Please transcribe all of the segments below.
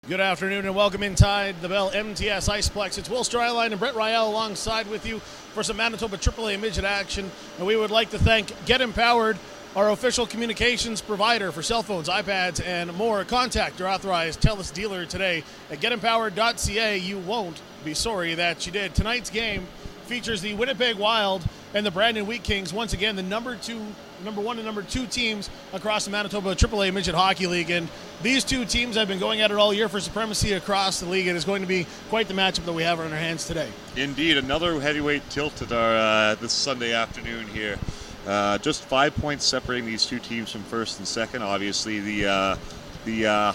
Good afternoon and welcome inside the Bell MTS Iceplex. It's Will Stryline and Brett Ryell alongside with you for some Manitoba AAA Midget action. And we would like to thank Get Empowered, our official communications provider for cell phones, iPads, and more. Contact your authorized TELUS dealer today at getempowered.ca. You won't be sorry that you did. Tonight's game features the Winnipeg Wild and the Brandon Wheat Kings. Once again, the number one and number two teams across the Manitoba AAA Midget Hockey League. And these two teams have been going at it all year for supremacy across the league. It is going to be quite the matchup that we have on our hands today. Indeed, another heavyweight tilt at our this Sunday afternoon here. Just 5 points separating these two teams from first and second. Obviously, the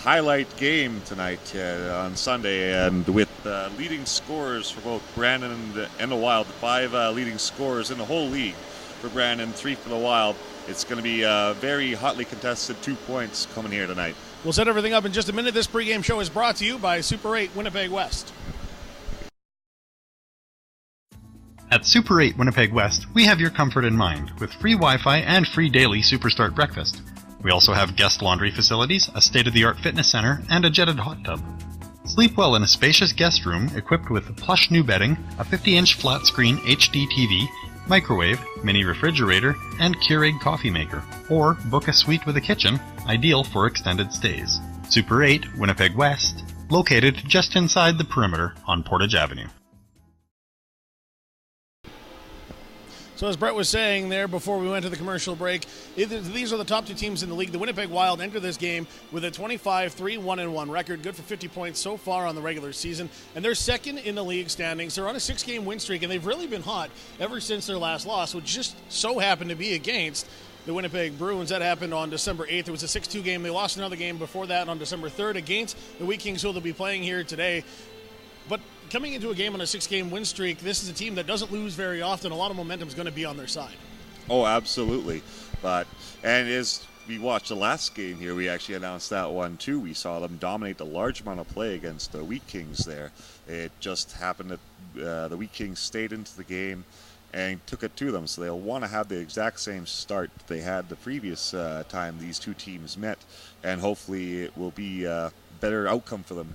highlight game tonight on Sunday, and with leading scorers for both Brandon and the Wild, the five leading scorers in the whole league for Brandon, 3 for the Wild. It's going to be a very hotly contested 2 points coming here tonight. We'll set everything up in just a minute. This pregame show is brought to you by Super 8 Winnipeg West. At Super 8 Winnipeg West, we have your comfort in mind with free Wi-Fi and free daily Superstart breakfast. We also have guest laundry facilities, a state-of-the-art fitness center, and a jetted hot tub. Sleep well in a spacious guest room equipped with plush new bedding, a 50-inch flat-screen HD TV, microwave, mini refrigerator, and Keurig coffee maker. Or book a suite with a kitchen, ideal for extended stays. Super 8 Winnipeg West, located just inside the perimeter on Portage Avenue. So as Brett was saying there before we went to the commercial break, these are the top two teams in the league. The Winnipeg Wild enter this game with a 25-3-1-1 record, good for 50 points so far on the regular season, and they're second in the league standings. They're on a 6-game win streak, and they've really been hot ever since their last loss, which just so happened to be against the Winnipeg Bruins. That happened on December 8th. It was a 6-2 game. They lost another game before that on December 3rd against the Wheat Kings, who they'll be playing here today. But coming into a game on a 6-game win streak, this is a team that doesn't lose very often. A lot of momentum is going to be on their side. Oh, absolutely. And as we watched the last game here, we actually announced that one too. We saw them dominate the large amount of play against the Wheat Kings there. It just happened that the Wheat Kings stayed into the game and took it to them. So they'll want to have the exact same start they had the previous time these two teams met, and hopefully it will be a better outcome for them.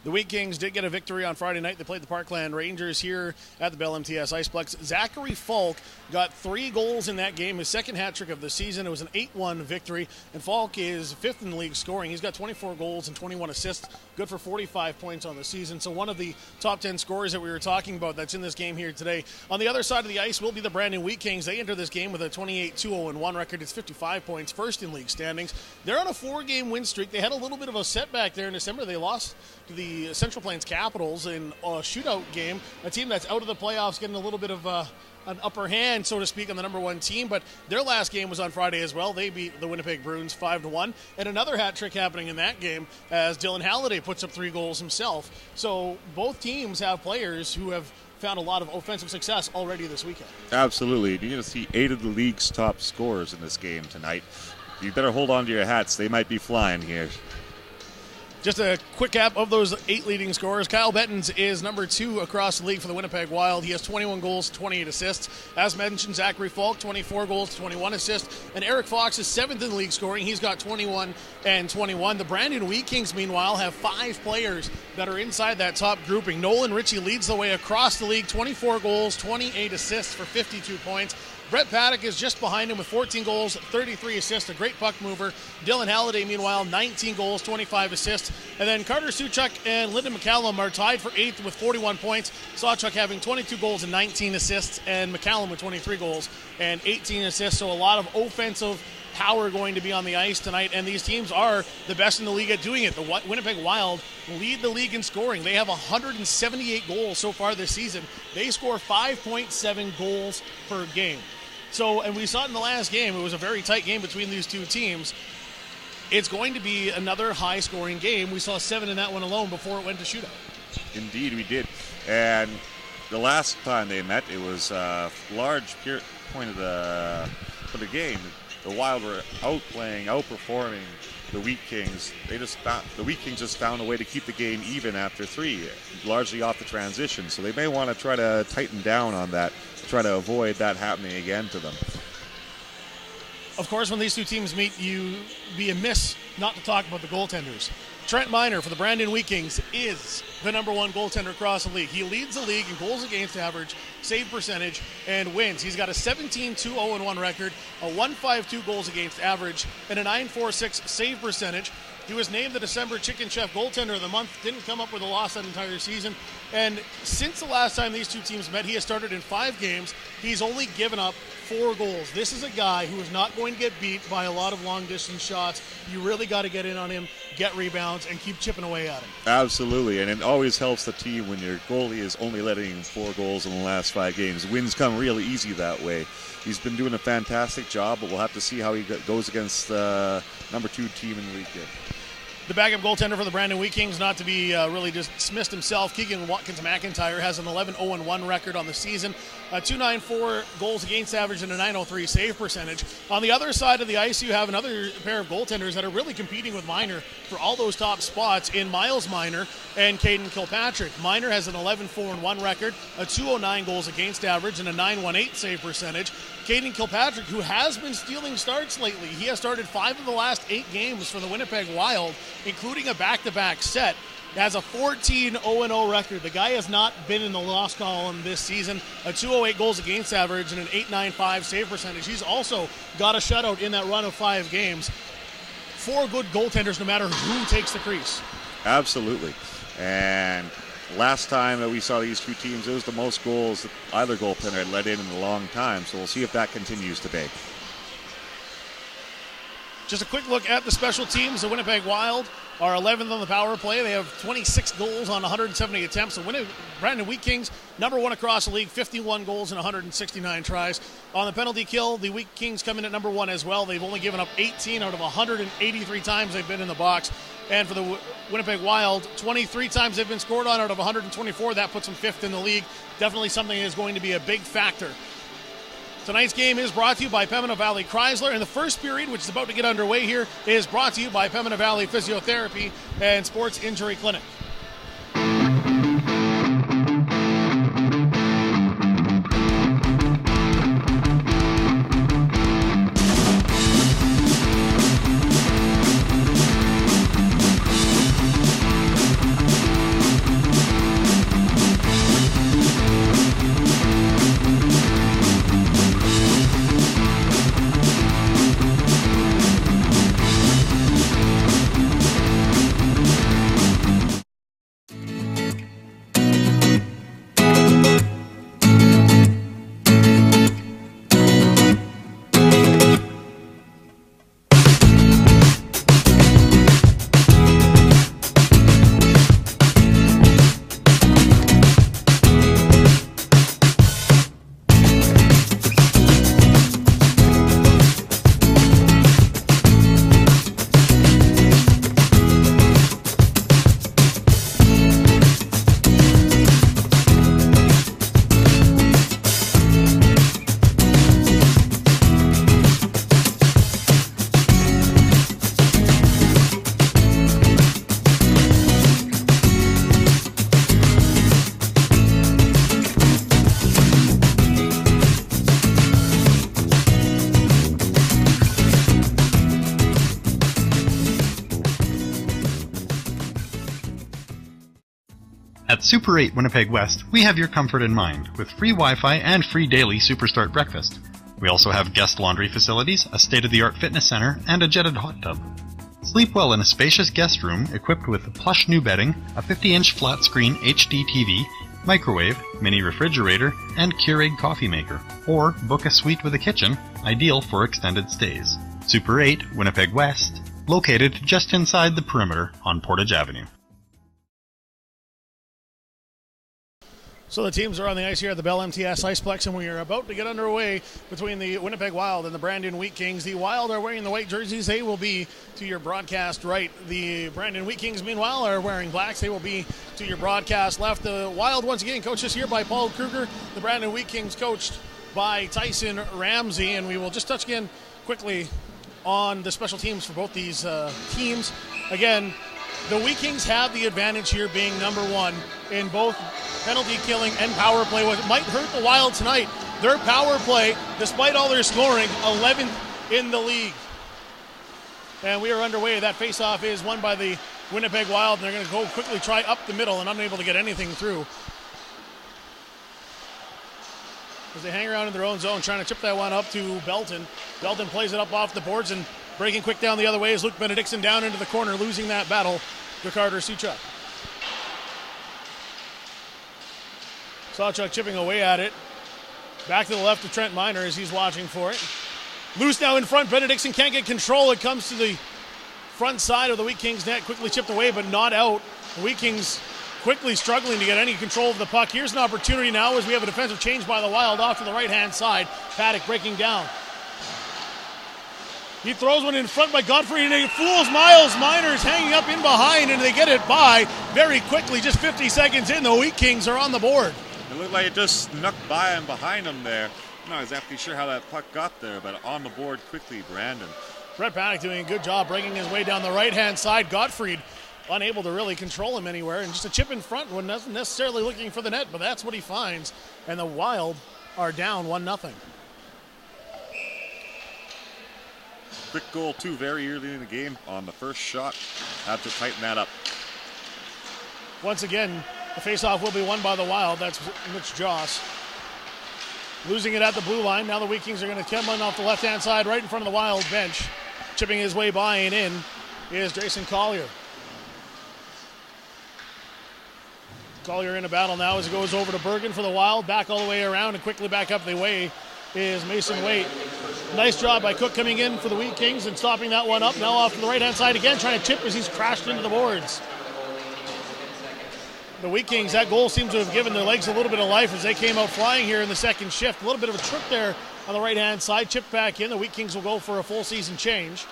The Wheat Kings did get a victory on Friday night. They played the Parkland Rangers here at the Bell MTS Iceplex. Zachary Falk got 3 goals in that game, his second hat trick of the season. It was an 8-1 victory, and Falk is 5th in the league scoring. He's got 24 goals and 21 assists, good for 45 points on the season. So one of the top 10 scorers that we were talking about that's in this game here today. On the other side of the ice will be the Brandon Wheat Kings. They enter this game with a 28-2-0-1 record. It's 55 points, first in league standings. They're on a 4-game win streak. They had a little bit of a setback there in December. They lost to the Central Plains Capitals in a shootout game, a team that's out of the playoffs, getting a little bit of an upper hand, so to speak, on the number one team. But their last game was on Friday as well. They beat the Winnipeg Bruins 5-1, and another hat trick happening in that game as Dylan Halliday puts up 3 goals himself. So both teams have players who have found a lot of offensive success already this weekend. Absolutely. You're going to see 8 of the league's top scorers in this game tonight. You better hold on to your hats. They might be flying here. Just a quick cap of those 8 leading scorers. Kyle Bettens is number 2 across the league for the Winnipeg Wild. He has 21 goals, 28 assists. As mentioned, Zachary Falk, 24 goals, 21 assists. And Eric Fox is 7th in the league scoring. He's got 21 and 21. The Brandon Wheat Kings, meanwhile, have 5 players that are inside that top grouping. Nolan Ritchie leads the way across the league, 24 goals, 28 assists for 52 points. Brett Paddock is just behind him with 14 goals, 33 assists, a great puck mover. Dylan Halliday, meanwhile, 19 goals, 25 assists. And then Carter Suchuk and Lyndon McCallum are tied for 8th with 41 points. Suchuk having 22 goals and 19 assists, and McCallum with 23 goals and 18 assists. So a lot of offensive power going to be on the ice tonight, and these teams are the best in the league at doing it. The Winnipeg Wild lead the league in scoring. They have 178 goals so far this season. They score 5.7 goals per game. So, and we saw it in the last game. It was a very tight game between these two teams. It's going to be another high-scoring game. We saw 7 in that one alone before it went to shootout. Indeed, we did. And the last time they met, it was a large point of the game. The Wild were outperforming the Wheat Kings. The Wheat Kings just found a way to keep the game even after 3, largely off the transition. So they may want to try to tighten down on that, try to avoid that happening again to them. Of course, when these two teams meet, you'd be amiss not to talk about the goaltenders. Trent Miner for the Brandon Wheat Kings is the number one goaltender across the league. He leads the league in goals against average, save percentage, and wins. He's got a 17-2-0-1 record, a 1.52 goals against average, and a 9.46 save percentage. He was named the December Chicken Chef Goaltender of the Month, didn't come up with a loss that entire season. And since the last time these two teams met, he has started in 5 games. He's only given up 4 goals. This is a guy who is not going to get beat by a lot of long-distance shots. You really got to get in on him, get rebounds, and keep chipping away at him. Absolutely, and it always helps the team when your goalie is only letting 4 goals in the last 5 games. Wins come really easy that way. He's been doing a fantastic job, but we'll have to see how he goes against the number 2 team in the league here. The backup goaltender for the Brandon Wheat Kings, not to be really dismissed himself, Keegan Watkins-McIntyre has an 11-0-1 record on the season, a 2.94 goals against average and a 9.03 save percentage. On the other side of the ice, you have another pair of goaltenders that are really competing with Miner for all those top spots in Miles Miner and Caden Kilpatrick. Miner has an 11-4-1 record, a 2.09 goals against average and a 9.18 save percentage. Caden Kilpatrick, who has been stealing starts lately, he has started 5 of the last 8 games for the Winnipeg Wild, including a back-to-back set, has a 14-0-0 record. The guy has not been in the loss column this season, a 2.08 goals against average and an 8.95 save percentage. He's also got a shutout in that run of 5 games. 4 good goaltenders no matter who takes the crease. Absolutely. And last time that we saw these two teams, it was the most goals that either goaltender had let in a long time, so we'll see if that continues today. Just a quick look at the special teams. The Winnipeg Wild are 11th on the power play. They have 26 goals on 170 attempts. The Brandon Wheat Kings, number 1 across the league, 51 goals and 169 tries. On the penalty kill, the Wheat Kings come in at number 1 as well. They've only given up 18 out of 183 times they've been in the box. And for the Winnipeg Wild, 23 times they've been scored on out of 124. That puts them 5th in the league. Definitely something that is going to be a big factor. Tonight's game is brought to you by Pembina Valley Chrysler, and the first period, which is about to get underway here, is brought to you by Pembina Valley Physiotherapy and Sports Injury Clinic. At Super 8 Winnipeg West, we have your comfort in mind, with free Wi-Fi and free daily Superstart breakfast. We also have guest laundry facilities, a state-of-the-art fitness center, and a jetted hot tub. Sleep well in a spacious guest room equipped with plush new bedding, a 50-inch flat-screen HD TV, microwave, mini refrigerator, and Keurig coffee maker. Or book a suite with a kitchen, ideal for extended stays. Super 8 Winnipeg West, located just inside the perimeter on Portage Avenue. So the teams are on the ice here at the Bell MTS Iceplex, and we are about to get underway between the Winnipeg Wild and the Brandon Wheat Kings. The Wild are wearing the white jerseys. They will be to your broadcast right. The Brandon Wheat Kings, meanwhile, are wearing blacks. They will be to your broadcast left. The Wild, once again, coached this year by Paul Kruger. The Brandon Wheat Kings coached by Tyson Ramsey. And we will just touch again quickly on the special teams for both these teams. Again, the Wheat Kings have the advantage here, being number 1 in both penalty killing and power play. What might hurt the Wild tonight, their power play, despite all their scoring, 11th in the league. And we are underway. That faceoff is won by the Winnipeg Wild, and they're going to go quickly try up the middle and unable to get anything through. As they hang around in their own zone, trying to chip that one up to Belton. Belton plays it up off the boards, and breaking quick down the other way is Luke Benedictson down into the corner, losing that battle to Carter Suchuk. Suchuk chipping away at it. Back to the left of Trent Miner as he's watching for it. Loose now in front. Benedictson can't get control. It comes to the front side of the Wheat Kings net. Quickly chipped away, but not out. The Wheat Kings quickly struggling to get any control of the puck. Here's an opportunity now as we have a defensive change by the Wild off to the right-hand side. Paddock breaking down. He throws one in front by Godfrey, and it fools Miles. Miners hanging up in behind, and they get it by very quickly. Just 50 seconds in, the Wheat Kings are on the board. It looked like it just snuck by and behind him there. I'm not exactly sure how that puck got there, but on the board quickly, Brandon. Brett Paddock doing a good job breaking his way down the right-hand side. Gottfried unable to really control him anywhere, and just a chip in front when not necessarily looking for the net, but that's what he finds. And the Wild are down 1-0. Quick goal, too, very early in the game on the first shot. Have to tighten that up. Once again, the faceoff will be won by the Wild. That's Mitch Joss. Losing it at the blue line. Now the Wheat Kings are going to come in off the left-hand side right in front of the Wild bench. Chipping his way by and in is Jason Collier. Collier in a battle now as it goes over to Bergen for the Wild. Back all the way around and quickly back up the way is Mason Waite. Nice job by Cook coming in for the Wheat Kings and stopping that one up. Now off to the right-hand side again, trying to chip as he's crashed into the boards. The Wheat Kings, that goal seems to have given their legs a little bit of life as they came out flying here in the second shift. A little bit of a trip there on the right-hand side. Chip back in. The Wheat Kings will go for a full season change.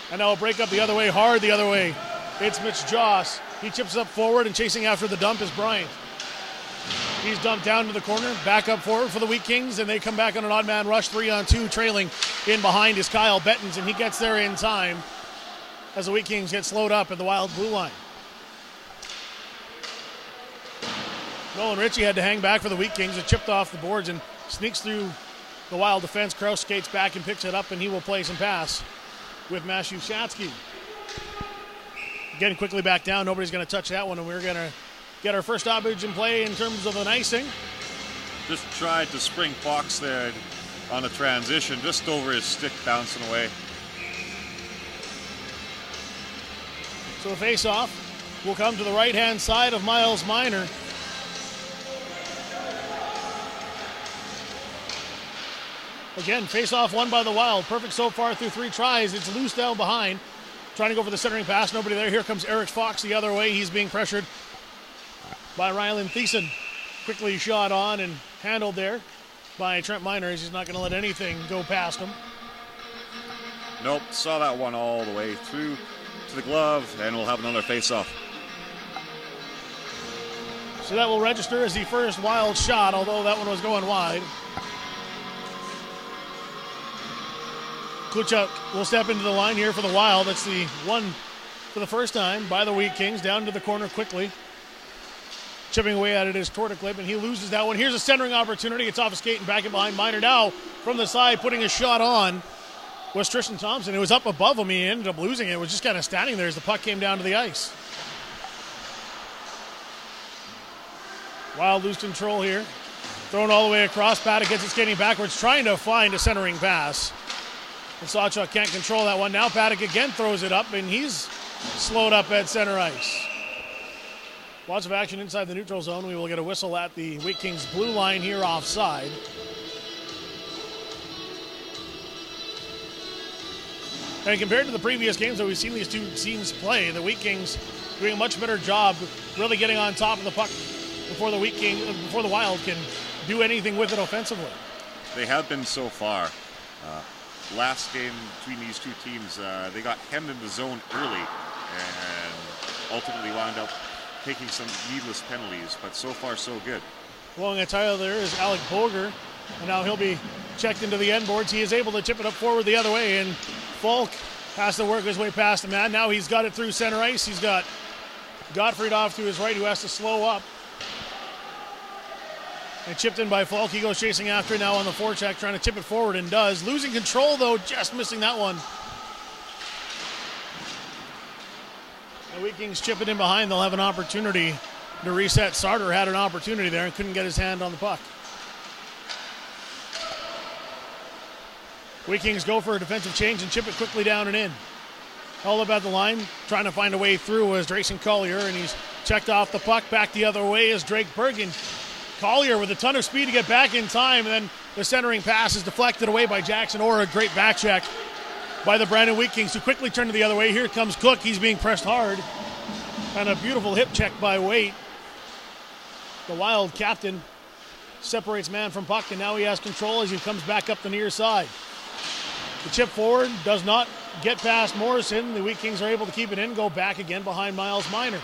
And now a break up the other way, hard the other way. It's Mitch Joss. He chips up forward, and chasing after the dump is Bryant. He's dumped down to the corner, back up forward for the Wheat Kings, and they come back on an odd man rush, 3-on-2. Trailing in behind is Kyle Bettens, and he gets there in time as the Wheat Kings get slowed up at the Wild blue line. Nolan Ritchie had to hang back for the Wheat Kings. It chipped off the boards and sneaks through the Wild defense. Kraus skates back and picks it up, and he will play some pass with Matthew Shatsky. Getting quickly back down. Nobody's going to touch that one, and we're going to get our first stoppage in play in terms of an icing. Just tried to spring Fox there on a transition, just over his stick, bouncing away. So the face-off will come to the right-hand side of Miles Miner. Again, face-off won by the Wild. Perfect so far through 3 tries. It's loose down behind. Trying to go for the centering pass. Nobody there. Here comes Eric Fox the other way. He's being pressured by Rylan Thiessen. Quickly shot on and handled there by Trent Miner. He's not going to let anything go past him. Nope, saw that one all the way through to the glove, and we'll have another face-off. So that will register as the first Wild shot, although that one was going wide. Kuchuk will step into the line here for the Wild. That's the one for the first time by the Wheat Kings. Down to the corner quickly. Chipping away at it is Torticlip, and he loses that one. Here's a centering opportunity. It's off a skate and back in behind Miner. Now from the side, putting a shot on was Tristan Thompson. It was up above him. He ended up losing it. It was just kind of standing there as the puck came down to the ice. Wild lose control here. Thrown all the way across. Paddock gets it skating backwards, trying to find a centering pass. And Sawchuk can't control that one. Now Paddock again throws it up, and he's slowed up at center ice. Lots of action inside the neutral zone. We will get a whistle at the Wheat Kings blue line here offside. And compared to the previous games that we've seen these two teams play, the Wheat Kings doing a much better job really getting on top of the puck before the Wild can do anything with it offensively. They have been so far. Last game between these two teams, they got hemmed in the zone early and ultimately wound up taking some needless penalties, but so far so good. Blowing a tire there is Alec Boger, and now he'll be checked into the end boards. He is able to chip it up forward the other way, and Falk has to work his way past the man. Now he's got it through center ice. He's got Gottfried off to his right, who has to slow up. And chipped in by Falk. He goes chasing after it now on the forecheck, trying to chip it forward, and does. Losing control, though, just missing that one. The Wheat Kings chip it in behind. They'll have an opportunity to reset. Sarter had an opportunity there and couldn't get his hand on the puck. Wheat Kings go for a defensive change and chip it quickly down and in. Held up at the line, trying to find a way through was Drayson Collier, and he's checked off the puck. Back the other way is Drake Bergen. Collier with a ton of speed to get back in time, and then the centering pass is deflected away by Jackson Orr. A great back check by the Brandon Wheat Kings, who quickly turn to the other way. Here comes Cook. He's being pressed hard. And a beautiful hip check by Waite. The Wild captain separates man from puck, and now he has control as he comes back up the near side. The chip forward does not get past Morrison. The Wheat Kings are able to keep it in, go back again behind Miles Minor.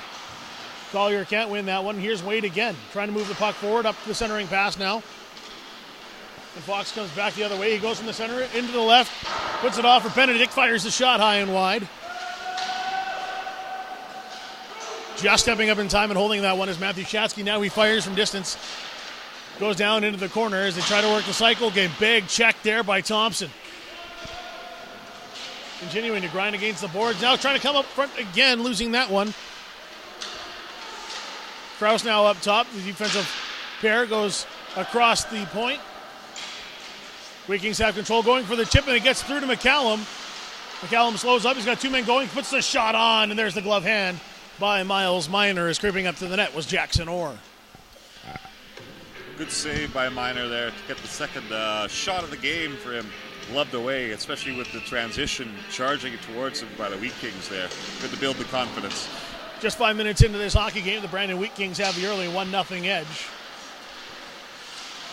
Collier can't win that one. Here's Wade again, trying to move the puck forward, up the centering pass now. And Fox comes back the other way. He goes from the center into the left, puts it off for Benedict, fires the shot high and wide. Just stepping up in time and holding that one is Matthew Shatsky. Now he fires from distance. Goes down into the corner as they try to work the cycle game. Big check there by Thompson. Continuing to grind against the boards. Now trying to come up front again, losing that one. Krause now up top. The defensive pair goes across the point. Wheat Kings have control, going for the chip, and it gets through to McCallum. McCallum slows up. He's got two men going, puts the shot on, and there's the glove hand by Miles Minor. As creeping up to the net was Jackson Orr. Good save by Minor there to get the second shot of the game for him. Gloved away, especially with the transition charging it towards him by the Wheat Kings there. Good to build the confidence. Just 5 minutes into this hockey game, the Brandon Wheat Kings have the early 1-0 edge.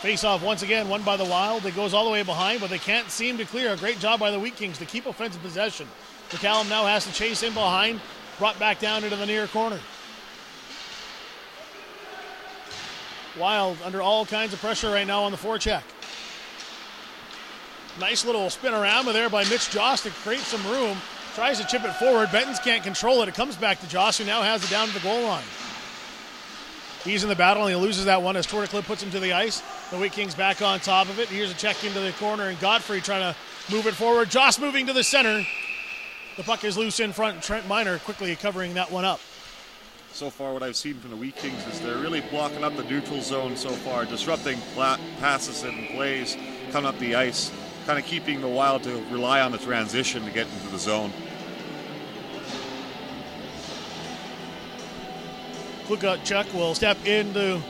Face-off once again won by the Wild. It goes all the way behind, but they can't seem to clear. A great job by the Wheat Kings to keep offensive possession. McCallum now has to chase in behind, brought back down into the near corner. Wild under all kinds of pressure right now on the forecheck. Nice little spin around there by Mitch Jost to create some room. Tries to chip it forward. Bettens can't control it. It comes back to Jost, who now has it down to the goal line. He's in the battle, and he loses that one as Torticlip puts him to the ice. The Wheat Kings back on top of it. Here's a check into the corner, and Godfrey trying to move it forward. Jost moving to the center. The puck is loose in front. Trent Minor quickly covering that one up. So far, what I've seen from the Wheat Kings is they're really blocking up the neutral zone so far, disrupting passes and plays, coming up the ice, kind of keeping the Wild to rely on the transition to get into the zone. Klukachuk will step into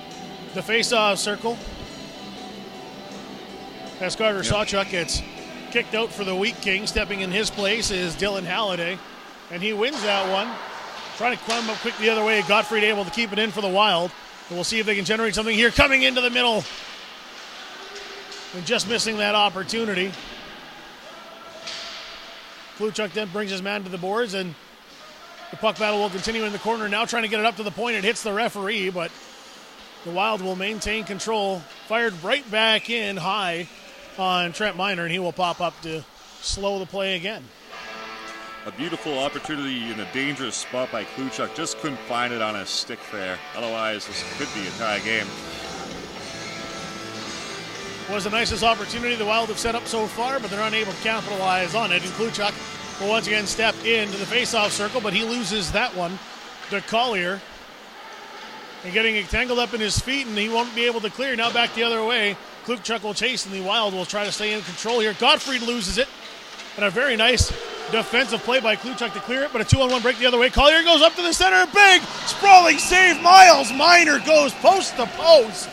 the face-off circle. As Carter Sawchuk gets kicked out for the Wheat Kings. Stepping in his place is Dylan Halliday, and he wins that one. Trying to climb up quick the other way. Godfrey able to keep it in for the Wild. And we'll see if they can generate something here. Coming into the middle. And just missing that opportunity. Klukachuk then brings his man to the boards, and the puck battle will continue in the corner. Now trying to get it up to the point. It hits the referee, but the Wild will maintain control. Fired right back in high on Trent Minor, and he will pop up to slow the play again. A beautiful opportunity in a dangerous spot by Klukachuk. Just couldn't find it on his stick there. Otherwise, this could be a tie game. Was the nicest opportunity the Wild have set up so far, but they're unable to capitalize on it. And Klukachuk will once again step into the face-off circle, but he loses that one to Collier. And getting it tangled up in his feet, and he won't be able to clear. Now back the other way. Klukachuk will chase, and the Wild will try to stay in control here. Gottfried loses it. And a very nice defensive play by Klukachuk to clear it, but a 2-on-1 break the other way. Collier goes up to the center. Big sprawling save. Miles Minor goes post to post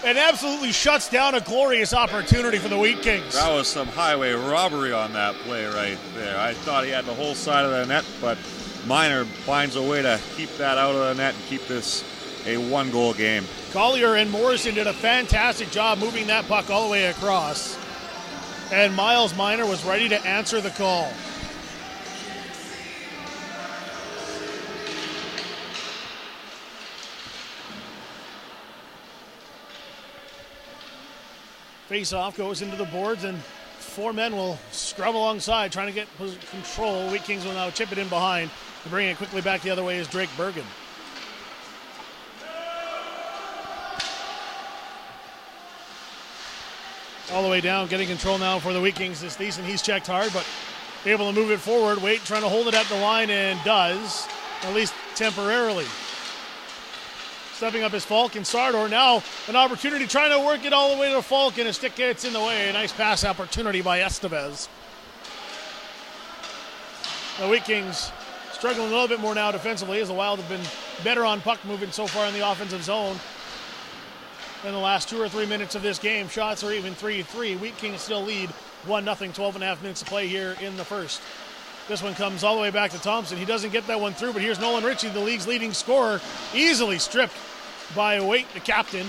and absolutely shuts down a glorious opportunity for the Wheat Kings. That was some highway robbery on that play right there. I thought he had the whole side of the net, but Minor finds a way to keep that out of the net and keep this a one-goal game. Collier and Morrison did a fantastic job moving that puck all the way across. And Miles Minor was ready to answer the call. Face-off goes into the boards, and four men will scrub alongside, trying to get control. Wheat Kings will now chip it in behind. And bring it quickly back the other way is Drake Bergen. All the way down, getting control now for the Wheat Kings is Thiessen. He's checked hard, but able to move it forward. Wait, trying to hold it at the line, and does. At least temporarily. Stepping up is Falk and Sardor. Now an opportunity trying to work it all the way to Falk, and a stick gets in the way. A nice pass opportunity by Estevez. The Wheat Kings struggling a little bit more now defensively as the Wild have been better on puck movement so far in the offensive zone. In the last 2 or 3 minutes of this game, shots are even 3-3. Wheat Kings still lead 1-0, 12 and a half minutes to play here in the first. This one comes all the way back to Thompson. He doesn't get that one through, but here's Nolan Ritchie, the league's leading scorer, easily stripped by Waite, the captain.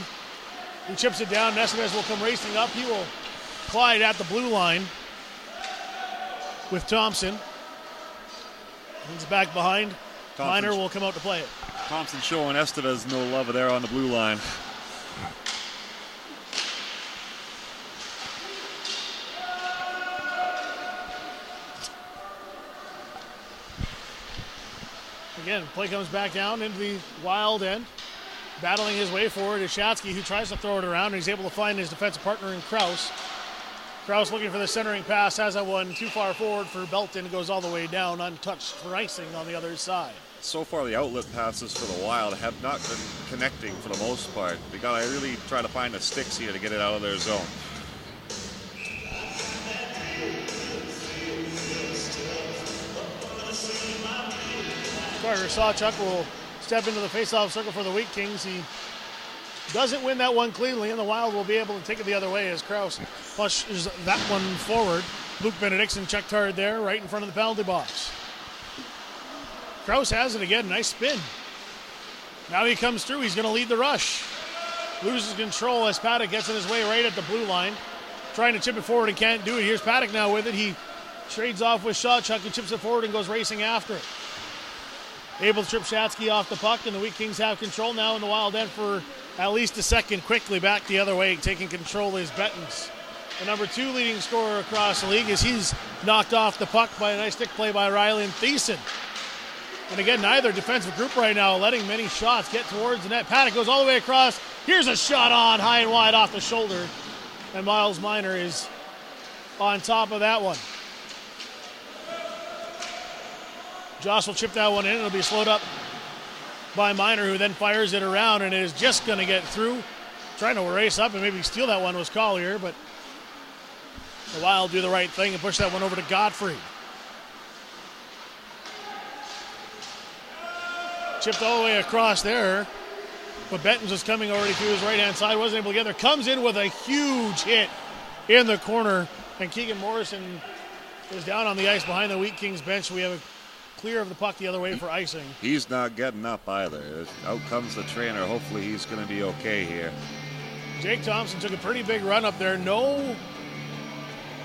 He chips it down. Estevez will come racing up. He will collide at the blue line with Thompson. He's back behind. Miner will come out to play it. Thompson showing Estevez no love there on the blue line. Again, play comes back down into the Wild end. Battling his way forward is Shatsky, who tries to throw it around, and he's able to find his defensive partner in Krause. Krause looking for the centering pass, has that one too far forward for Belton. It goes all the way down, untouched for icing on the other side. So far, the outlet passes for the Wild have not been connecting for the most part. They got to really try to find the sticks here to get it out of their zone. Sawchuk will step into the face-off circle for the Wheat Kings. He doesn't win that one cleanly, and the Wild will be able to take it the other way as Krause pushes that one forward. Luke Benedictson checked hard there, right in front of the penalty box. Krause has it again, nice spin. Now he comes through, he's going to lead the rush. Loses control as Paddock gets in his way right at the blue line. Trying to chip it forward and can't do it. Here's Paddock now with it. He trades off with Sawchuk, who chips it forward and goes racing after it. Able to trip Shatsky off the puck, and the Wheat Kings have control now in the Wild end for at least a second. Quickly back the other way, taking control is Bettens. The number 2 leading scorer across the league as he's knocked off the puck by a nice stick play by Riley and Thiessen. And again, neither defensive group right now letting many shots get towards the net. Paddock goes all the way across. Here's a shot on high and wide off the shoulder. And Miles Miner is on top of that one. Joss will chip that one in. It'll be slowed up by Miner, who then fires it around, and it is just going to get through. Trying to race up and maybe steal that one was Collier, but the Wild do the right thing and push that one over to Godfrey. Chipped all the way across there, but Bettens was coming already through his right-hand side. Wasn't able to get there. Comes in with a huge hit in the corner, and Keegan Morrison is down on the ice behind the Wheat Kings bench. We have a clear of the puck the other way for icing. He's not getting up either. Out comes the trainer. Hopefully he's going to be okay here. Jake Thompson took a pretty big run up there. No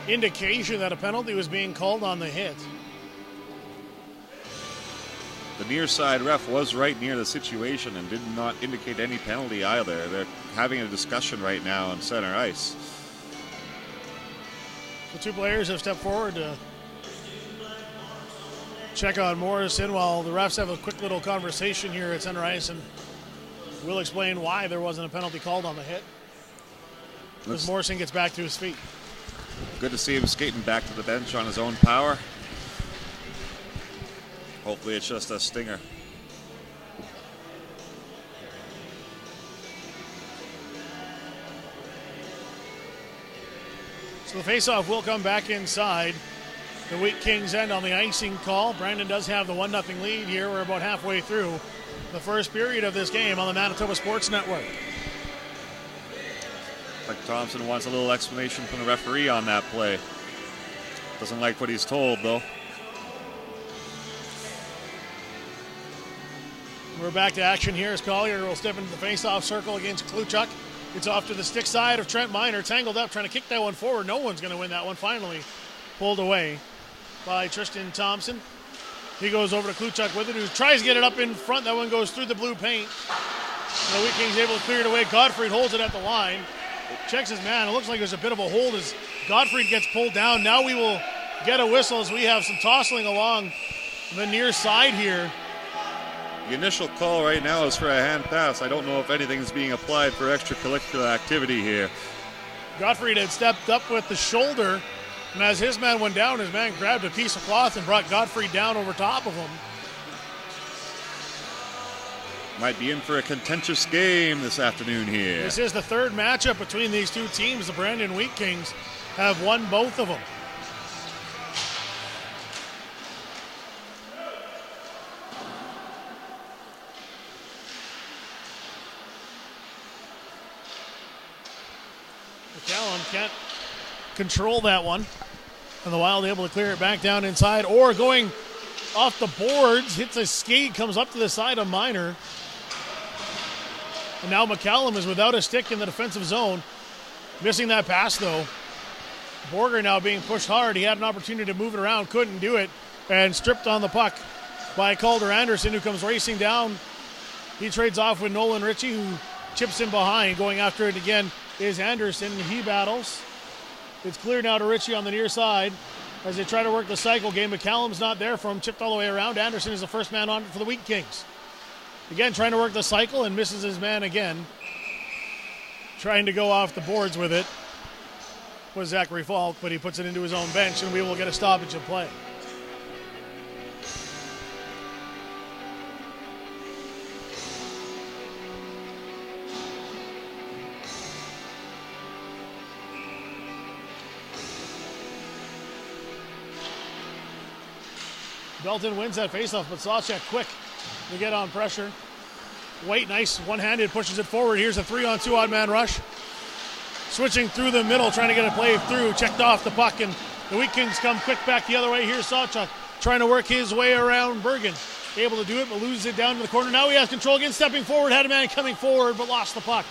indication that a penalty was being called on the hit. The near side ref was right near the situation and did not indicate any penalty either. They're having a discussion right now on center ice. The 2 players have stepped forward to check on Morrison while the refs have a quick little conversation here at center ice, and we'll explain why there wasn't a penalty called on the hit as Morrison gets back to his feet. Good to see him skating back to the bench on his own power. Hopefully it's just a stinger. So the faceoff will come back inside the Wheat Kings end on the icing call. Brandon does have the 1-0 lead here. We're about halfway through the first period of this game on the Manitoba Sports Network. Like Thompson wants a little explanation from the referee on that play. Doesn't like what he's told, though. We're back to action here as Collier will step into the face-off circle against Kluchuk. It's off to the stick side of Trent Miner, tangled up, trying to kick that one forward. No one's going to win that one. Finally pulled away by Tristan Thompson. He goes over to Kluchuk with it, who tries to get it up in front. That one goes through the blue paint. The Wheat Kings able to clear it away. Godfrey holds it at the line. Checks his man. It looks like there's a bit of a hold as Godfrey gets pulled down. Now we will get a whistle as we have some tossling along the near side here. The initial call right now is for a hand pass. I don't know if anything's being applied for extracurricular activity here. Godfrey had stepped up with the shoulder, and as his man went down, his man grabbed a piece of cloth and brought Godfrey down over top of him. might be in for a contentious game this afternoon here. This is the third matchup between these two teams. The Brandon Wheat Kings have won both of them. McCallum can't control that one. And the Wild able to clear it back down inside. Or going off the boards, hits a skate, comes up to the side of Minor. And now McCallum is without a stick in the defensive zone. Missing that pass, though. Borger now being pushed hard. He had an opportunity to move it around, couldn't do it, and stripped on the puck by Calder Anderson, who comes racing down. He trades off with Nolan Ritchie, who chips in behind. Going after it again is Anderson. He battles. It's clear now to Ritchie on the near side as they try to work the cycle game. McCallum's not there for him, chipped all the way around. Anderson is the first man on for the Wheat Kings. Again, trying to work the cycle and misses his man again. Trying to go off the boards with it was Zachary Falk, but he puts it into his own bench, and we will get a stoppage of play. Belton wins that faceoff, but Sawchuk quick to get on pressure. White, nice one-handed, pushes it forward. Here's a 3-on-2 odd-man rush. Switching through the middle, trying to get a play through. Checked off the puck, and the Wheat Kings come quick back the other way. Here's Sawchuk trying to work his way around Bergen. Able to do it, but loses it down to the corner. Now he has control again, stepping forward. Had a man coming forward, but lost the puck.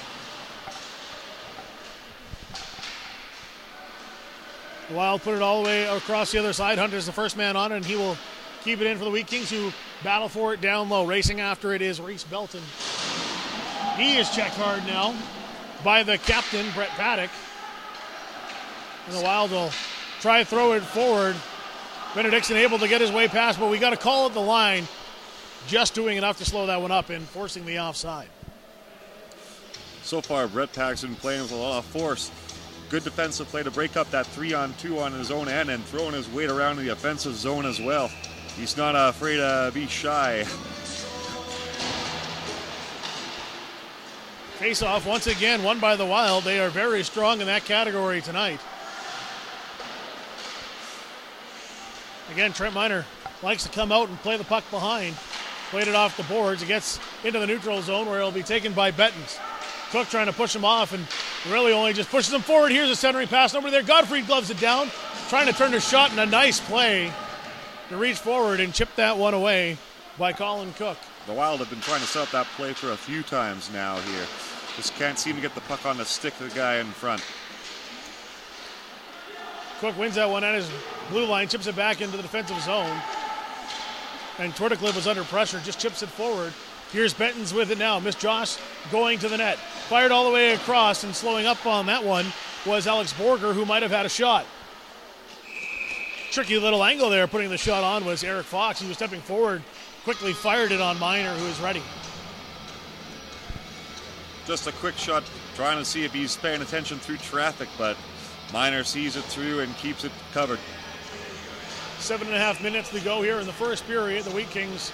The Wild put it all the way across the other side. Hunter's the first man on it, and he will keep it in for the Wheat Kings, who battle for it down low. Racing after it is Reese Belton. He is checked hard now by the captain, Brett Paddock. And the Wild will try to throw it forward. Benedictson able to get his way past, but we got a call at the line. Just doing enough to slow that one up and forcing the offside. So far, Brett Paddock's been playing with a lot of force. Good defensive play to break up that 3-on-2 on his own end and throwing his weight around in the offensive zone as well. He's not afraid to be shy. Face-off once again won by the Wild. They are very strong in that category tonight. Again, Trent Minor likes to come out and play the puck behind. Played it off the boards. It gets into the neutral zone where it'll be taken by Bettens. Cook trying to push him off and really only just pushes him forward. Here's a centering pass over there. Gottfried gloves it down. Trying to turn the shot, and a nice play to reach forward and chip that one away by Colin Cook. The Wild have been trying to set up that play for a few times now here. Just can't seem to get the puck on the stick of the guy in front. Cook wins that one at his blue line, chips it back into the defensive zone. And Torticliffe was under pressure, just chips it forward. Here's Bettens with it now. Miss Joss going to the net. Fired all the way across, and slowing up on that one was Alex Borger, who might have had a shot. Tricky little angle there, putting the shot on was Eric Fox. He was stepping forward, quickly fired it on Minor, who is ready. Just a quick shot, trying to see if he's paying attention through traffic, but Minor sees it through and keeps it covered. 7.5 minutes to go here in the first period. The Wheat Kings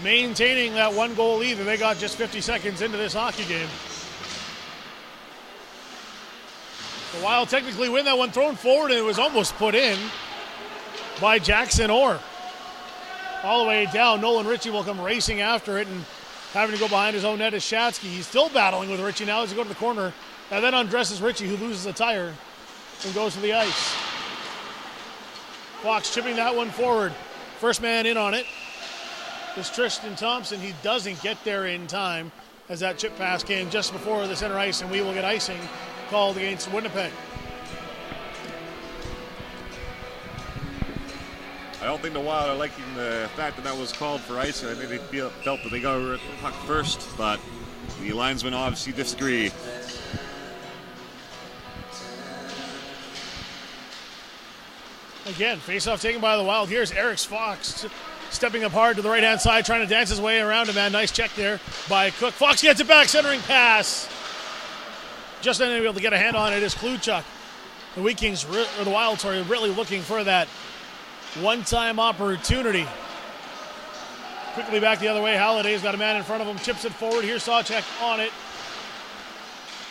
maintaining that one goal lead. They got just 50 seconds into this hockey game. The Wild technically win that one, thrown forward, and it was almost put in by Jackson Orr. All the way down, Nolan Ritchie will come racing after it and having to go behind his own net is Shatsky. He's still battling with Ritchie now as he goes to the corner, and then undresses Ritchie, who loses a tire and goes to the ice. Fox chipping that one forward. First man in on it is Tristan Thompson. He doesn't get there in time as that chip pass came just before the center ice, and we will get icing called against Winnipeg. I don't think the Wild are liking the fact that was called for icing. I think they felt that they got the puck first, but the linesmen obviously disagree. Again, face-off taken by the Wild. Here's Eric Fox stepping up hard to the right-hand side, trying to dance his way around him, man. Nice check there by Cook. Fox gets it back, centering pass. Just unable to get a hand on it is Kluchuk. The Wheat Kings, or the Wild, really looking for that one-time opportunity. Quickly back the other way. Halliday's got a man in front of him. Chips it forward. Here's Sawchek on it.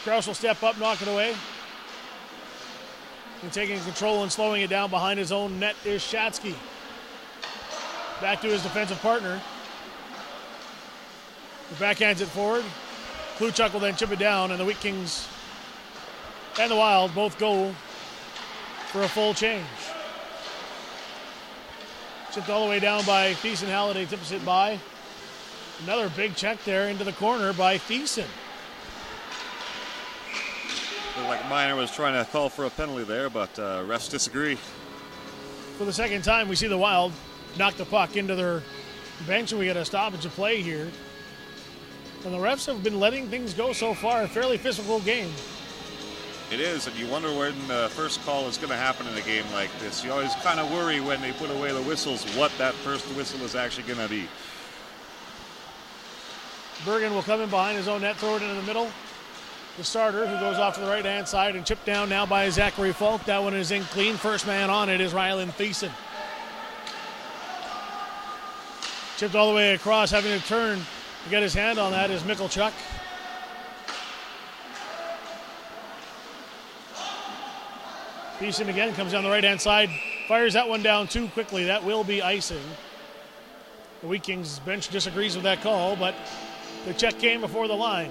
Krause will step up, knock it away. And taking control and slowing it down behind his own net is Shatsky. Back to his defensive partner. He backhands it forward. Kluchuk will then chip it down, and the Wheat Kings and the Wild both go for a full change. Chipped all the way down by Thiessen. Halliday tips it by. Another big check there into the corner by Thiessen. Looked like Miner was trying to call for a penalty there, but refs disagree. For the second time, we see the Wild knock the puck into their bench, and we get a stoppage of play here. And the refs have been letting things go so far. A fairly physical game. It is, and you wonder when the first call is going to happen in a game like this. You always kind of worry when they put away the whistles what that first whistle is actually going to be. Bergen will come in behind his own net, throw it into the middle. The starter, who goes off to the right-hand side and chipped down now by Zachary Falk. That one is in clean. First man on it is Rylan Thiessen. Chipped all the way across, having to turn to get his hand on that is Michalchuk. Thiessen again comes down the right-hand side, fires that one down too quickly. That will be icing. The Wheat Kings bench disagrees with that call, but the check came before the line.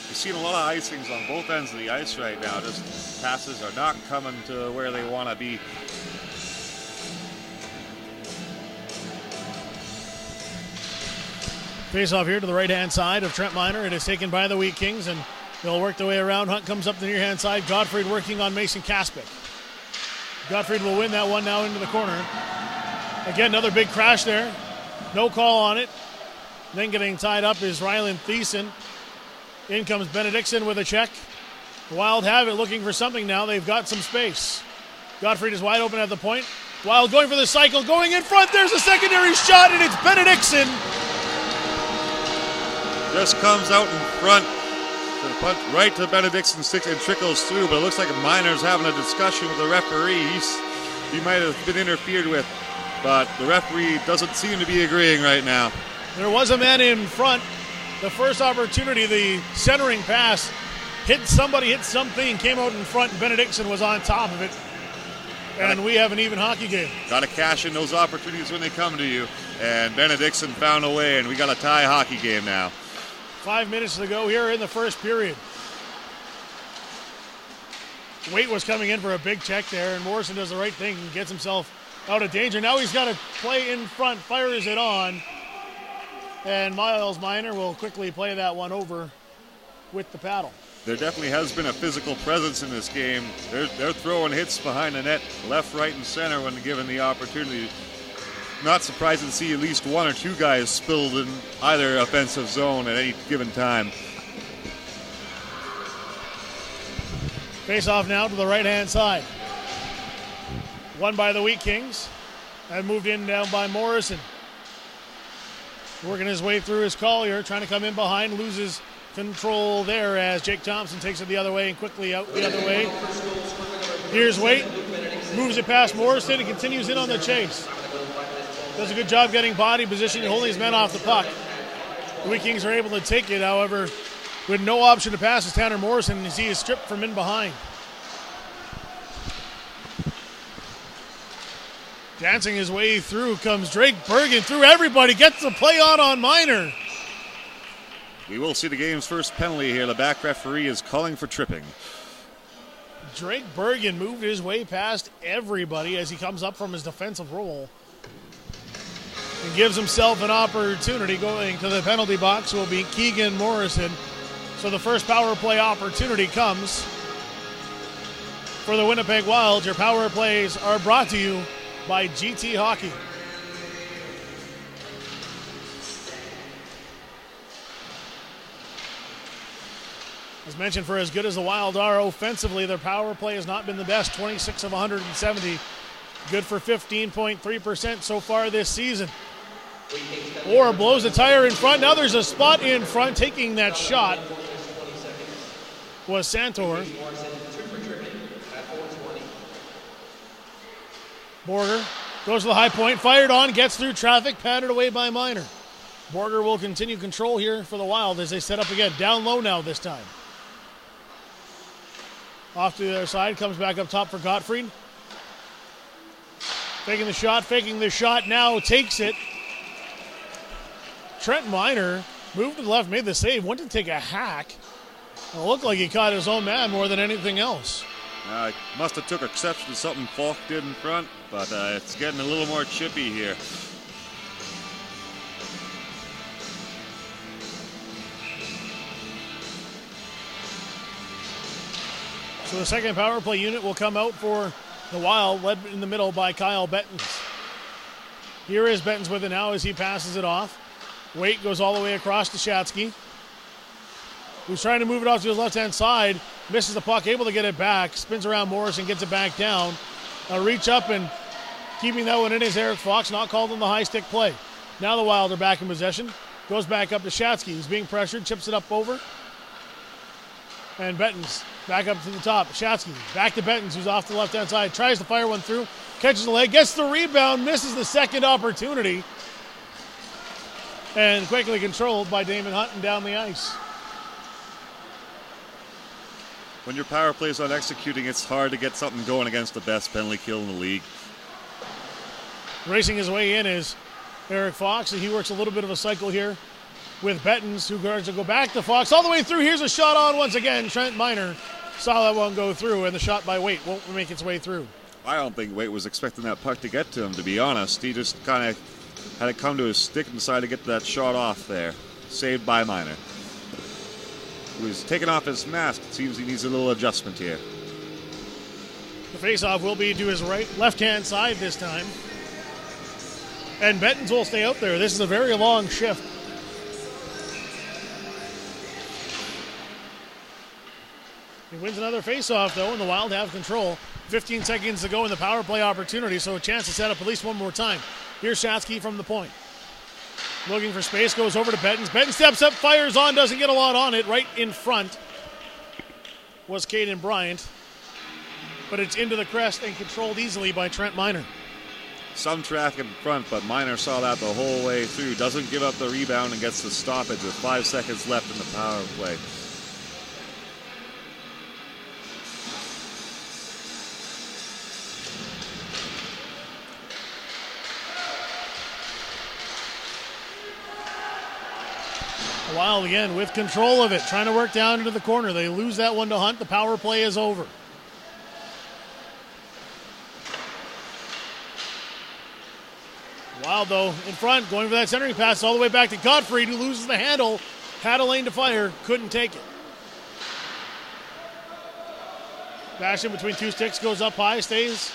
You've seen a lot of icings on both ends of the ice right now. Just passes are not coming to where they want to be. Face off here to the right-hand side of Trent Miner. It is taken by the Wheat Kings, and they'll work their way around. Hunt comes up the near-hand side. Gottfried working on Mason Kaspic. Gottfried will win that one now into the corner. Again, another big crash there. No call on it. Then getting tied up is Rylan Thiessen. In comes Benediktsson with a check. The Wild have it, looking for something now. They've got some space. Gottfried is wide open at the point. Wild going for the cycle, going in front. There's a secondary shot, and it's Benediktsson. Just comes out in front. The punt right to Benediktsson stick and trickles through, but it looks like Miner's having a discussion with the referee. He might have been interfered with, but the referee doesn't seem to be agreeing right now. There was a man in front. The first opportunity, the centering pass, hit somebody, hit something, came out in front, and Benediktsson was on top of it. And we have an even hockey game. Got to cash in those opportunities when they come to you. And Benediktsson found a way, and we got a tie hockey game now. 5 minutes to go here in the first period. Waite was coming in for a big check there, and Morrison does the right thing and gets himself out of danger. Now he's got to play in front, fires it on, and Miles Miner will quickly play that one over with the paddle. There definitely has been a physical presence in this game. They're throwing hits behind the net, left, right, and center when given the opportunity. Not surprised to see at least one or two guys spilled in either offensive zone at any given time. Face off now to the right-hand side. Won by the Wheat Kings and moved in down by Morrison. Working his way through his Collier, trying to come in behind, loses control there as Jake Thompson takes it the other way and quickly out the other way. Here's Waite, moves it past Morrison and continues in on the chase. Does a good job getting body position and holding his men off the puck. The Wheat Kings are able to take it, however, with no option to pass is Tanner Morrison as he is stripped from in behind. Dancing his way through comes Drake Bergen through everybody, gets the play on Miner. We will see the game's first penalty here. The back referee is calling for tripping. Drake Bergen moved his way past everybody as he comes up from his defensive role and gives himself an opportunity. Going to the penalty box will be Keegan Morrison. So the first power play opportunity comes for the Winnipeg Wild. Your power plays are brought to you by GT Hockey. As mentioned, for as good as the Wild are offensively, their power play has not been the best. 26 of 170. Good for 15.3% so far this season. Orr blows the tire in front. Now there's a spot in front. Taking that shot was Santor. Borger goes to the high point, fired on, gets through traffic, patted away by Minor. Borger will continue control here for the Wild as they set up again. Down low now this time. Off to the other side, comes back up top for Gottfried. Faking the shot now, takes it. Trent Minor moved to the left, made the save, went to take a hack. It looked like he caught his own man more than anything else. Must have took exception to something Falk did in front, but it's getting a little more chippy here. So the second power play unit will come out for the Wild, led in the middle by Kyle Bettens. Here is Bettens with it now as he passes it off. Waite goes all the way across to Shatsky, who's trying to move it off to his left-hand side. Misses the puck, able to get it back. Spins around Morris and gets it back down. A reach up and keeping that one in is Eric Fox, not called on the high stick play. Now the Wild are back in possession. Goes back up to Shatsky. He's being pressured, chips it up over. And Bettens back up to the top. Shatsky back to Bettens, who's off to the left-hand side. Tries to fire one through. Catches the leg. Gets the rebound. Misses the second opportunity. And quickly controlled by Damon Hutton down the ice. When your power play's not executing, it's hard to get something going against the best penalty kill in the league. Racing his way in is Eric Fox, and he works a little bit of a cycle here with Bettens, who going to go back to Fox. All the way through. Here's a shot on once again. Trent Minor saw that one go through, and the shot by Waite won't make its way through. I don't think Waite was expecting that puck to get to him, to be honest. He just kind of had it come to his stick and decided to get that shot off there. Saved by Minor. He was taking off his mask. It seems he needs a little adjustment here. The faceoff will be to his left-hand side this time. And Bettens will stay out there. This is a very long shift. He wins another faceoff, though, and the Wild have control. 15 seconds to go in the power play opportunity, so a chance to set up at least one more time. Here's Shatsky from the point. Looking for space, goes over to Bettens. Bettens steps up, fires on, doesn't get a lot on it. Right in front was Caden Bryant. But it's into the crest and controlled easily by Trent Minor. Some traffic in front, but Minor saw that the whole way through. Doesn't give up the rebound and gets the stoppage with 5 seconds left in the power play. Wild again with control of it, trying to work down into the corner. They lose that one to Hunt. The power play is over. Wild, though, in front, going for that centering pass all the way back to Gottfried, who loses the handle. Had a lane to fire, couldn't take it. Bash in between two sticks, goes up high, stays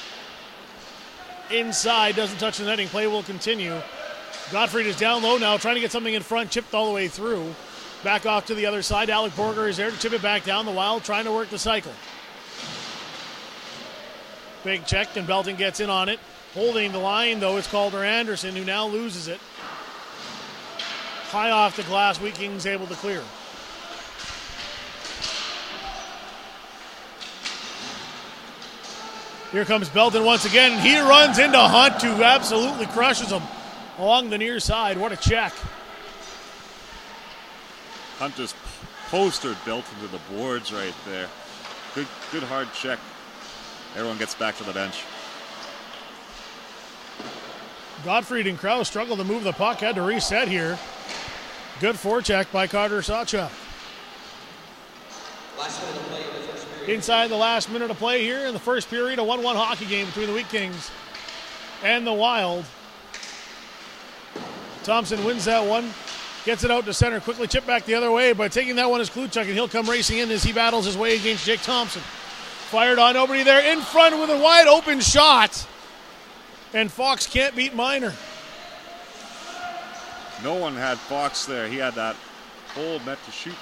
inside, doesn't touch the netting. Play will continue. Gottfried is down low now, trying to get something in front, chipped all the way through. Back off to the other side. Alec Borger is there to chip it back down. The Wild trying to work the cycle. Big check, and Belton gets in on it. Holding the line, though, it's Calder Anderson, who now loses it. High off the glass, Wheat Kings able to clear. Here comes Belton once again. He runs into Hunt, who absolutely crushes him along the near side. What a check. Hunt just postered Belton to the boards right there. Good hard check. Everyone gets back to the bench. Gottfried and Krause struggled to move the puck, had to reset here. Good forecheck by Carter Sawchuk. Inside the last minute of play here in the first period, a 1-1 hockey game between the Wheat Kings and the Wild. Thompson wins that one, gets it out to center, quickly chipped back the other way, but taking that one is Kluchuk, and he'll come racing in as he battles his way against Jake Thompson. Fired on, nobody there, in front with a wide open shot. And Fox can't beat Minor. No one had Fox there. He had that hole meant to shoot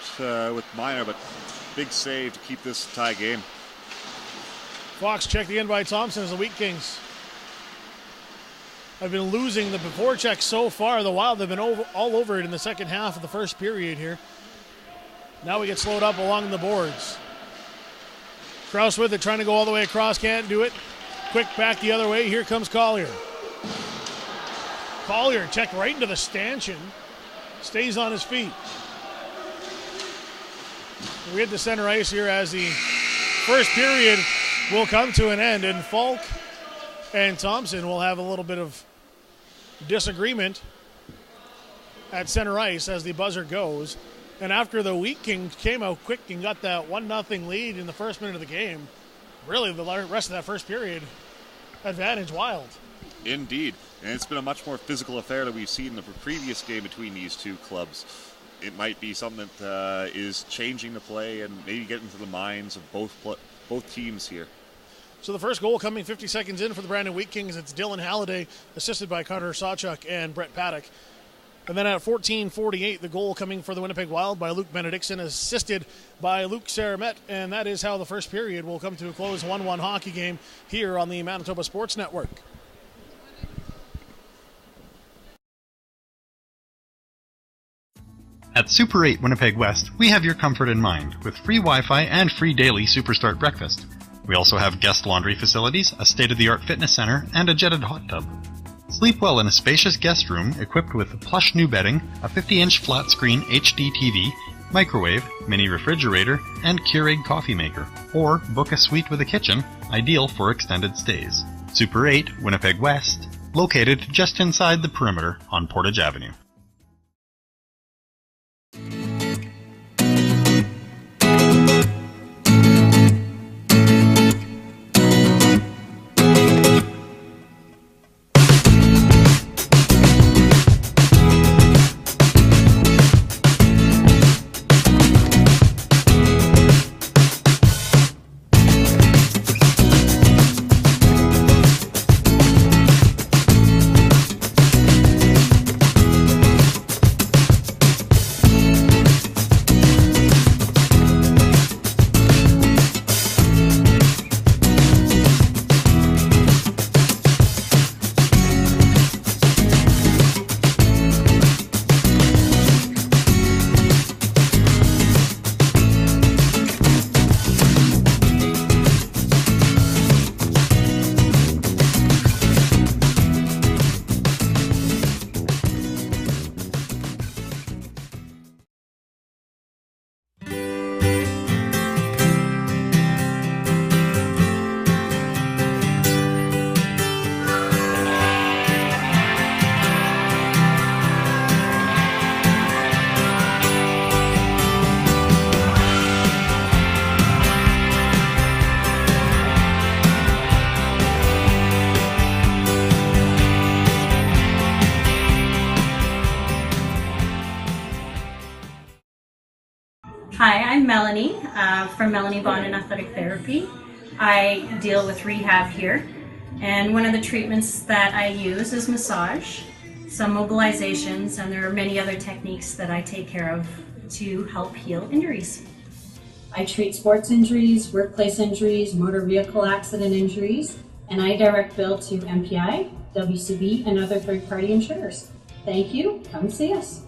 with Minor, but big save to keep this a tie game. Fox checked in by Thompson as the Wheat Kings have been losing the forecheck so far. The Wild have been all over it in the second half of the first period here. Now we get slowed up along the boards. Krause with it, trying to go all the way across, can't do it. Quick back the other way. Here comes Collier. Collier checked right into the stanchion. Stays on his feet. We hit the center ice here as the first period will come to an end, and Falk and Thompson will have a little bit of disagreement at center ice as the buzzer goes. And after the Wheat Kings came out quick and got that 1-0 lead in the first minute of the game, really the rest of that first period, advantage Wild. Indeed. And it's been a much more physical affair that we've seen in the previous game between these two clubs. It might be something that is changing the play and maybe getting into the minds of both teams here. So the first goal coming 50 seconds in for the Brandon Wheat Kings. It's Dylan Halliday, assisted by Connor Sawchuk and Brett Paddock. And then at 14:48, the goal coming for the Winnipeg Wild by Luke Benedictson, assisted by Luke Saramet. And that is how the first period will come to a close. 1-1 hockey game here on the Manitoba Sports Network. At Super 8 Winnipeg West, we have your comfort in mind with free Wi-Fi and free daily Superstart breakfast. We also have guest laundry facilities, a state-of-the-art fitness center, and a jetted hot tub. Sleep well in a spacious guest room equipped with plush new bedding, a 50-inch flat-screen HD TV, microwave, mini refrigerator, and Keurig coffee maker. Or book a suite with a kitchen, ideal for extended stays. Super 8 Winnipeg West, located just inside the perimeter on Portage Avenue. Hi, I'm Melanie from Melanie Bond and Athletic Therapy. I deal with rehab here, and one of the treatments that I use is massage, some mobilizations, and there are many other techniques that I take care of to help heal injuries. I treat sports injuries, workplace injuries, motor vehicle accident injuries, and I direct bill to MPI, WCB, and other third-party insurers. Thank you. Come see us.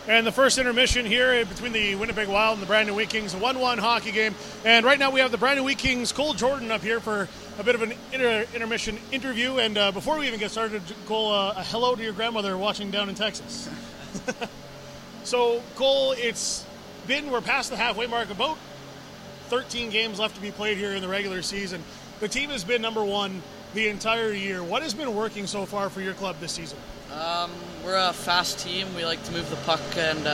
And the first intermission here between the Winnipeg Wild and the Brandon Wheat Kings, a 1-1 hockey game. And right now we have the Brandon Wheat Kings' Cole Jordan up here for a bit of an intermission interview. And before we even get started, Cole, a hello to your grandmother watching down in Texas. So, Cole, we're past the halfway mark, about 13 games left to be played here in the regular season. The team has been number one the entire year. What has been working so far for your club this season? We're a fast team. We like to move the puck, and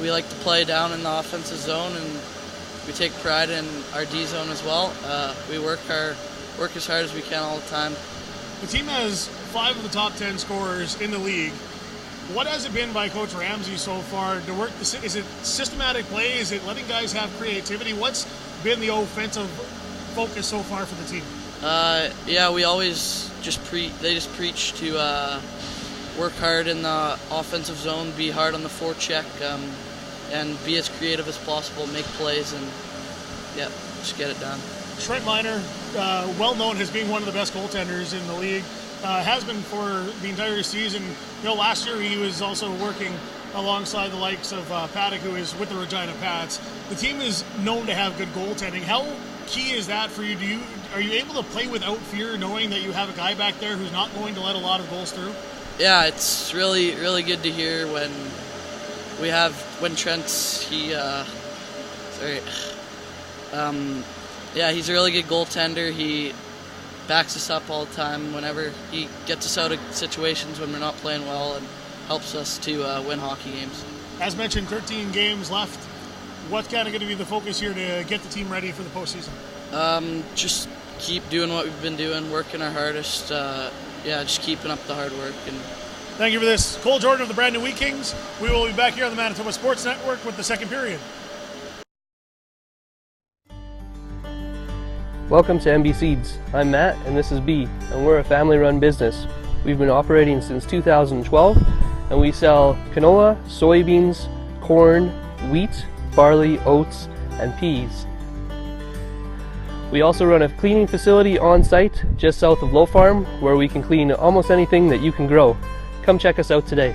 we like to play down in the offensive zone, and we take pride in our D zone as well. We work as hard as we can all the time. The team has 5 of the top 10 scorers in the league. What has it been by Coach Ramsey so far to work? Is it systematic play? Is it letting guys have creativity? What's been the offensive focus so far for the team? We always they just preach to work hard in the offensive zone, be hard on the forecheck, and be as creative as possible, make plays, and just get it done. Trent Miner, well known as being one of the best goaltenders in the league, has been for the entire season. Last year he was also working alongside the likes of Paddock, who is with the Regina Pats. The team is known to have good goaltending. How key is that for you? Are you able to play without fear, knowing that you have a guy back there who's not going to let a lot of goals through? Yeah, it's really, really good to hear when Trent's he's a really good goaltender. He backs us up all the time whenever he gets us out of situations when we're not playing well, and helps us to win hockey games. As mentioned, 13 games left. What's kind of going to be the focus here to get the team ready for the postseason? Just keep doing what we've been doing, working our hardest. Just keeping up the hard work. And thank you for this. Cole Jordan of the Brandon Wheat Kings. We will be back here on the Manitoba Sports Network with the second period. Welcome to MB Seeds. I'm Matt and this is B, and we're a family-run business. We've been operating since 2012, and we sell canola, soybeans, corn, wheat, barley, oats, and peas. We also run a cleaning facility on site just south of Low Farm, where we can clean almost anything that you can grow. Come check us out today.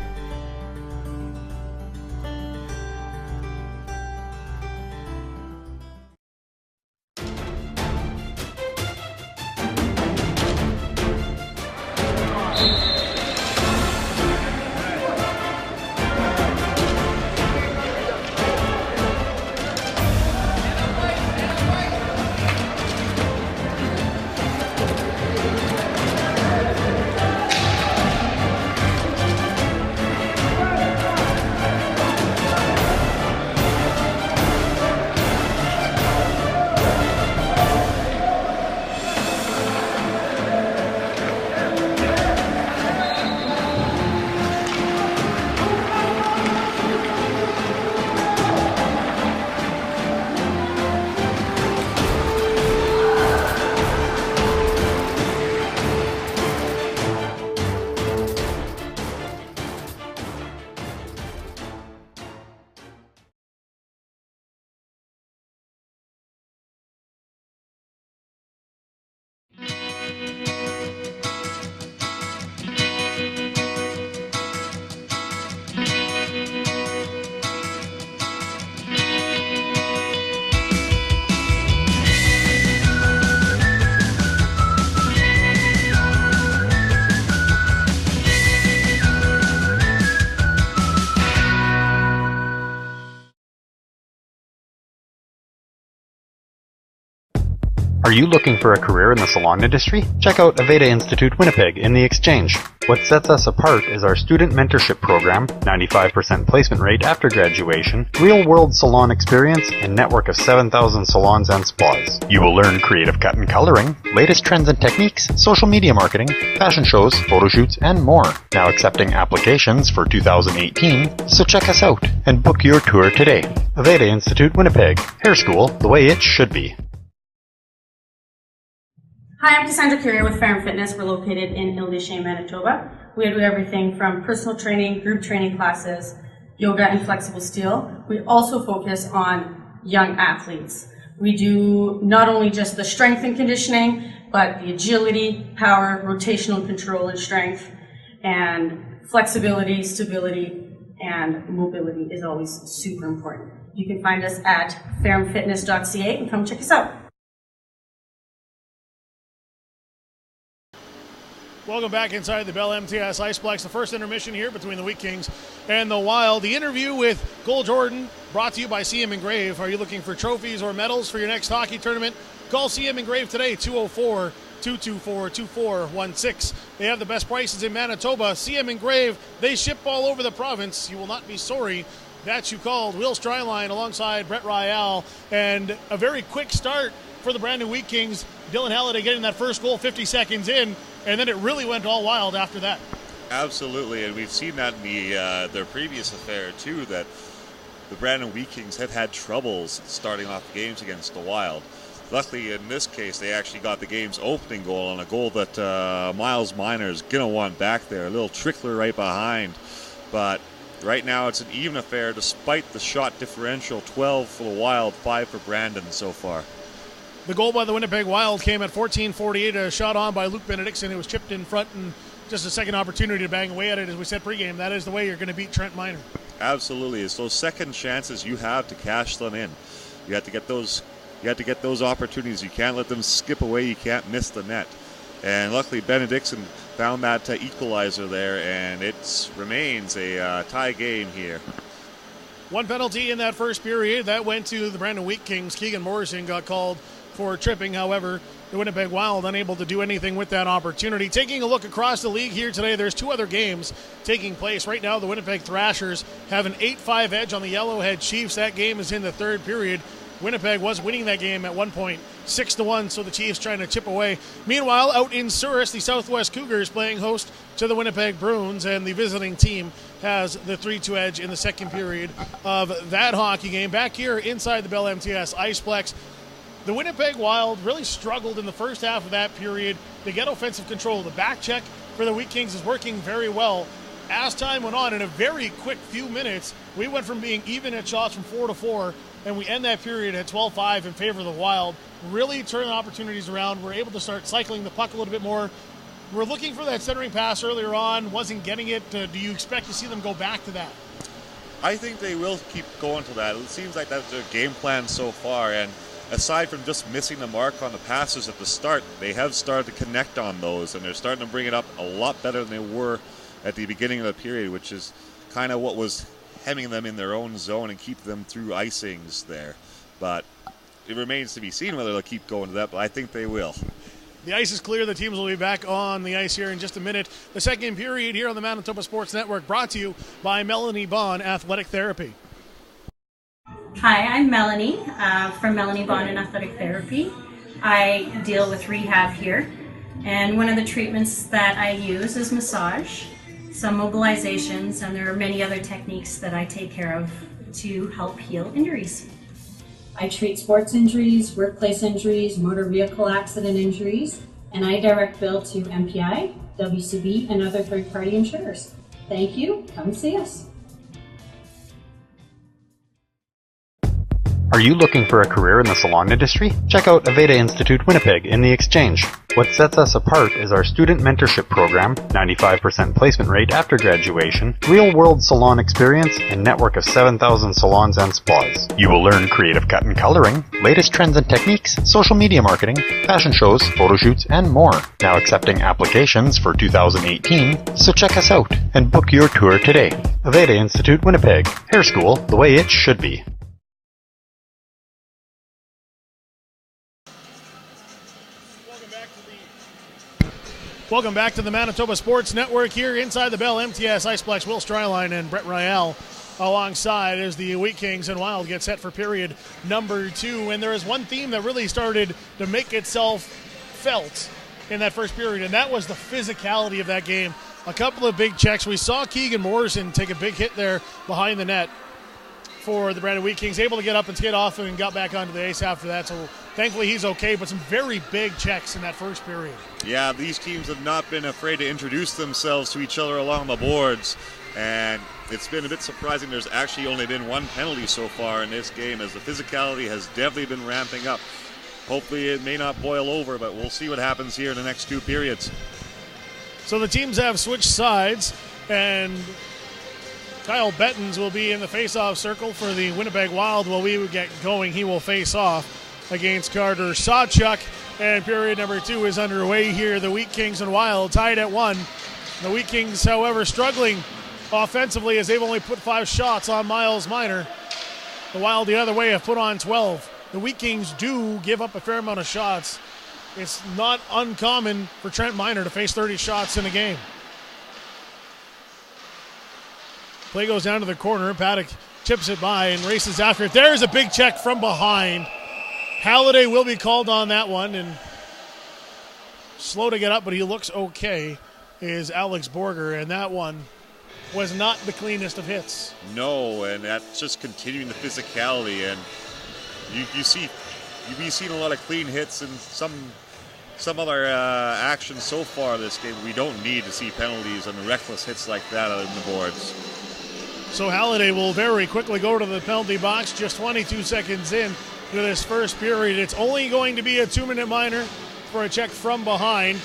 Are you looking for a career in the salon industry? Check out Aveda Institute Winnipeg in the Exchange. What sets us apart is our student mentorship program, 95% placement rate after graduation, real-world salon experience, and network of 7,000 salons and spas. You will learn creative cut and coloring, latest trends and techniques, social media marketing, fashion shows, photo shoots, and more. Now accepting applications for 2018, so check us out and book your tour today. Aveda Institute Winnipeg. Hair school the way it should be. Hi, I'm Cassandra Curia with Fair & Fitness. We're located in Ile-des-Chênes, Manitoba. We do everything from personal training, group training classes, yoga and flexible steel. We also focus on young athletes. We do not only just the strength and conditioning, but the agility, power, rotational control and strength, and flexibility, stability, and mobility is always super important. You can find us at fairandfitness.ca and come check us out. Welcome back inside the Bell MTS Iceplex. The first intermission here between the Wheat Kings and the Wild. The interview with Cole Jordan, brought to you by CM Engrave. Are you looking for trophies or medals for your next hockey tournament? Call CM Engrave today, 204-224-2416. They have the best prices in Manitoba. CM Engrave, they ship all over the province. You will not be sorry that you called. Will Stryline alongside Brett Ryall, and a very quick start for the Brandon Wheat Kings. Dylan Halliday getting that first goal 50 seconds in, and then it really went all wild after that. Absolutely, and we've seen that in their previous affair too, that the Brandon Wheat Kings have had troubles starting off the games against the Wild. Luckily, in this case, they actually got the game's opening goal on a goal that Miles Minor's going to want back there. A little trickler right behind. But right now, it's an even affair despite the shot differential. 12 for the Wild, 5 for Brandon so far. The goal by the Winnipeg Wild came at 14:48, a shot on by Luke Benedictson. It was chipped in front, and just a second opportunity to bang away at it. As we said pregame, that is the way you're going to beat Trent Minor. Absolutely. It's those second chances you have to cash them in. You have to get those opportunities. You can't let them skip away. You can't miss the net. And luckily, Benedictson found that equalizer there, and it remains a tie game here. One penalty in that first period. That went to the Brandon Wheat Kings. Keegan Morrison got called for tripping. However, the Winnipeg Wild unable to do anything with that opportunity. Taking a look across the league here today, there's two other games taking place. Right now, the Winnipeg Thrashers have an 8-5 edge on the Yellowhead Chiefs. That game is in the third period. Winnipeg was winning that game at one point, 6-1, so the Chiefs trying to chip away. Meanwhile, out in Souris, the Southwest Cougars playing host to the Winnipeg Bruins, and the visiting team has the 3-2 edge in the second period of that hockey game. Back here inside the Bell MTS Iceplex, the Winnipeg Wild really struggled in the first half of that period to get offensive control. The back check for the Wheat Kings is working very well. As time went on, in a very quick few minutes, we went from being even at shots from 4-4, and we end that period at 12-5 in favor of the Wild. Really turn opportunities around. We're able to start cycling the puck a little bit more. We're looking for that centering pass earlier on, wasn't getting it. Do you expect to see them go back to that? I think they will keep going to that. It seems like that's their game plan so far, and aside from just missing the mark on the passes at the start, they have started to connect on those, and they're starting to bring it up a lot better than they were at the beginning of the period, which is kind of what was hemming them in their own zone and keep them through icings there. But it remains to be seen whether they'll keep going to that, but I think they will. The ice is clear. The teams will be back on the ice here in just a minute. The second period here on the Manitoba Sports Network, brought to you by Melanie Bond Athletic Therapy. Hi, I'm Melanie from Melanie Bond and Athletic Therapy. I deal with rehab here, and one of the treatments that I use is massage, some mobilizations, and there are many other techniques that I take care of to help heal injuries. I treat sports injuries, workplace injuries, motor vehicle accident injuries, and I direct bill to MPI, WCB, and other third-party insurers. Thank you. Come see us. Are you looking for a career in the salon industry? Check out Aveda Institute Winnipeg in the Exchange. What sets us apart is our student mentorship program, 95% placement rate after graduation, real-world salon experience, and network of 7,000 salons and spas. You will learn creative cut and coloring, latest trends and techniques, social media marketing, fashion shows, photo shoots, and more. Now accepting applications for 2018, so check us out and book your tour today. Aveda Institute Winnipeg. Hair school the way it should be. Welcome back to the Manitoba Sports Network here inside the Bell MTS Iceplex. Will Stryline and Brett Ryall alongside as the Wheat Kings and Wild get set for period number 2. And there is one theme that really started to make itself felt in that first period, and that was the physicality of that game. A couple of big checks. We saw Keegan Morrison take a big hit there behind the net for the Brandon Wheat Kings, able to get up and skate off and got back onto the ice after that. So thankfully he's okay, but some very big checks in that first period. Yeah, these teams have not been afraid to introduce themselves to each other along the boards, and it's been a bit surprising there's actually only been one penalty so far in this game, as the physicality has definitely been ramping up. Hopefully it may not boil over, but we'll see what happens here in the next 2 periods. So the teams have switched sides, and Kyle Bettens will be in the face-off circle for the Winnipeg Wild. While we get going, he will face off against Carter Sawchuk. And period number 2 is underway here. The Wheat Kings and Wild tied at 1. The Wheat Kings, however, struggling offensively as they've only put 5 shots on Miles Minor. The Wild the other way have put on 12. The Wheat Kings do give up a fair amount of shots. It's not uncommon for Trent Miner to face 30 shots in a game. Play goes down to the corner. Paddock chips it by and races after it. There's a big check from behind. Halliday will be called on that one, and slow to get up, but he looks okay, is Alex Borger, and that one was not the cleanest of hits. No, and that's just continuing the physicality, and you've seen a lot of clean hits and some other action so far this game. We don't need to see penalties and reckless hits like that on the boards. So Halliday will very quickly go to the penalty box, just 22 seconds in to this first period. It's only going to be a 2-minute minor for a check from behind.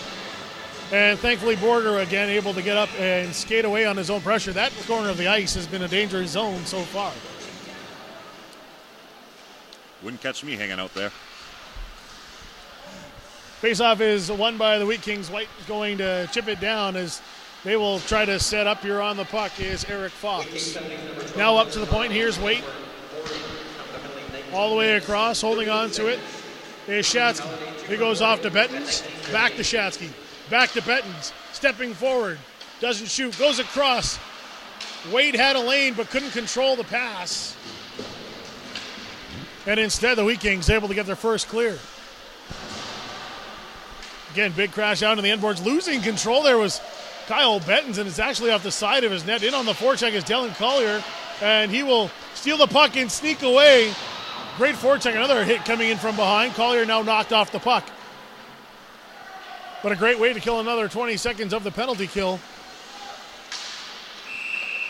And thankfully Borger again able to get up and skate away on his own pressure. That corner of the ice has been a dangerous zone so far. Wouldn't catch me hanging out there. Faceoff is won by the Wheat Kings. White is going to chip it down as they will try to set up here on the puck is Eric Fox. Now up to the point. Here's Waite. All the way across, holding on to it is Shatsky. He goes off to Bettens. Back to Shatsky. Back to Bettens. Stepping forward. Doesn't shoot. Goes across. Wade had a lane but couldn't control the pass. And instead the Wheat Kings able to get their first clear. Again, big crash out on the end boards. Losing control there was Kyle Bettens, and it's actually off the side of his net. In on the forecheck is Dylan Collier, and he will steal the puck and sneak away. Great forecheck, another hit coming in from behind. Collier now knocked off the puck. But a great way to kill another 20 seconds of the penalty kill.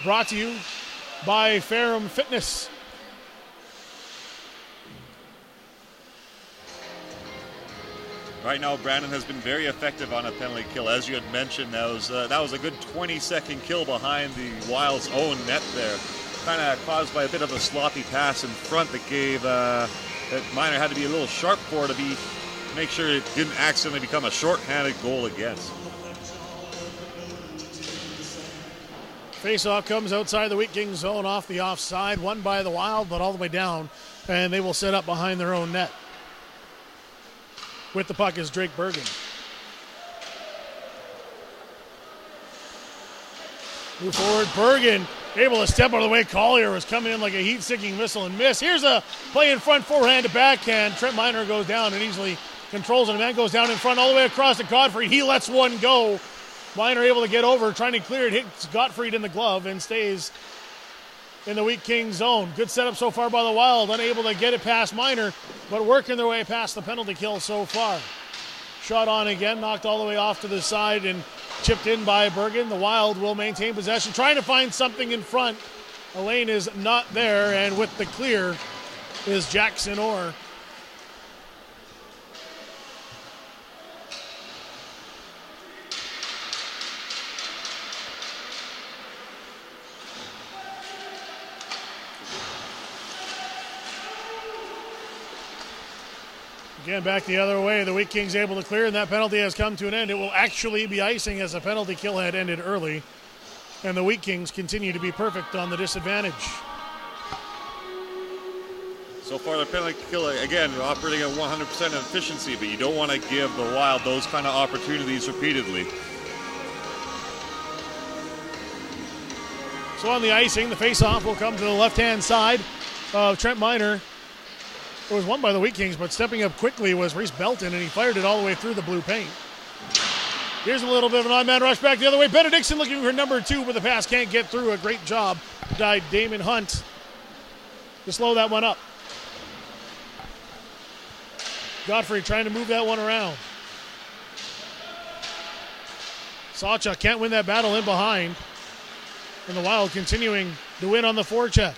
Brought to you by Ferrum Fitness. Right now, Brandon has been very effective on a penalty kill. As you had mentioned, that was a good 20-second kill behind the Wild's own net there. Kind of caused by a bit of a sloppy pass in front that gave that Miner had to be a little sharp for to make sure it didn't accidentally become a shorthanded goal against. Faceoff comes outside the Wheat Kings zone off the offside, won by the Wild, but all the way down, and they will set up behind their own net. With the puck is Drake Bergen. Move forward, Bergen able to step out of the way. Collier was coming in like a heat-seeking missile and miss. Here's a play in front, forehand to backhand. Trent Miner goes down and easily controls it. A man goes down in front all the way across to Gottfried. He lets one go. Miner able to get over, trying to clear it. Hits Gottfried in the glove and stays in the Wheat Kings zone. Good setup so far by the Wild. Unable to get it past Miner, but working their way past the penalty kill so far. Shot on again, knocked all the way off to the side and chipped in by Bergen. The Wild will maintain possession, trying to find something in front. A lane is not there, and with the clear is Jackson Orr. Again, back the other way. The Wheat Kings able to clear, and that penalty has come to an end. It will actually be icing as the penalty kill had ended early. And the Wheat Kings continue to be perfect on the disadvantage. So far, the penalty kill, again, operating at 100% efficiency, but you don't want to give the Wild those kind of opportunities repeatedly. So on the icing, the face-off will come to the left-hand side of Trent Miner. It was won by the Wheat Kings, but stepping up quickly was Reese Belton, and he fired it all the way through the blue paint. Here's a little bit of an odd-man rush back the other way. Benedictson looking for number 2, but the pass can't get through. A great job by Damon Hunt to slow that one up. Godfrey trying to move that one around. Sawchuk can't win that battle in behind. And the Wild continuing to win on the forecheck.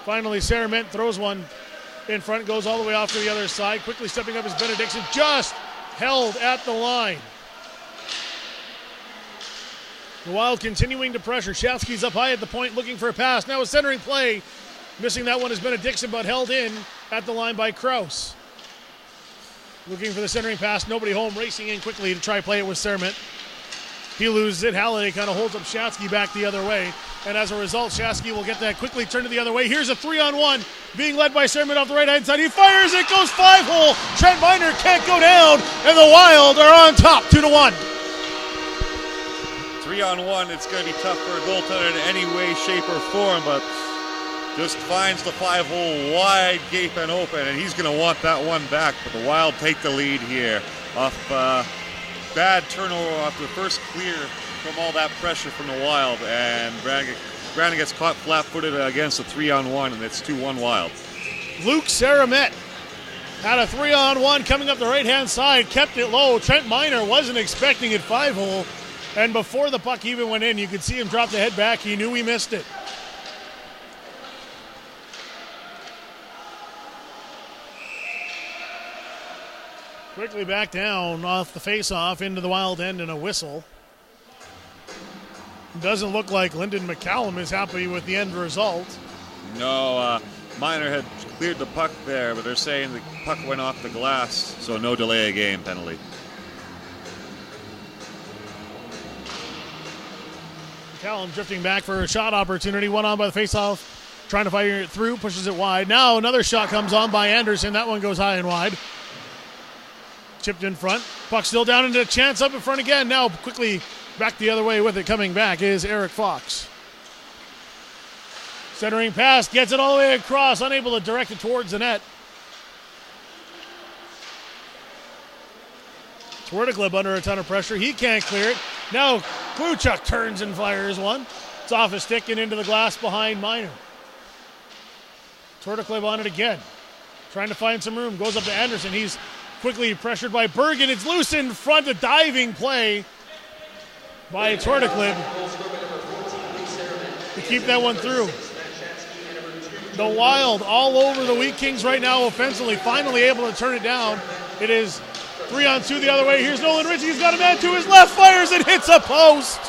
Finally, Sarament throws one in front, goes all the way off to the other side. Quickly stepping up is Benedictson, just held at the line. The Wild continuing to pressure. Shafsky's up high at the point looking for a pass. Now a centering play. Missing that one is Benedictson, but held in at the line by Kraus. Looking for the centering pass. Nobody home. Racing in quickly to try play it with Sarament. He loses it. Halliday kind of holds up Shatsky back the other way. And as a result, Shatsky will get that quickly turned to the other way. Here's a 3-on-1 being led by Sermon off the right-hand side. He fires. It goes 5-hole. Trent Miner can't go down. And the Wild are on top 2-1. 3-on-1. It's going to be tough for a goaltender in any way, shape, or form. But just finds the 5-hole wide, gaping open. And he's going to want that one back. But the Wild take the lead here off bad turnover off the first clear from all that pressure from the Wild, and Brandon gets caught flat-footed against a 3-on-1, and it's 2-1 Wild. Luke Saramet had a 3-on-1 coming up the right-hand side, kept it low. Trent Miner wasn't expecting it 5-hole, and before the puck even went in, you could see him drop the head back. He knew he missed it. Quickly back down off the face-off into the Wild end and a whistle. Doesn't look like Lyndon McCallum is happy with the end result. No, Miner had cleared the puck there, but they're saying the puck went off the glass, so no delay of game penalty. McCallum drifting back for a shot opportunity. One on by the face-off, trying to fire it through, pushes it wide. Now another shot comes on by Anderson. That one goes high and wide. Chipped in front. Puck still down into a chance up in front again. Now quickly back the other way with it. Coming back is Eric Fox. Centering pass. Gets it all the way across. Unable to direct it towards the net. Twerdicklib under a ton of pressure. He can't clear it. Now Kluchuk turns and fires one. It's off his stick and into the glass behind Miner. Twerdicklib on it again. Trying to find some room. Goes up to Anderson. He's quickly pressured by Bergen. It's loose in front. A diving play by Twerdicklib to keep that one through. The Wild all over the Wheat Kings right now offensively. Finally able to turn it down. It is 3-on-2 the other way. Here's Nolan Ritchie. He's got a man to his left. Fires and hits a post.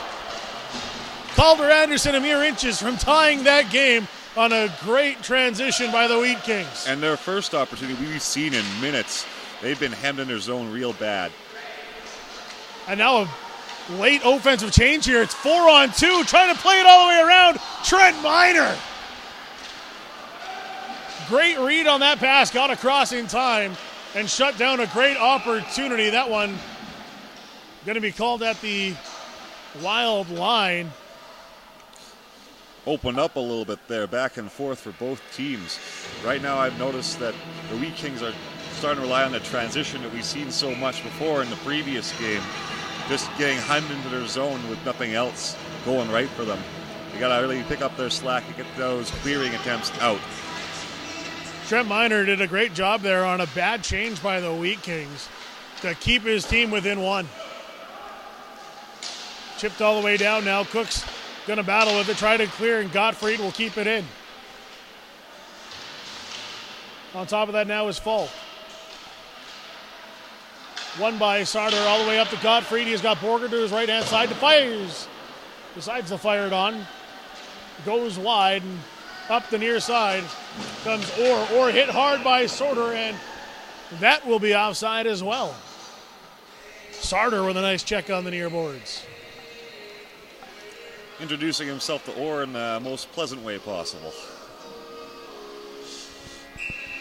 Calder Anderson a mere inches from tying that game on a great transition by the Wheat Kings. And their first opportunity we've seen in minutes. They've been hemmed in their zone real bad. And now a late offensive change here. It's 4-on-2, trying to play it all the way around. Trent Miner. Great read on that pass. Got across in time and shut down a great opportunity. That one going to be called at the Wild line. Opened up a little bit there, back and forth for both teams. Right now I've noticed that the Wheat Kings are starting to rely on the transition that we've seen so much before in the previous game. Just getting hemmed into their zone with nothing else going right for them. They got to really pick up their slack and get those clearing attempts out. Trent Miner did a great job there on a bad change by the Wheat Kings to keep his team within one. Chipped all the way down now. Cook's going to battle with it, try to clear, and Gottfried will keep it in. On top of that now is Falk. Won by Sarter all the way up to Gottfried. He's got Borger to his right-hand side. The fires. Decides to fire it on. Goes wide and up the near side comes Orr. Orr hit hard by Sarter, and that will be offside as well. Sarter with a nice check on the near boards. Introducing himself to Orr in the most pleasant way possible.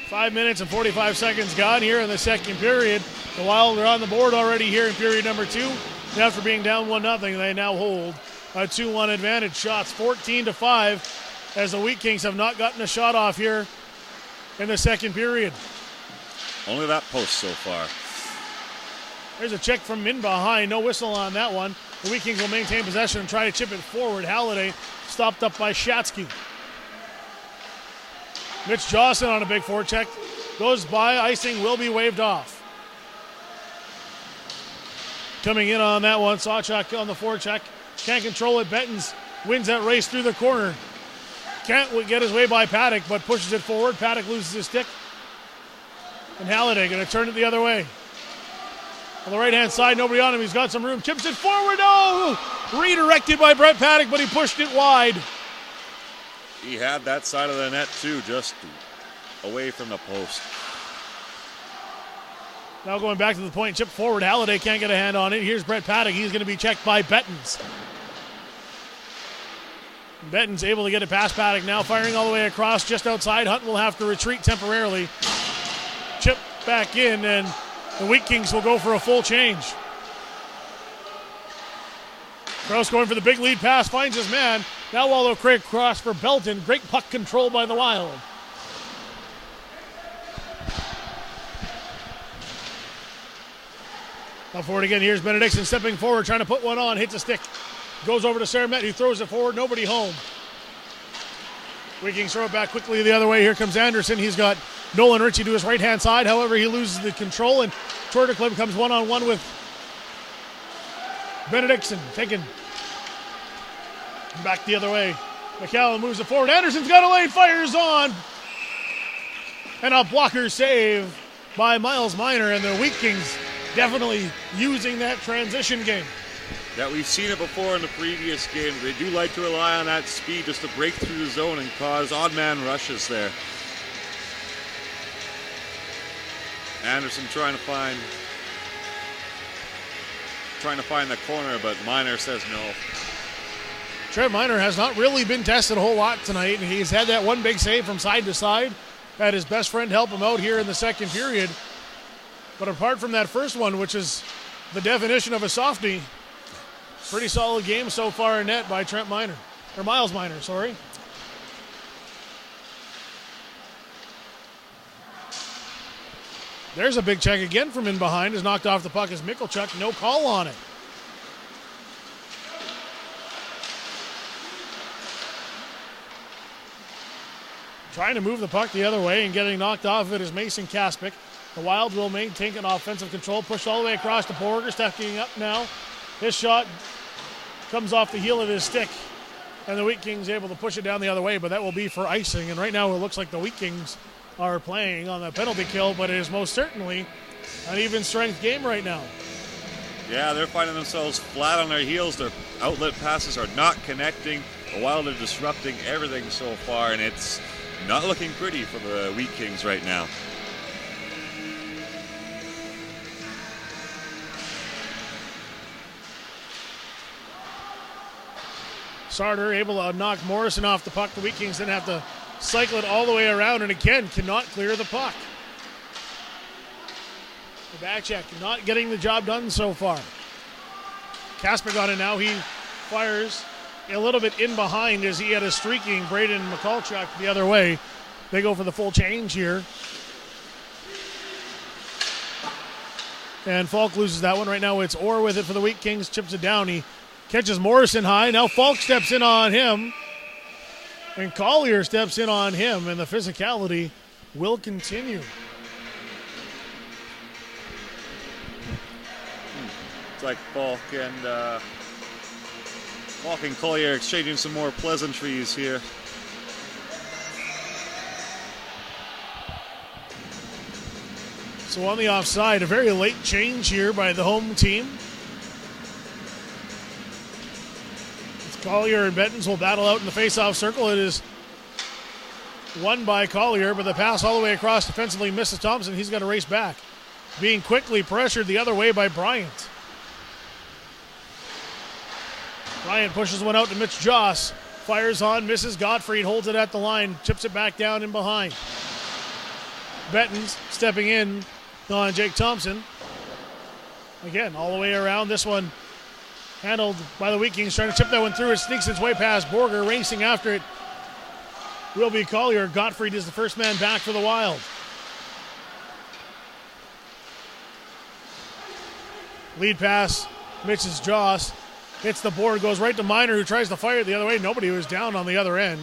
5 minutes and 45 seconds gone here in the second period. The Wild are on the board already here in period number 2. After being down 1-0, they now hold a 2-1 advantage. Shots 14-5 as the Wheat Kings have not gotten a shot off here in the second period. Only that post so far. There's a check from in behind. No whistle on that one. The Wheat Kings will maintain possession and try to chip it forward. Halliday stopped up by Shatsky. Mitch Jawson on a big forecheck. Goes by. Icing will be waved off. Coming in on that one. Sawchuk on the forecheck. Can't control it. Bettens wins that race through the corner. Can't get his way by Paddock, but pushes it forward. Paddock loses his stick. And Halliday going to turn it the other way. On the right-hand side, nobody on him. He's got some room. Chips it forward. Oh! Redirected by Brett Paddock, but he pushed it wide. He had that side of the net, too, just away from the post. Now going back to the point, chip forward. Halliday can't get a hand on it. Here's Brett Paddock. He's going to be checked by Bettens. Bettens able to get it past Paddock now, firing all the way across just outside. Hunt will have to retreat temporarily. Chip back in, and the Wheat Kings will go for a full change. Krause going for the big lead pass, finds his man. Now Waldo Craig cross for Belton. Great puck control by the Wild. Up forward again, here's Benedictson stepping forward, trying to put one on, hits a stick. Goes over to Saramet, who throws it forward, nobody home. Wheat Kings throw it back quickly the other way. Here comes Anderson. He's got Nolan Ritchie to his right-hand side. However, he loses the control, and Tordercliffe comes one-on-one with Benedictson. Taken back the other way. McCallum moves it forward. Anderson's got a lane, fires on. And a blocker save by Miles Minor, and the Wheat Kings definitely using that transition game. Yeah, we've seen it before in the previous game. They do like to rely on that speed just to break through the zone and cause odd man rushes there. Anderson trying to find the corner, but Minor says no. Trent Minor has not really been tested a whole lot tonight. He's had that one big save from side to side. Had his best friend help him out here in the second period. But apart from that first one, which is the definition of a softie, pretty solid game so far in net by Trent Minor. Or Miles Minor, sorry. There's a big check again from in behind. Is knocked off the puck as Michalchuk. No call on it. Trying to move the puck the other way and getting knocked off of it is Mason Kaspic. The Wild will maintain an offensive control. Pushed all the way across to Borger. Stepping up now. His shot comes off the heel of his stick. And the Wheat Kings able to push it down the other way, but that will be for icing. And right now it looks like the Wheat Kings are playing on the penalty kill, but it is most certainly an even strength game right now. Yeah, they're finding themselves flat on their heels. Their outlet passes are not connecting. The Wild are disrupting everything so far, and it's not looking pretty for the Wheat Kings right now. Sarter able to knock Morrison off the puck. The Wheat Kings then have to cycle it all the way around, and again cannot clear the puck. The back check not getting the job done so far. Kaspic on it now. He fires a little bit in behind as he had a streaking Braden Michalchuk the other way. They go for the full change here. And Falk loses that one. Right now it's Orr with it for the Wheat Kings. Chips it down. He catches Morrison high. Now Falk steps in on him. And Collier steps in on him. And the physicality will continue. It's like Falk and Collier exchanging some more pleasantries here. So on the offside, a very late change here by the home team. Collier and Bettens will battle out in the face-off circle. It is won by Collier, but the pass all the way across defensively misses Thompson. He's got to race back. Being quickly pressured the other way by Bryant. Bryant pushes one out to Mitch Joss. Fires on, misses Gottfried, holds it at the line, chips it back down in behind. Bettens stepping in on Jake Thompson. Again, all the way around. This one handled by the Wheat Kings, trying to chip that one through. It sneaks its way past Borger, racing after it will be Collier. Gottfried is the first man back for the Wild. Lead pass, Mitch's Joss. Hits the board, goes right to Minor, who tries to fire it the other way. Nobody was down on the other end.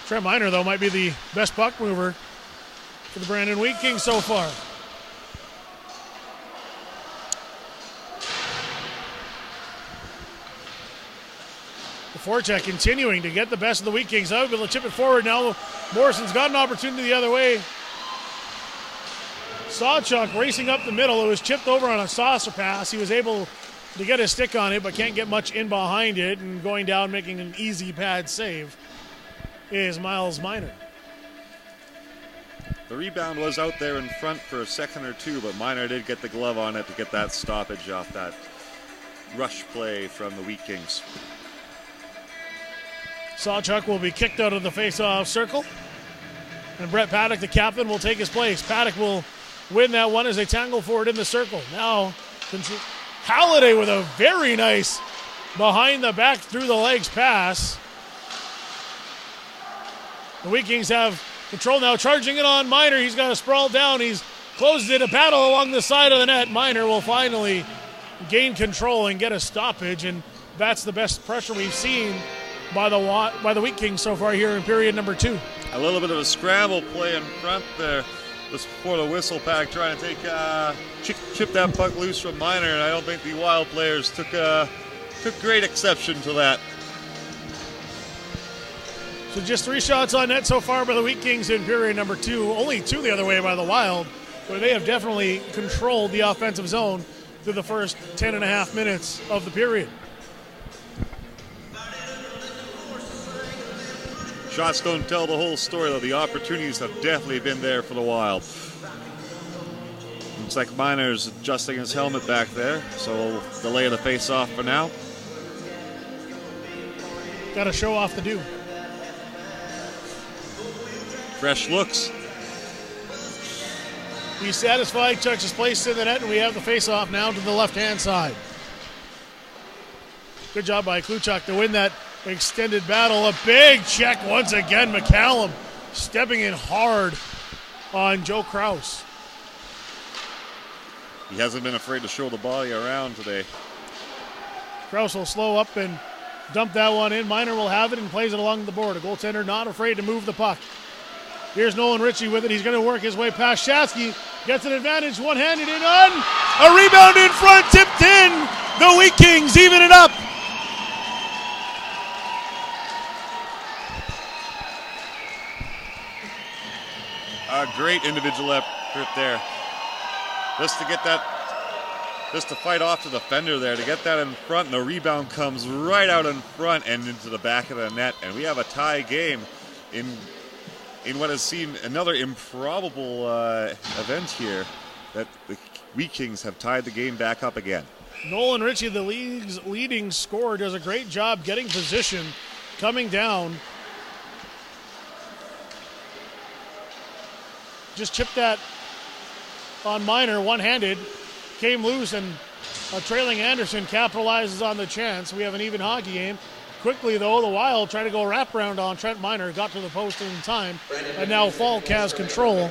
Trent Minor, though, might be the best puck mover for the Brandon Wheat Kings so far. The forecheck continuing to get the best of the Wheat Kings. Out, able to chip it forward now. Morrison's got an opportunity the other way. Sawchuk racing up the middle. It was chipped over on a saucer pass. He was able to get his stick on it, but can't get much in behind it. And going down, making an easy pad save, is Miles Minor. The rebound was out there in front for a second or two, but Minor did get the glove on it to get that stoppage off that rush play from the Wheat Kings. Sawchuk will be kicked out of the face-off circle. And Brett Paddock, the captain, will take his place. Paddock will win that one as they tangle forward in the circle. Now, Halliday with a very nice behind the back through the legs pass. The Wheat Kings have control now, charging it on Minor. He's got to sprawl down. He's closed it, a battle along the side of the net. Minor will finally gain control and get a stoppage, and that's the best pressure we've seen by the Wheat Kings so far here in period number 2. A little bit of a scramble play in front there just before the whistle. Pack trying to take chip that puck loose from Minor, and I don't think the Wild players took great exception to that. So just 3 shots on net so far by the Wheat Kings in period number 2. Only 2 the other way by the Wild, where they have definitely controlled the offensive zone through the first 10.5 minutes of the period. Shots don't tell the whole story, though. The opportunities have definitely been there for the Wild. Looks like Minor's adjusting his helmet back there, so we'll delay the face-off for now. Got to show off the do. Fresh looks. He's satisfied, checks his place in the net, and we have the face-off now to the left-hand side. Good job by Kluchak to win that extended battle. A big check once again. McCallum stepping in hard on Joe Krause. He hasn't been afraid to show the body around today. Krause will slow up and dump that one in. Minor will have it and plays it along the board. A goaltender not afraid to move the puck. Here's Nolan Ritchie with it. He's going to work his way past Shatsky. Gets an advantage, one-handed in on. A rebound in front, tipped in. The Wheat Kings even it up. A great individual effort there. Just to get that, just to fight off the defender there, to get that in front, and the rebound comes right out in front and into the back of the net. And we have a tie game in what has seemed another improbable event here, that the Wheat Kings have tied the game back up again. Nolan Ritchie, the league's leading scorer, does a great job getting position, coming down. Just chipped that on Minor, one-handed, came loose, and a trailing Anderson capitalizes on the chance. We have an even hockey game. Quickly, though, the Wild try to go wraparound on Trent Minor, got to the post in time, and now Falk has control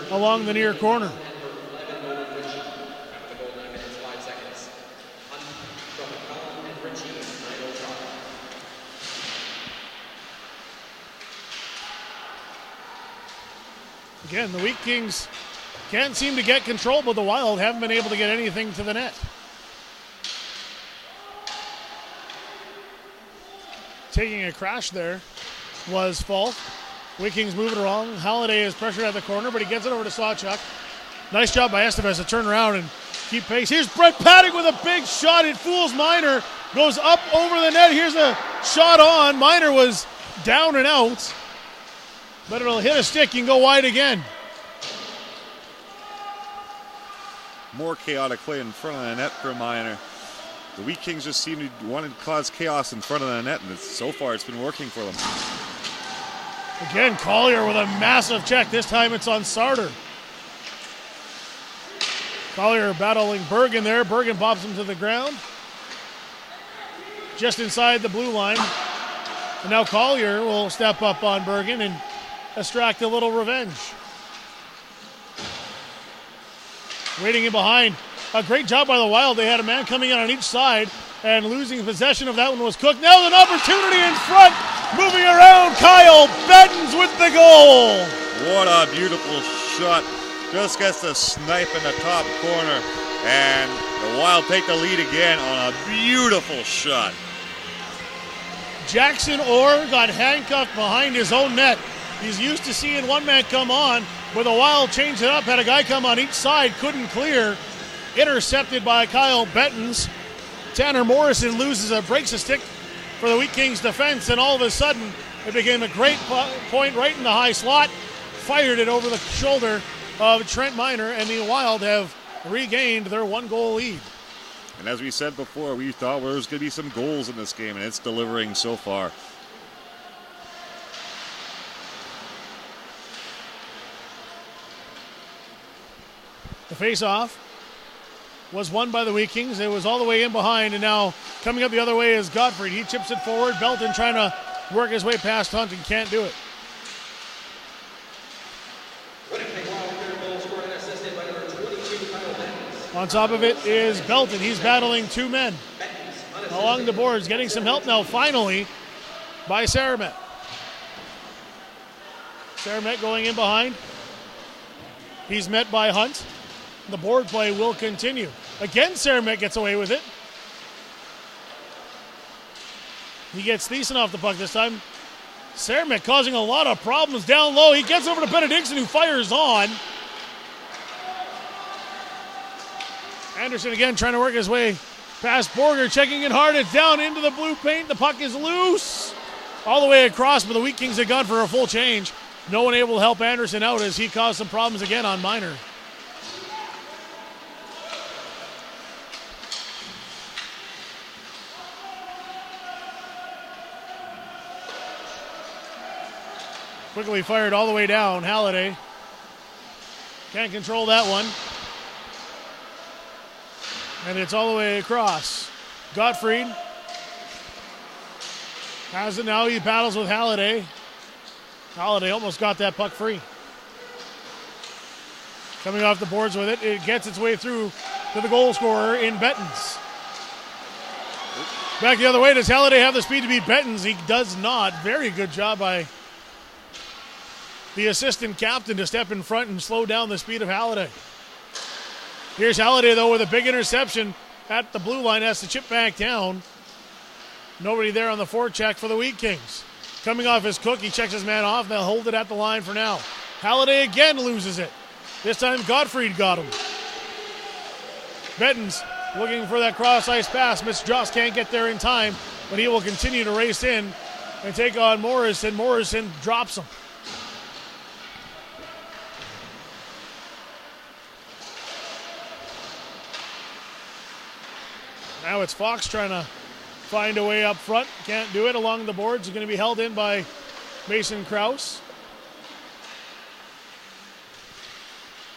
along the near corner. Again, the Wheat Kings can't seem to get control, but the Wild haven't been able to get anything to the net. Taking a crash there was Falk. Wheat Kings moving along. Halliday is pressured at the corner, but he gets it over to Sawchuk. Nice job by Estevez to turn around and keep pace. Here's Brett Paddock with a big shot. It fools Minor. Goes up over the net. Here's a shot on. Minor was down and out, but it'll hit a stick and go wide again. More chaotic play in front of the net for Minor. The Wheat Kings just seem to want to cause chaos in front of the net, and so far it's been working for them. Again, Collier with a massive check. This time it's on Sarter. Collier battling Bergen there. Bergen pops him to the ground. Just inside the blue line. And now Collier will step up on Bergen and extract a little revenge. Waiting in behind. A great job by the Wild. They had a man coming in on each side, and losing possession of that one was Cook. Now an opportunity in front. Moving around, Kyle Bettens with the goal. What a beautiful shot. Just gets the snipe in the top corner, and the Wild take the lead again on a beautiful shot. Jackson Orr got handcuffed behind his own net. He's used to seeing one man come on, but the Wild changed it up, had a guy come on each side, couldn't clear. Intercepted by Kyle Bettens. Tanner Morrison breaks a stick for the Wheat Kings defense, and all of a sudden it became a great point right in the high slot. fired it over the shoulder of Trent Miner, and the Wild have regained their 1-goal lead. And as we said before, we thought there was going to be some goals in this game, and it's delivering so far. The face-off was won by the Wheat Kings. It was all the way in behind, and now coming up the other way is Gottfried. He chips it forward. Belton trying to work his way past Hunt and can't do it. On top of it is Belton. He's battling 2 men along the boards, getting some help now finally by Saramet. Saramet going in behind. He's met by Hunt. The board play will continue. Again, Saramet gets away with it. He gets Thiessen off the puck this time. Saramet causing a lot of problems down low. He gets over to Benedictson, who fires on. Anderson again trying to work his way past Borger, checking it hard. It's down into the blue paint. The puck is loose. All the way across, but the Wheat Kings had gone for a full change. No one able to help Anderson out as he caused some problems again on Miner. Quickly fired all the way down. Halliday can't control that one. And it's all the way across. Gottfried has it now. He battles with Halliday. Halliday almost got that puck free. Coming off the boards with it. It gets its way through to the goal scorer in Bettens. Back the other way. Does Halliday have the speed to beat Bettens? He does not. Very good job by the assistant captain to step in front and slow down the speed of Halliday. Here's Halliday, though, with a big interception at the blue line. Has to chip back down. Nobody there on the forecheck for the Wheat Kings. Coming off his Cook, he checks his man off. They'll hold it at the line for now. Halliday again loses it. This time Gottfried got him. Bettens looking for that cross-ice pass. Mitch Joss can't get there in time, but he will continue to race in and take on Morrison. Morrison drops him. Now it's Fox trying to find a way up front. Can't do it along the boards. He's going to be held in by Mason Krause.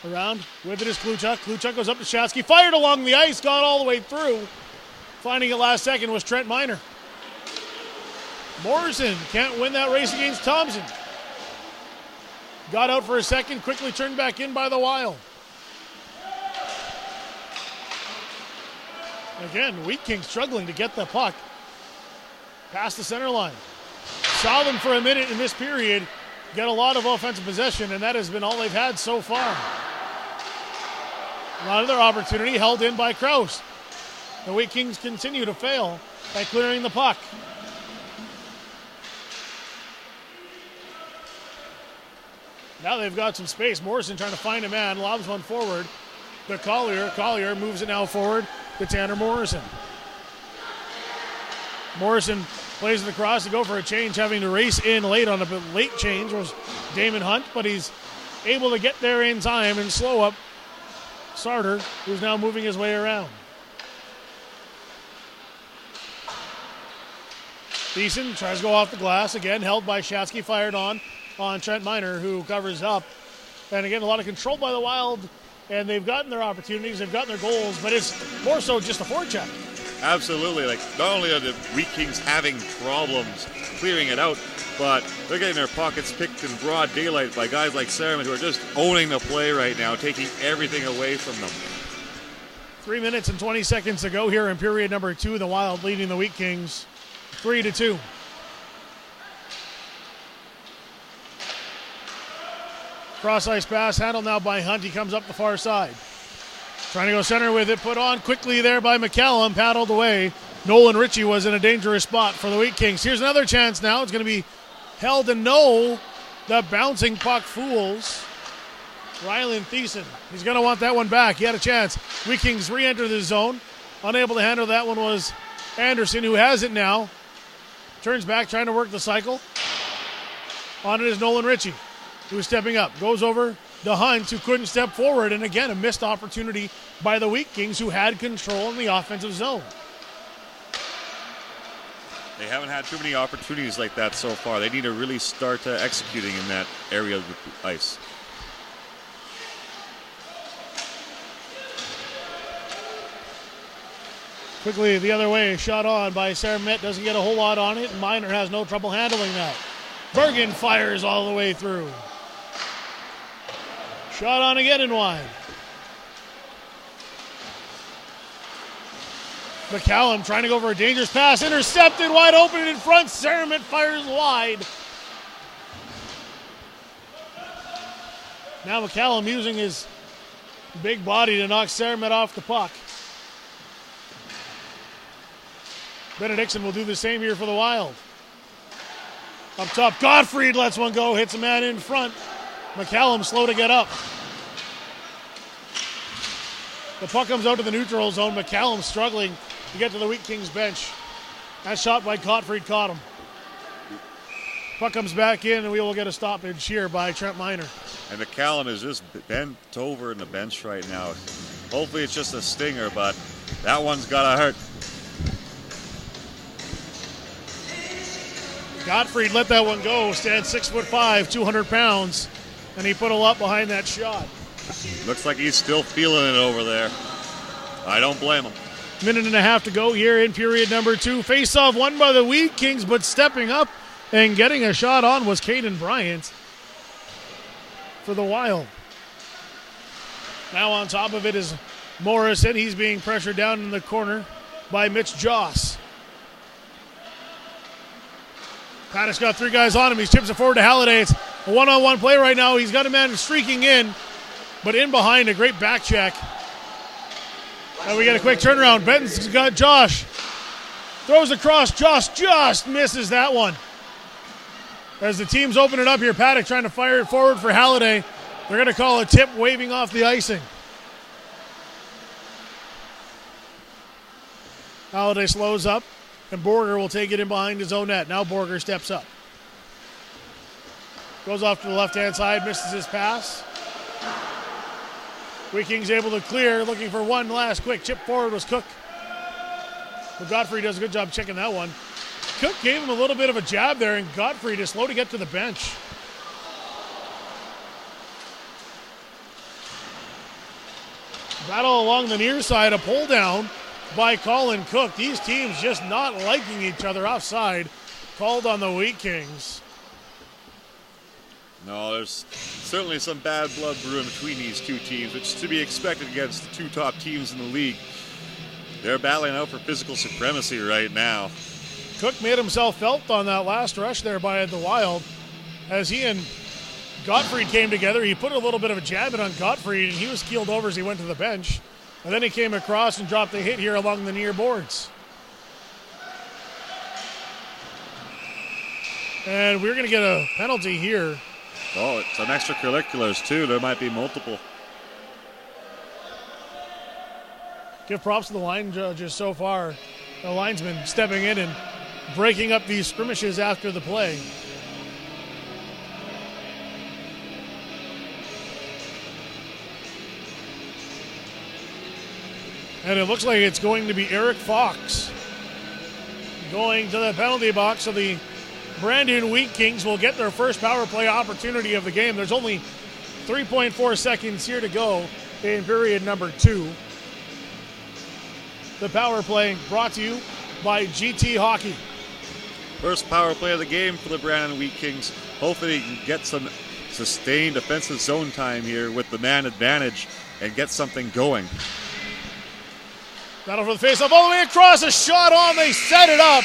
Around with it is Kluchuk. Kluchuk goes up to Shatsky. Fired along the ice. Got all the way through. Finding it last second was Trent Miner. Morrison can't win that race against Thompson. Got out for a second. Quickly turned back in by the Wild. Again, Wheat Kings struggling to get the puck past the center line. Saw them for a minute in this period get a lot of offensive possession, and that has been all they've had so far. A lot of their opportunity held in by Krause. The Wheat Kings continue to fail by clearing the puck. Now they've got some space. Morrison trying to find a man, lobs one forward to Collier. Collier moves it now forward to Tanner Morrison. Morrison plays it across to go for a change, having to race in late on a late change was Damon Hunt, but he's able to get there in time and slow up Sarter, who's now moving his way around. Thiessen tries to go off the glass, again held by Shatsky, fired on Trent Miner, who covers up. And again, a lot of control by the Wild, and they've gotten their opportunities, they've gotten their goals, but it's more so just a forecheck. Absolutely. Like, not only are the Wheat Kings having problems clearing it out, but they're getting their pockets picked in broad daylight by guys like Saramet, who are just owning the play right now, taking everything away from them. 3 minutes and 20 seconds to go here in period number 2. The Wild leading the Wheat Kings 3-2. Cross-ice pass handled now by Hunt. He comes up the far side. Trying to go center with it. Put on quickly there by McCallum. Paddled away. Nolan Ritchie was in a dangerous spot for the Wheat Kings. Here's another chance now. It's going to be held and no. The bouncing puck fools Rylan Thiessen. He's going to want that one back. He had a chance. Wheat Kings re-enter the zone. Unable to handle that one was Anderson, who has it now. Turns back, trying to work the cycle. On it is Nolan Ritchie. who's stepping up. Goes over to Hunt, who couldn't step forward. And again, a missed opportunity by the Wheat Kings, who had control in the offensive zone. They haven't had too many opportunities like that so far. They need to really start executing in that area of the ice. Quickly the other way, shot on by Sermet, doesn't get a whole lot on it, and Miner has no trouble handling that. Bergen fires all the way through. Shot on again and wide. McCallum trying to go for a dangerous pass, intercepted, wide open in front. Sermet fires wide. Now McCallum using his big body to knock Sermet off the puck. Benedictson will do the same here for the Wild. Up top, Gottfried lets one go, hits a man in front. McCallum slow to get up. The puck comes out to the neutral zone. McCallum struggling to get to the Wheat Kings bench. That shot by Gottfried caught him. Puck comes back in, and we will get a stoppage here by Trent Miner. And McCallum is just bent over in the bench right now. Hopefully it's just a stinger, but that one's got to hurt. Gottfried let that one go, stands 6'5", 200 pounds, and he put a lot behind that shot. Looks like he's still feeling it over there. I don't blame him. Minute and a half to go here in period number 2. Face-off won by the Wheat Kings, but stepping up and getting a shot on was Caden Bryant for the Wild. Now on top of it is Morrison. He's being pressured down in the corner by Mitch Joss. Paddock's got 3 guys on him. He chips it forward to Halliday. It's a one-on-one play right now. He's got a man streaking in, but in behind, a great back check. And we get a quick turnaround. Benton's got Josh. Throws across. Josh just misses that one. As the teams open it up here, Paddock trying to fire it forward for Halliday. They're going to call a tip, waving off the icing. Halliday slows up, and Borger will take it in behind his own net. Now Borger steps up. Goes off to the left-hand side, misses his pass. Wheat Kings able to clear, looking for one last quick chip forward was Cook. But Godfrey does a good job checking that one. Cook gave him a little bit of a jab there, and Godfrey is slow to get to the bench. Battle along the near side, a pull down by Colin Cook. These teams just not liking each other. Offside called on the Wheat Kings. No, there's certainly some bad blood brewing between these two teams, which is to be expected against the 2 top teams in the league. They're battling out for physical supremacy right now. Cook made himself felt on that last rush there by the Wild. As he and Gottfried came together, he put a little bit of a jab in on Gottfried, and he was keeled over as he went to the bench. And then he came across and dropped a hit here along the near boards. And we're going to get a penalty here. Oh, it's an extracurriculars too. There might be multiple. Give props to the line judges so far. The linesman stepping in and breaking up these skirmishes after the play. And it looks like it's going to be Eric Fox going to the penalty box. So the Brandon Wheat Kings will get their first power play opportunity of the game. There's only 3.4 seconds here to go in period number 2. The power play brought to you by GT Hockey. First power play of the game for the Brandon Wheat Kings. Hopefully they can get some sustained offensive zone time here with the man advantage and get something going. Battle for the face-off all the way across. A shot on. They set it up.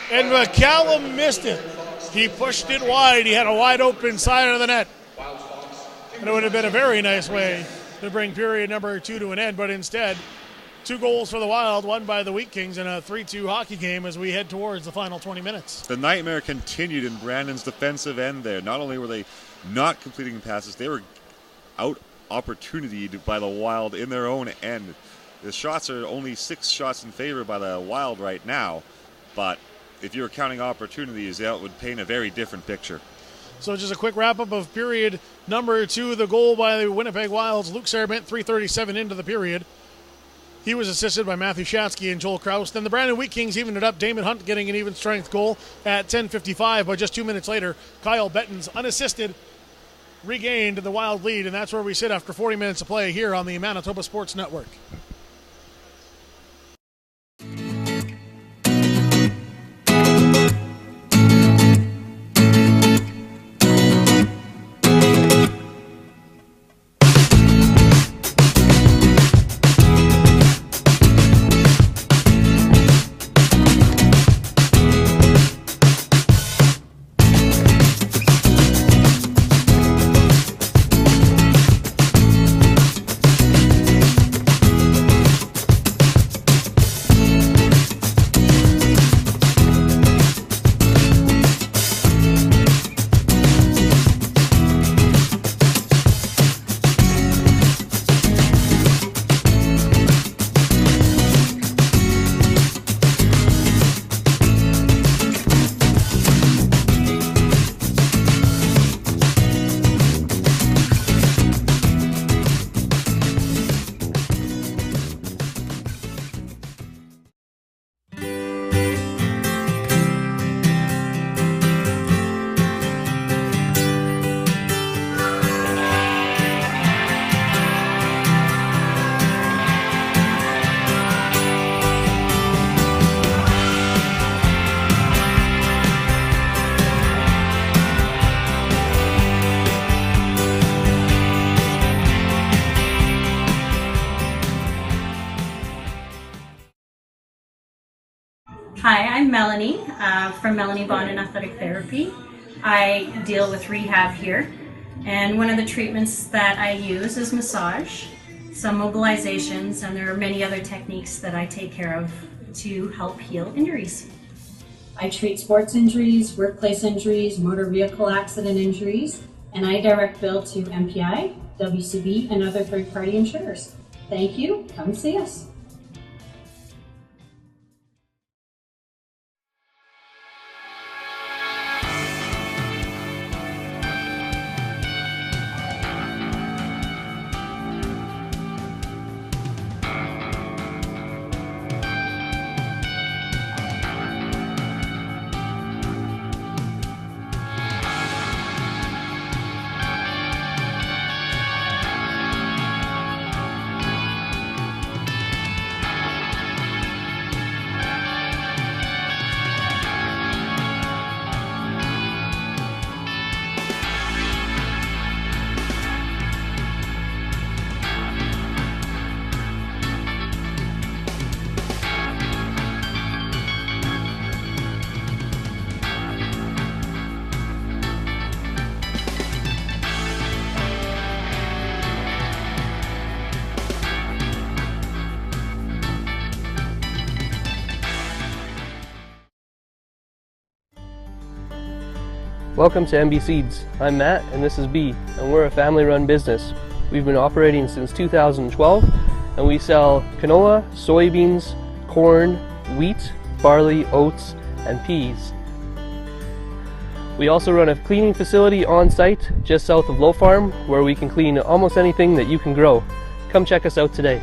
And McCallum missed it. He pushed it wide. He had a wide open side of the net. And it would have been a very nice way to bring period number 2 to an end. But instead, 2 goals for the Wild, one by the Wheat Kings in a 3-2 hockey game as we head towards the final 20 minutes. The nightmare continued in Brandon's defensive end there. Not only were they not completing passes, they were out opportunityed by the Wild in their own end. The shots are only 6 shots in favor by the Wild right now, but if you were counting opportunities, that would paint a very different picture. So just a quick wrap-up of period number 2. The goal by the Winnipeg Wilds. Luke Sarabent, 3:37 into the period. He was assisted by Matthew Shatsky and Joel Krause. Then the Brandon Wheat Kings evened it up. Damon Hunt getting an even strength goal at 10:55. But just 2 minutes later, Kyle Bettens, unassisted, regained the Wild lead. And that's where we sit after 40 minutes of play here on the Manitoba Sports Network. Hi, I'm Melanie from Melanie Bond and Athletic Therapy. I deal with rehab here, and one of the treatments that I use is massage, some mobilizations, and there are many other techniques that I take care of to help heal injuries. I treat sports injuries, workplace injuries, motor vehicle accident injuries, and I direct bill to MPI, WCB, and other third-party insurers. Thank you. Come see us. Welcome to MB Seeds. I'm Matt and this is B, and we're a family-run business. We've been operating since 2012 and we sell canola, soybeans, corn, wheat, barley, oats, and peas. We also run a cleaning facility on site just south of Low Farm where we can clean almost anything that you can grow. Come check us out today.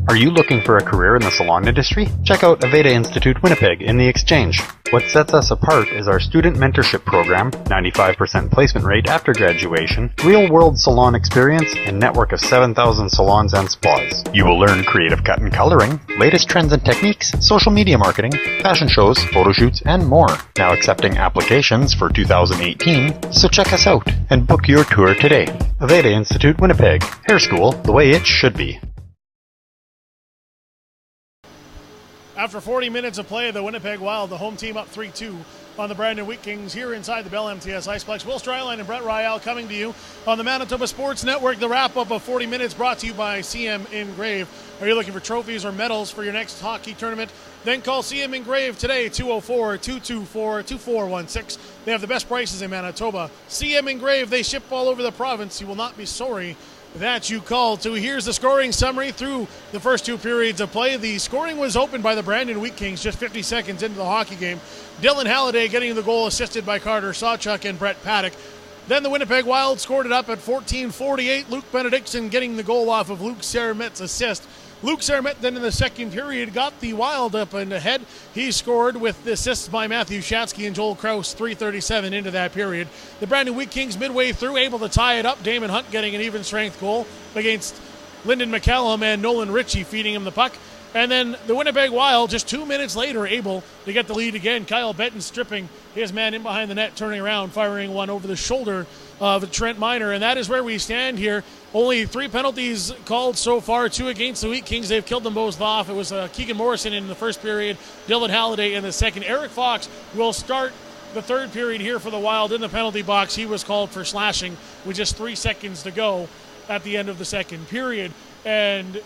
Are you looking for a career in the salon industry? Check out Aveda Institute Winnipeg in the Exchange. What sets us apart is our student mentorship program, 95% placement rate after graduation, real-world salon experience, and network of 7,000 salons and spas. You will learn creative cut and coloring, latest trends and techniques, social media marketing, fashion shows, photo shoots, and more. Now accepting applications for 2018, so check us out and book your tour today. Aveda Institute Winnipeg. Hair school the way it should be. After 40 minutes of play, the Winnipeg Wild, the home team, up 3-2 on the Brandon Wheat Kings here inside the Bell MTS Iceplex. Will Stryline and Brett Ryall coming to you on the Manitoba Sports Network. The wrap-up of 40 minutes brought to you by CM Engrave. Are you looking for trophies or medals for your next hockey tournament? Then call CM Engrave today, 204-224-2416. They have the best prices in Manitoba. CM Engrave, they ship all over the province. You will not be sorry that you called to. Here's the scoring summary through the first two periods of play. The scoring was opened by the Brandon Wheat Kings just 50 seconds into the hockey game. Dylan Halliday getting the goal, assisted by Carter Sawchuk and Brett Paddock. Then the Winnipeg Wild scored it up at 14:48. Luke Benedictson getting the goal off of Luke Saramet's assist. Luke Saramet then in the second period got the Wild up and ahead. He scored with the assists by Matthew Shatsky and Joel Krause, 3:37 into that period. The Brandon Wheat Kings midway through able to tie it up. Damon Hunt getting an even strength goal against Lyndon McCallum and Nolan Ritchie feeding him the puck. And then the Winnipeg Wild, just 2 minutes later, able to get the lead again. Kyle Benton stripping his man in behind the net, turning around, firing one over the shoulder of Trent Miner. And that is where we stand here. Only 3 penalties called so far, 2 against the Wheat Kings. They've killed them both off. It was Keegan Morrison in the first period, Dylan Halliday in the second. Eric Fox will start the third period here for the Wild in the penalty box. He was called for slashing with just 3 seconds to go at the end of the second period. And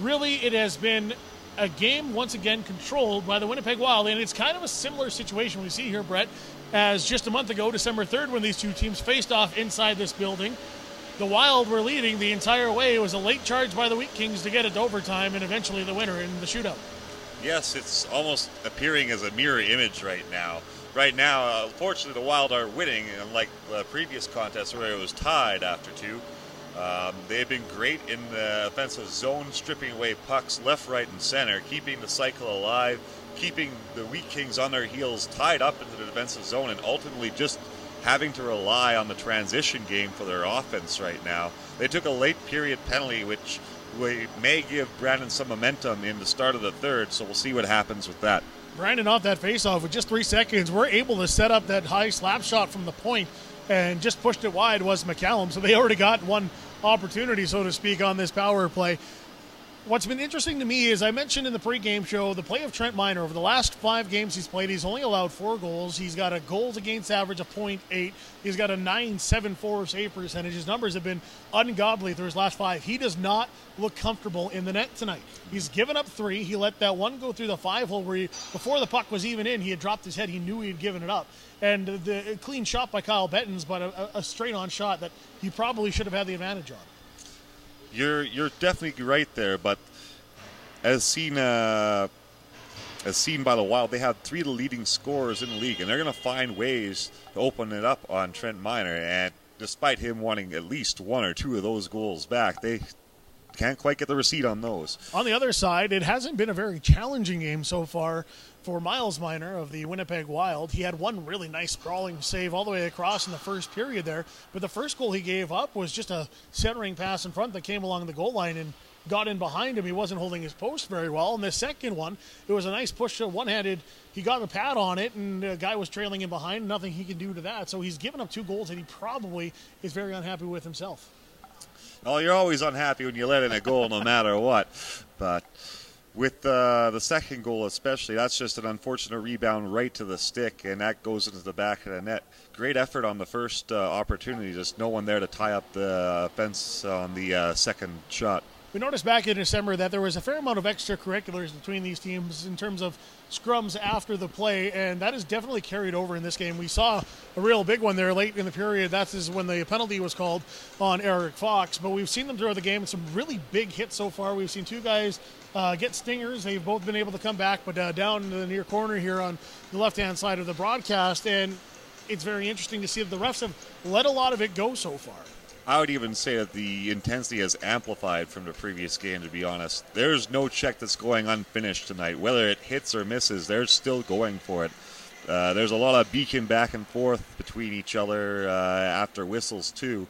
really, it has been a game once again controlled by the Winnipeg Wild, and it's kind of a similar situation we see here, Brett, as just a month ago, December 3rd, when these two teams faced off inside this building. The Wild were leading the entire way. It was a late charge by the Wheat Kings to get it to overtime, and eventually the winner in the shootout. Yes, it's almost appearing as a mirror image right now. Right now, fortunately, the Wild are winning, unlike the previous contest where it was tied after 2. They've been great in the offensive zone, stripping away pucks left, right, and center, keeping the cycle alive, keeping the Wheat Kings on their heels, tied up into the defensive zone, and ultimately just having to rely on the transition game for their offense right now. They took a late period penalty, which may give Brandon some momentum in the start of the third, so we'll see what happens with that. Brandon off that faceoff with just 3 seconds. We're able to set up that high slap shot from the point, and just pushed it wide was McCallum. So they already got one opportunity, so to speak, on this power play. What's been interesting to me is I mentioned in the pregame show the play of Trent Miner. Over the last 5 games he's played, he's only allowed 4 goals. He's got a goals against average of .8. He's got a .974 save percentage. His numbers have been ungodly through his last 5. He does not look comfortable in the net tonight. He's given up 3. He let that one go through the 5-hole where before the puck was even in, he had dropped his head. He knew he had given it up. And the clean shot by Kyle Bettens, but a straight-on shot that he probably should have had the advantage on. You're definitely right there, but as seen by the Wild, they have 3 of the leading scorers in the league, and they're going to find ways to open it up on Trent Miner. And despite him wanting at least 1 or 2 of those goals back, they can't quite get the receipt on those. On the other side, it hasn't been a very challenging game so far for Miles Miner of the Winnipeg Wild. He had one really nice sprawling save all the way across in the first period there, but the first goal he gave up was just a centering pass in front that came along the goal line and got in behind him. He wasn't holding his post very well. And the second one, it was a nice push, one-handed. He got a pad on it, and the guy was trailing him behind. Nothing he can do to that. So he's given up 2 goals, and he probably is very unhappy with himself. Well, you're always unhappy when you let in a goal no matter what. But with the second goal especially, that's just an unfortunate rebound right to the stick, and that goes into the back of the net. Great effort on the first opportunity, just no one there to tie up the fence on the second shot. We noticed back in December that there was a fair amount of extracurriculars between these teams in terms of scrums after the play, and that is definitely carried over in this game. We saw a real big one there late in the period. That is when the penalty was called on Eric Fox, but we've seen them throughout the game. Some really big hits so far. We've seen 2 guys get stingers. They've both been able to come back, but down in the near corner here on the left-hand side of the broadcast, and it's very interesting to see that the refs have let a lot of it go so far. I would even say that the intensity has amplified from the previous game, to be honest. There's no check that's going unfinished tonight. Whether it hits or misses, they're still going for it. There's a lot of beaking back and forth between each other after whistles, too.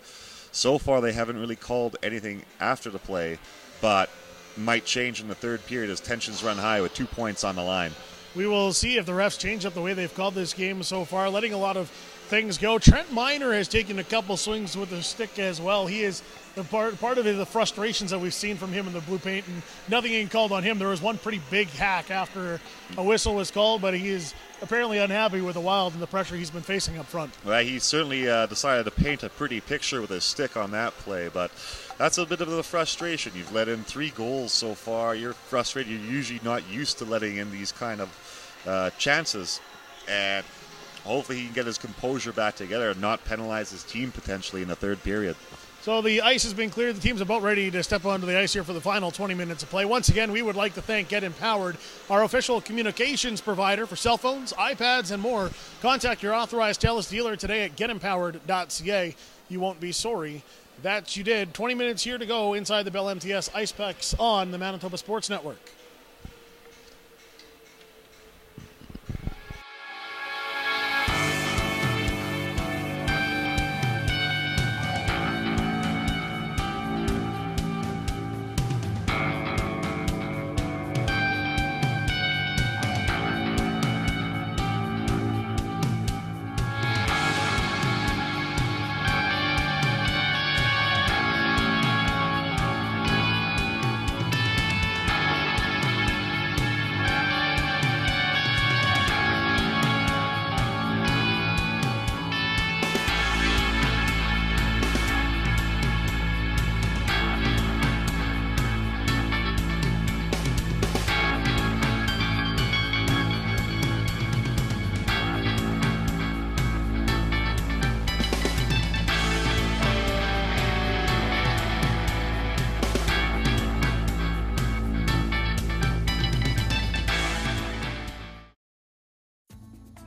So far, they haven't really called anything after the play, but might change in the third period as tensions run high with 2 points on the line. We will see if the refs change up the way they've called this game so far, letting a lot of things go. Trent Miner has taken a couple swings with the stick as well. He is the part of the frustrations that we've seen from him in the blue paint, and nothing getting called on him. There was one pretty big hack after a whistle was called, but he is apparently unhappy with the Wild and the pressure he's been facing up front. Well, he certainly decided to paint a pretty picture with his stick on that play, but that's a bit of the frustration. You've let in 3 goals so far. You're frustrated. You're usually not used to letting in these kind of chances, and hopefully he can get his composure back together and not penalize his team potentially in the third period. So the ice has been cleared. The team's about ready to step onto the ice here for the final 20 minutes of play. Once again, we would like to thank Get Empowered, our official communications provider for cell phones, iPads, and more. Contact your authorized TELUS dealer today at getempowered.ca. You won't be sorry that you did. 20 minutes here to go inside the Bell MTS Iceplex on the Manitoba Sports Network.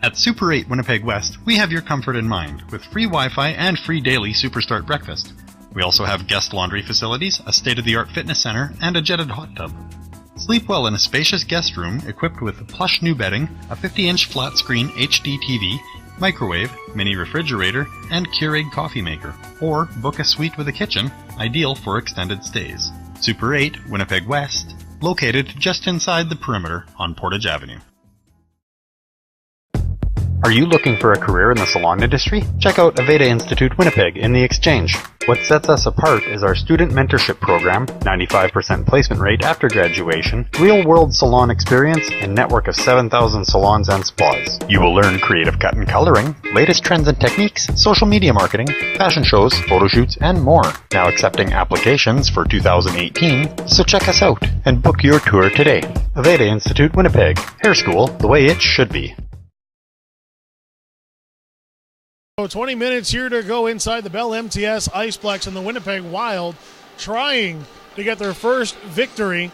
At Super 8 Winnipeg West, we have your comfort in mind with free Wi-Fi and free daily Superstart breakfast. We also have guest laundry facilities, a state-of-the-art fitness center, and a jetted hot tub. Sleep well in a spacious guest room equipped with plush new bedding, a 50-inch flat-screen HD TV, microwave, mini refrigerator, and Keurig coffee maker. Or book a suite with a kitchen, ideal for extended stays. Super 8 Winnipeg West, located just inside the perimeter on Portage Avenue. Are you looking for a career in the salon industry? Check out Aveda Institute Winnipeg in the Exchange. What sets us apart is our student mentorship program, 95% placement rate after graduation, real-world salon experience, and network of 7,000 salons and spas. You will learn creative cut and coloring, latest trends and techniques, social media marketing, fashion shows, photo shoots, and more. Now accepting applications for 2018, so check us out and book your tour today. Aveda Institute Winnipeg. Hair school the way it should be. So 20 minutes here to go inside the Bell MTS Iceplex, and the Winnipeg Wild trying to get their first victory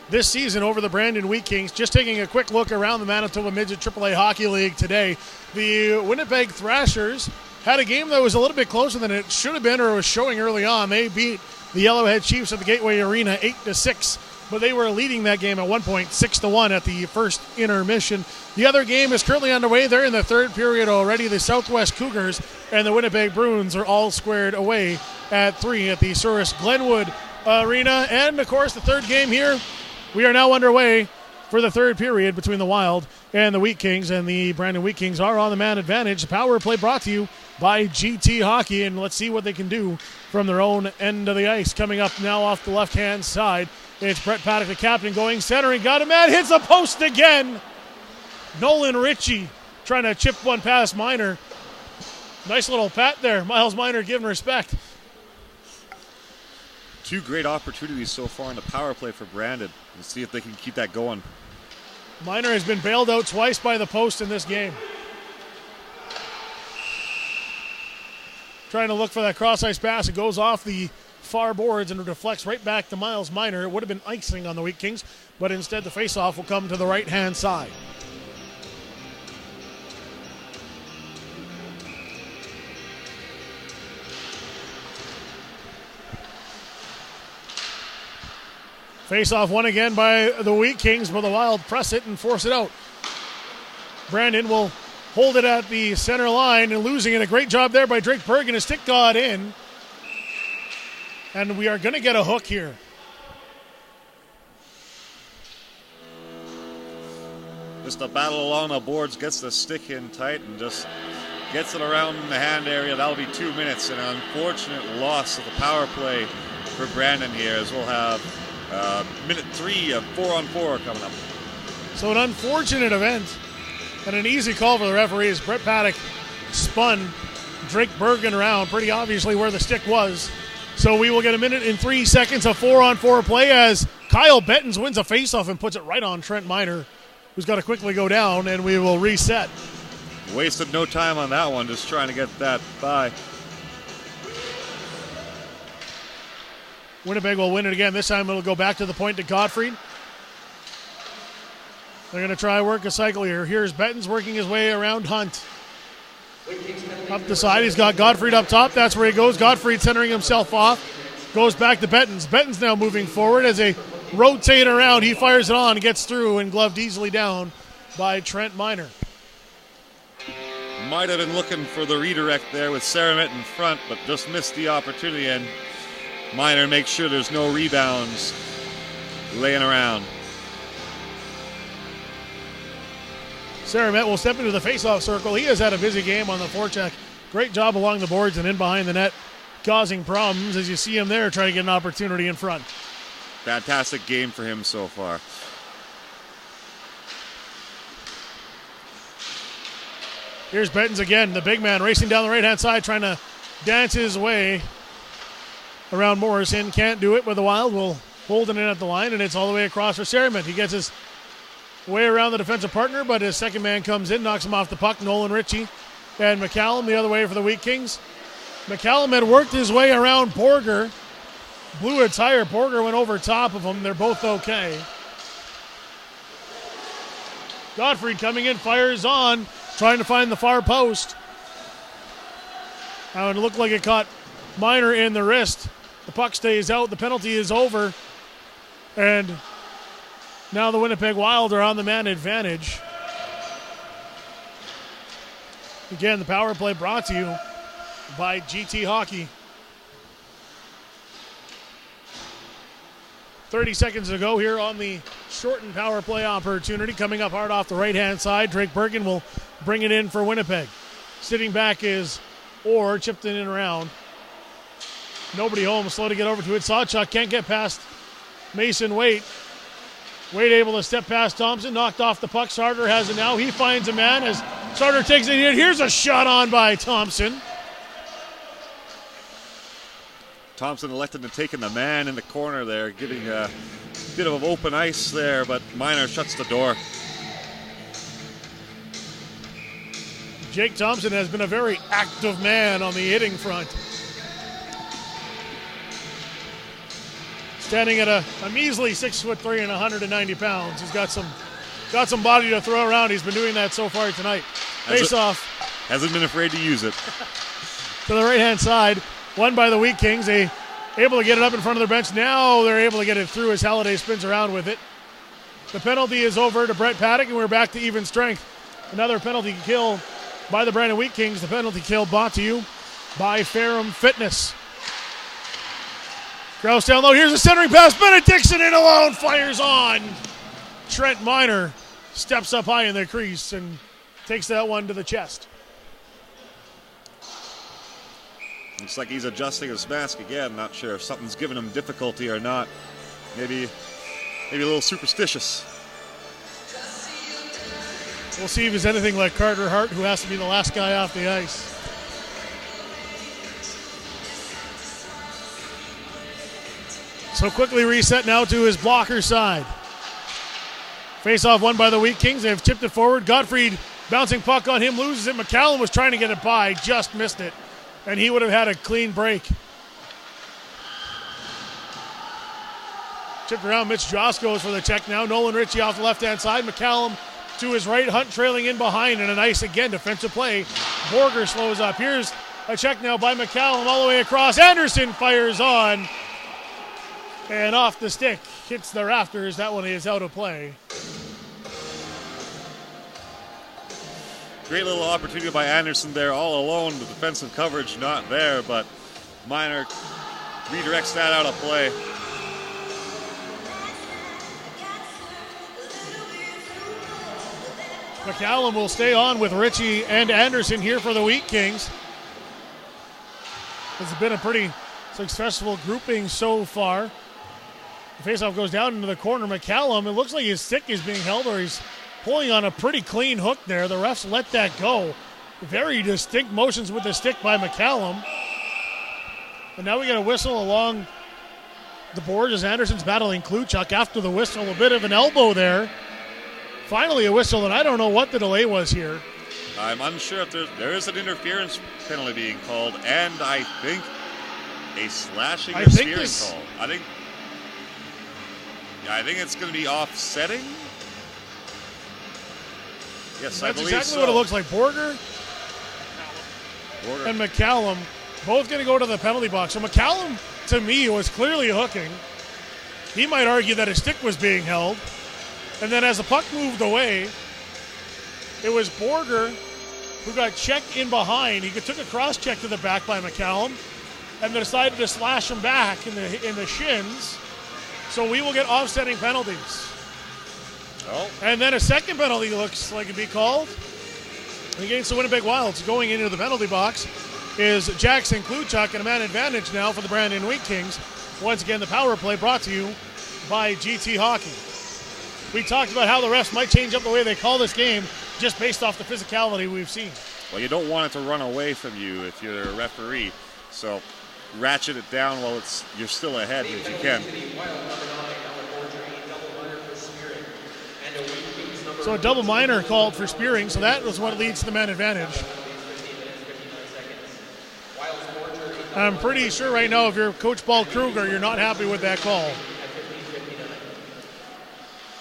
this season over the Brandon Wheat Kings. Just taking a quick look around the Manitoba Midget AAA Hockey League today. The Winnipeg Thrashers had a game that was a little bit closer than it should have been or was showing early on. They beat the Yellowhead Chiefs at the Gateway Arena 8-6. But they were leading that game at one point, 6-1 at the first intermission. The other game is currently underway. They're in the third period already. The Southwest Cougars and the Winnipeg Bruins are all squared away at 3 at the Souris Glenwood Arena. And, of course, the third game here, we are now underway for the third period between the Wild and the Wheat Kings. And the Brandon Wheat Kings are on the man advantage. The power play brought to you by GT Hockey. And let's see what they can do from their own end of the ice. Coming up now off the left-hand side, it's Brett Paddock, the captain, going centering. Got a man, hits the post again. Nolan Ritchie trying to chip one past Miner. Nice little pat there. Miles Miner giving respect. 2 great opportunities so far in the power play for Brandon. Let's see if they can keep that going. Miner has been bailed out twice by the post in this game. Trying to look for that cross-ice pass. It goes off the far boards and deflects right back to Miles Miner. It would have been icing on the Wheat Kings, but instead the face-off will come to the right-hand side. Face-off won again by the Wheat Kings, but the Wild press it and force it out. Brandon will hold it at the center line and losing it. A great job there by Drake Bergen. His stick got in. And we are going to get a hook here. Just a battle along the boards, gets the stick in tight and just gets it around the hand area. That'll be 2 minutes. And an unfortunate loss of the power play for Brandon here, as we'll have minute 3 of 4-on-4 coming up. So an unfortunate event and an easy call for the referees. Brett Paddock spun Drake Bergen around pretty obviously where the stick was. So we will get a minute and 3 seconds of 4-on-4 play as Kyle Bettens wins a faceoff and puts it right on Trent Miner, who's got to quickly go down, and we will reset. Wasted no time on that one, just trying to get that by. Winnipeg will win it again. This time it'll go back to the point to Gottfried. They're going to try work a cycle here. Here's Bettens working his way around Hunt. Up the side, he's got Gottfried up top. That's where he goes. Gottfried centering himself off. Goes back to Bettens. Bettens now moving forward as they rotate around. He fires it on, gets through, and gloved easily down by Trent Miner. Might have been looking for the redirect there with Saramet in front, but just missed the opportunity, and Miner makes sure there's no rebounds laying around. Saramet will step into the faceoff circle. He has had a busy game on the forecheck. Great job along the boards and in behind the net, causing problems as you see him there trying to get an opportunity in front. Fantastic game for him so far. Here's Bettens again, the big man racing down the right-hand side, trying to dance his way around Morrison. Can't do it, but the Wild will hold it in at the line, and it's all the way across for Saramet. He gets his way around the defensive partner, but his second man comes in, knocks him off the puck. Nolan Ritchie and McCallum the other way for the Wheat Kings. McCallum had worked his way around Borger. Blew a tire. Borger went over top of him. They're both okay. Gottfried coming in, fires on, trying to find the far post. Now it looked like it caught Miner in the wrist. The puck stays out. The penalty is over. And now the Winnipeg Wild are on the man advantage. Again, the power play brought to you by GT Hockey. 30 seconds to go here on the shortened power play opportunity. Coming up hard off the right-hand side, Drake Bergen will bring it in for Winnipeg. Sitting back is Orr, chipped in and around. Nobody home, slow to get over to it. Sawchuk can't get past Mason Waite. Waite able to step past Thompson, knocked off the puck. Sarter has it now. He finds a man as Sarter takes it in. Here's a shot on by Thompson. Thompson elected to take in the man in the corner there, giving a bit of open ice there, but Miner shuts the door. Jake Thompson has been a very active man on the hitting front. Standing at a measly 6'3" and 190 pounds. He's got some body to throw around. He's been doing that so far tonight. Face off. Hasn't been afraid to use it. To the right-hand side, won by the Wheat Kings. They able to get it up in front of their bench. Now they're able to get it through as Halliday spins around with it. The penalty is over to Brett Paddock, and we're back to even strength. Another penalty kill by the Brandon Wheat Kings. The penalty kill brought to you by Ferrum Fitness. Grouse down low. Here's a centering pass. Benedictson in alone. Fires on. Trent Miner steps up high in the crease and takes that one to the chest. Looks like he's adjusting his mask again. Not sure if something's giving him difficulty or not. Maybe a little superstitious. We'll see if he's anything like Carter Hart, who has to be the last guy off the ice. So quickly reset now to his blocker side. Face-off won by the Wheat Kings. They've tipped it forward. Gottfried bouncing puck on him, loses it. McCallum was trying to get it by, just missed it. And he would have had a clean break. Chipped around. Mitch Joss goes for the check now. Nolan Ritchie off the left-hand side. McCallum to his right. Hunt trailing in behind. And a nice, again, defensive play. Borger slows up. Here's a check now by McCallum all the way across. Anderson fires on. And off the stick, hits the rafters. That one is out of play. Great little opportunity by Anderson there, all alone. The defensive coverage not there, but Miner redirects that out of play. McCallum will stay on with Ritchie and Anderson here for the Wheat Kings. It's been a pretty successful grouping so far. The faceoff goes down into the corner. McCallum, it looks like his stick is being held, or he's pulling on a pretty clean hook there. The refs let that go. Very distinct motions with the stick by McCallum. And now we get a whistle along the board as Anderson's battling Kluchuk after the whistle. A bit of an elbow there. Finally a whistle, and I don't know what the delay was here. I'm unsure if there is an interference penalty being called, and I think a slashing or spearing call. I think it's going to be offsetting. Yes, I believe exactly so. what it looks like. Borger and McCallum both going to go to the penalty box. So McCallum, to me, was clearly hooking. He might argue that his stick was being held. And then as the puck moved away, it was Borger who got checked in behind. He took a cross check to the back by McCallum and then decided to slash him back in the shins. So we will get offsetting penalties. Oh. And then a second penalty looks like it'd be called against the Winnipeg Wilds. Going into the penalty box is Jackson Kluchuk, and a man advantage now for the Brandon Wheat Kings. Once again, the power play brought to you by GT Hockey. We talked about how the refs might change up the way they call this game just based off the physicality we've seen. Well, you don't want it to run away from you if you're a referee. So ratchet it down while you're still ahead if you can. So a double minor called for spearing, so that was what leads to the man advantage. I'm pretty sure right now if you're Coach Paul Kruger, you're not happy with that call.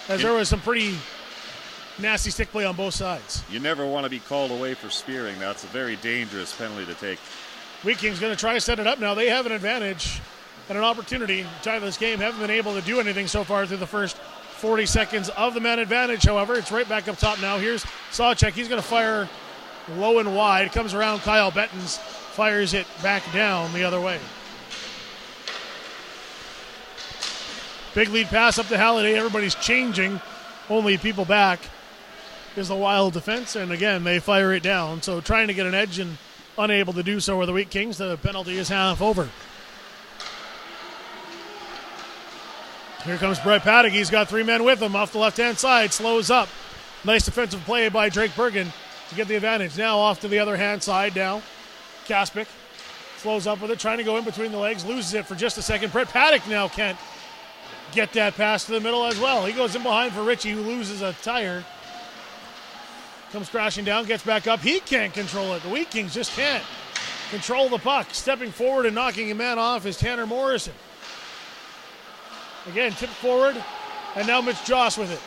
As there was some pretty nasty stick play on both sides. You never want to be called away for spearing. That's a very dangerous penalty to take. Wheat Kings going to try to set it up now. They have an advantage and an opportunity to tie this game. Haven't been able to do anything so far through the first 40 seconds of the man advantage, however. It's right back up top now. Here's Sawchek. He's going to fire low and wide. Comes around Kyle Bettens. Fires it back down the other way. Big lead pass up to Halliday. Everybody's changing. Only people back is the Wild defense. And again, they fire it down. So trying to get an edge and unable to do so are the Wheat Kings. The penalty is half over. Here comes Brett Paddock. He's got three men with him off the left-hand side. Slows up. Nice defensive play by Drake Bergen to get the advantage. Now off to the other hand side now. Kaspic slows up with it, trying to go in between the legs. Loses it for just a second. Brett Paddock now can't get that pass to the middle as well. He goes in behind for Ritchie, who loses a tire. Comes crashing down, gets back up. He can't control it. The Wheat Kings just can't control the puck. Stepping forward and knocking a man off is Tanner Morrison. Again, tipped forward, and now Mitch Joss with it.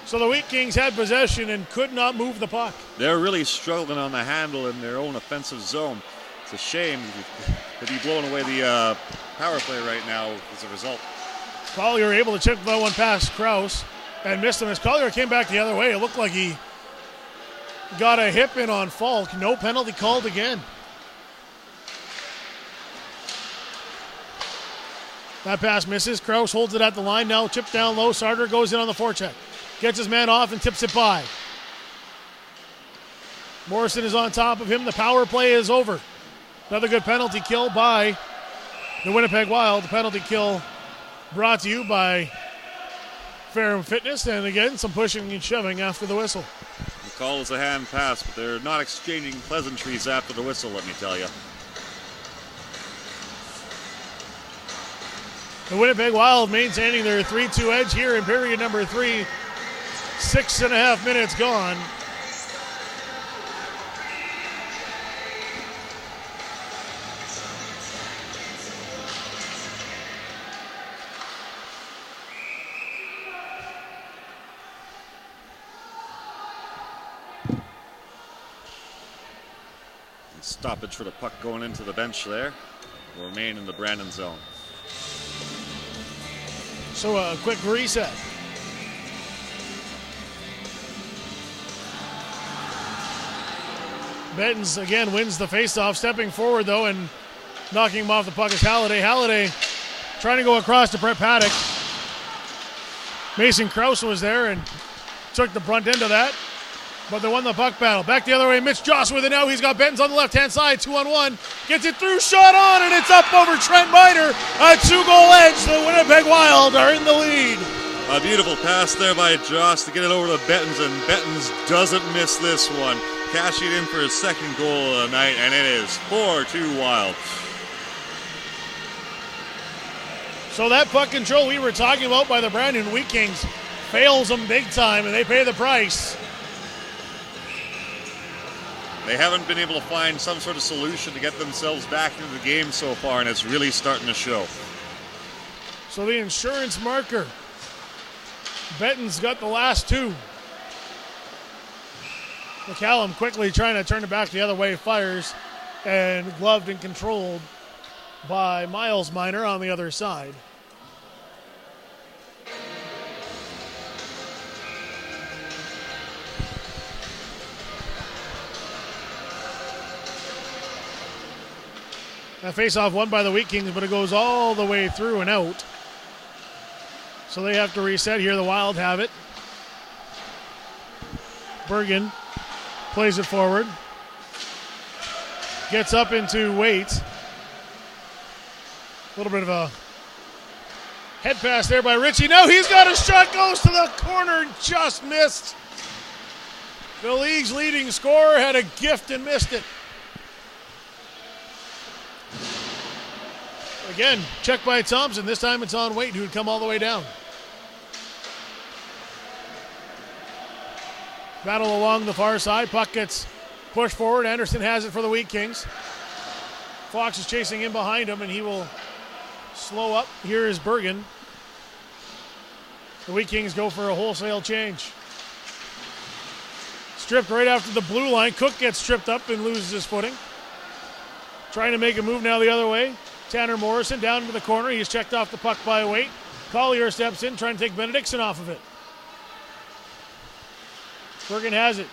So the Wheat Kings had possession and could not move the puck. They're really struggling on the handle in their own offensive zone. It's a shame to be blowing away the power play right now as a result. Collier able to chip that one past Krause and missed him as Collier came back the other way. It looked like he got a hip in on Falk. No penalty called again. That pass misses. Krause holds it at the line. Now chipped down low. Sarder goes in on the forecheck. Gets his man off and tips it by. Morrison is on top of him. The power play is over. Another good penalty kill by the Winnipeg Wild. The penalty kill brought to you by Ferrum Fitness. And again, some pushing and shoving after the whistle. The call is a hand pass, but they're not exchanging pleasantries after the whistle, let me tell you. The Winnipeg Wild maintaining their 3-2 edge here in period number 3. 6.5 minutes gone. Stoppage for the puck going into the bench there. Will remain in the Brandon zone. So a quick reset. Bettens again wins the faceoff, stepping forward though and knocking him off the puck is Halliday. Halliday trying to go across to Brett Paddock. Mason Krause was there and took the brunt end of that, but they won the puck battle. Back the other way, Mitch Joss with it now. He's got Bettens on the left-hand side, 2-on-1. Gets it through, shot on, and it's up over Trent Miner. A 2-goal edge. The Winnipeg Wild are in the lead. A beautiful pass there by Joss to get it over to Bettens, and Bettens doesn't miss this one. Cashing in for his second goal of the night, and it is 4-2 Wild. So that puck control we were talking about by the Brandon Wheat Kings fails them big time, and they pay the price. They haven't been able to find some sort of solution to get themselves back into the game so far, and it's really starting to show. So the insurance marker. Bettens got the last two. McCallum quickly trying to turn it back the other way, fires, and gloved and controlled by Miles Miner on the other side. That face-off won by the Wheat Kings, but it goes all the way through and out. So they have to reset here. The Wild have it. Bergen plays it forward. Gets up into Waite. A little bit of a head pass there by Ritchie. Now he's got a shot, goes to the corner, just missed. The league's leading scorer had a gift and missed it. Again, check by Thompson. This time it's on Waite, who'd come all the way down. Battle along the far side. Puck gets pushed forward. Anderson has it for the Wheat Kings. Fox is chasing in behind him, and he will slow up. Here is Bergen. The Wheat Kings go for a wholesale change. Stripped right after the blue line. Cook gets tripped up and loses his footing. Trying to make a move now the other way. Tanner Morrison down into the corner. He's checked off the puck by Waite. Collier steps in, trying to take Benedictson off of it. Bergen has it.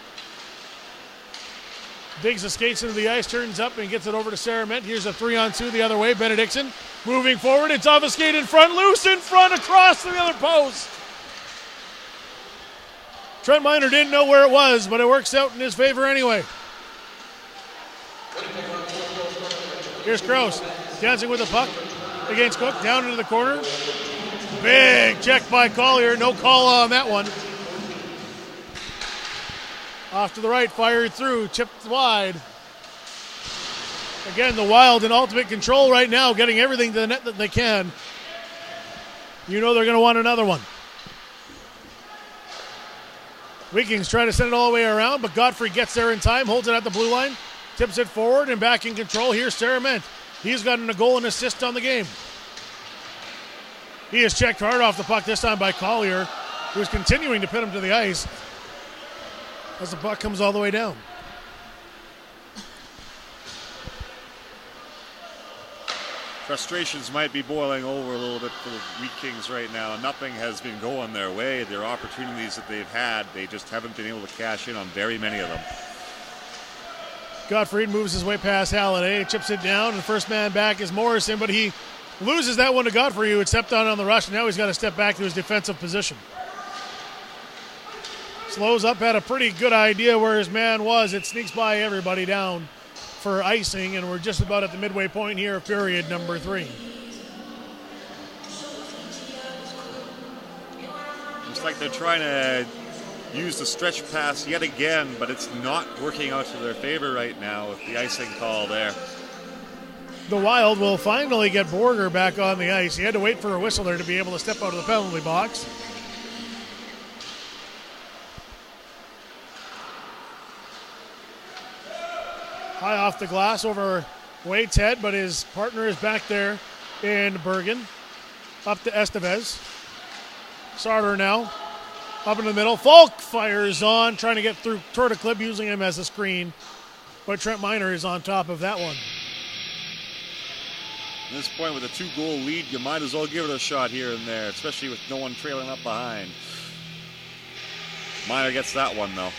Digs the skates into the ice, turns up and gets it over to Sarament. Here's a 3-on-2 the other way. Benedictson moving forward. It's off a skate in front, loose in front, across to the other post. Trent Miner didn't know where it was, but it works out in his favor anyway. Here's Krause dancing with the puck against Cook, down into the corner. Big check by Collier, no call on that one. Off to the right, fired through, chipped wide. Again, the Wild in ultimate control right now, getting everything to the net that they can. You know they're going to want another one. Wheat Kings try to send it all the way around, but Godfrey gets there in time, holds it at the blue line, tips it forward and back in control. Here's Sarament. He's gotten a goal and assist on the game. He is checked hard off the puck, this time by Collier, who's continuing to pin him to the ice as the puck comes all the way down. Frustrations might be boiling over a little bit for the Wheat Kings right now. Nothing has been going their way. Their opportunities that they've had, they just haven't been able to cash in on very many of them. Gottfried moves his way past Halliday, chips it down, and first man back is Morrison, but he loses that one to Godfrey, who had stepped on the rush, and now he's got to step back to his defensive position. Slows up, had a pretty good idea where his man was. It sneaks by everybody down for icing, and we're just about at the midway point here of period number 3. Looks like they're trying to use the stretch pass yet again, but it's not working out to their favor right now with the icing call there. The Wild will finally get Borger back on the ice. He had to wait for a whistle there to be able to step out of the penalty box. High off the glass over Wade's head, but his partner is back there in Bergen. Up to Estevez. Sarter now. Up in the middle. Falk fires on, trying to get through Torticlip, using him as a screen. But Trent Miner is on top of that one. At this point, with a 2-goal lead, you might as well give it a shot here and there, especially with no one trailing up behind. Miner gets that one, though.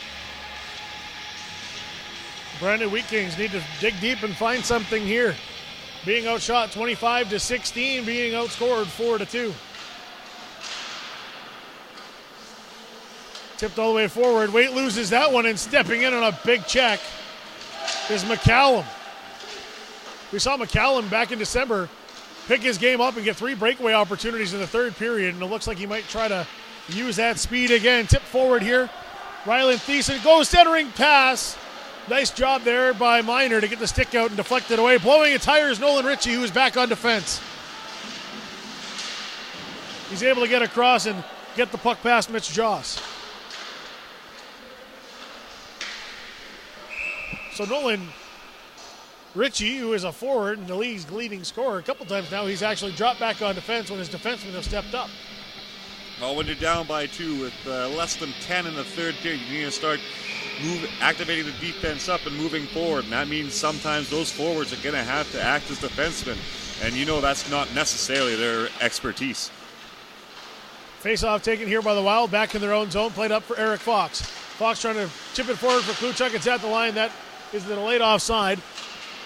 Brandon Wheat Kings need to dig deep and find something here. Being outshot 25-16, being outscored 4-2. Tipped all the way forward. Waite loses that one, and stepping in on a big check is McCallum. We saw McCallum back in December pick his game up and get 3 breakaway opportunities in the third period, and it looks like he might try to use that speed again. Tip forward here. Rylan Thiessen goes centering pass. Nice job there by Miner to get the stick out and deflect it away. Blowing a tire is Nolan Ritchie, who is back on defense. He's able to get across and get the puck past Mitch Joss. So Nolan Ritchie, who is a forward and the league's leading scorer, a couple times now, he's actually dropped back on defense when his defensemen have stepped up. Well, when you're down by 2 with less than 10 in the third period, you need to start activating the defense up and moving forward. And that means sometimes those forwards are going to have to act as defensemen. And you know that's not necessarily their expertise. Face-off taken here by the Wild, back in their own zone, played up for Eric Fox. Fox trying to chip it forward for Kluchuk. It's at the line. That is the delayed offside.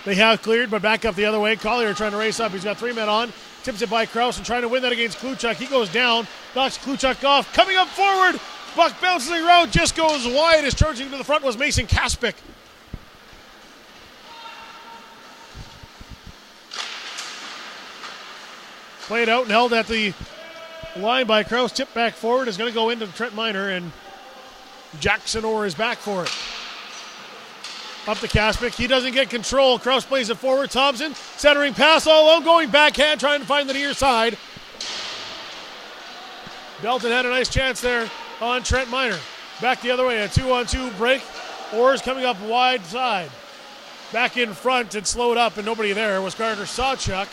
They have cleared, but back up the other way. Collier trying to race up. He's got 3 men on. Tips it by Krause and trying to win that against Kluchuk. He goes down, knocks Kluchuk off. Coming up forward. Buck bounces around, just goes wide. As charging to the front was Mason Kaspick. Played out and held at the line by Krause. Tipped back forward. Is going to go into Trent Miner, and Jackson Orr is back for it. Up to Kaspick. He doesn't get control. Krause plays it forward. Thompson centering pass all alone, going backhand, trying to find the near side. Belton had a nice chance there on Trent Miner. Back the other way, a 2-on-2 break. Orr's coming up wide side. Back in front and slowed up, and nobody there was Carter Sawchuk.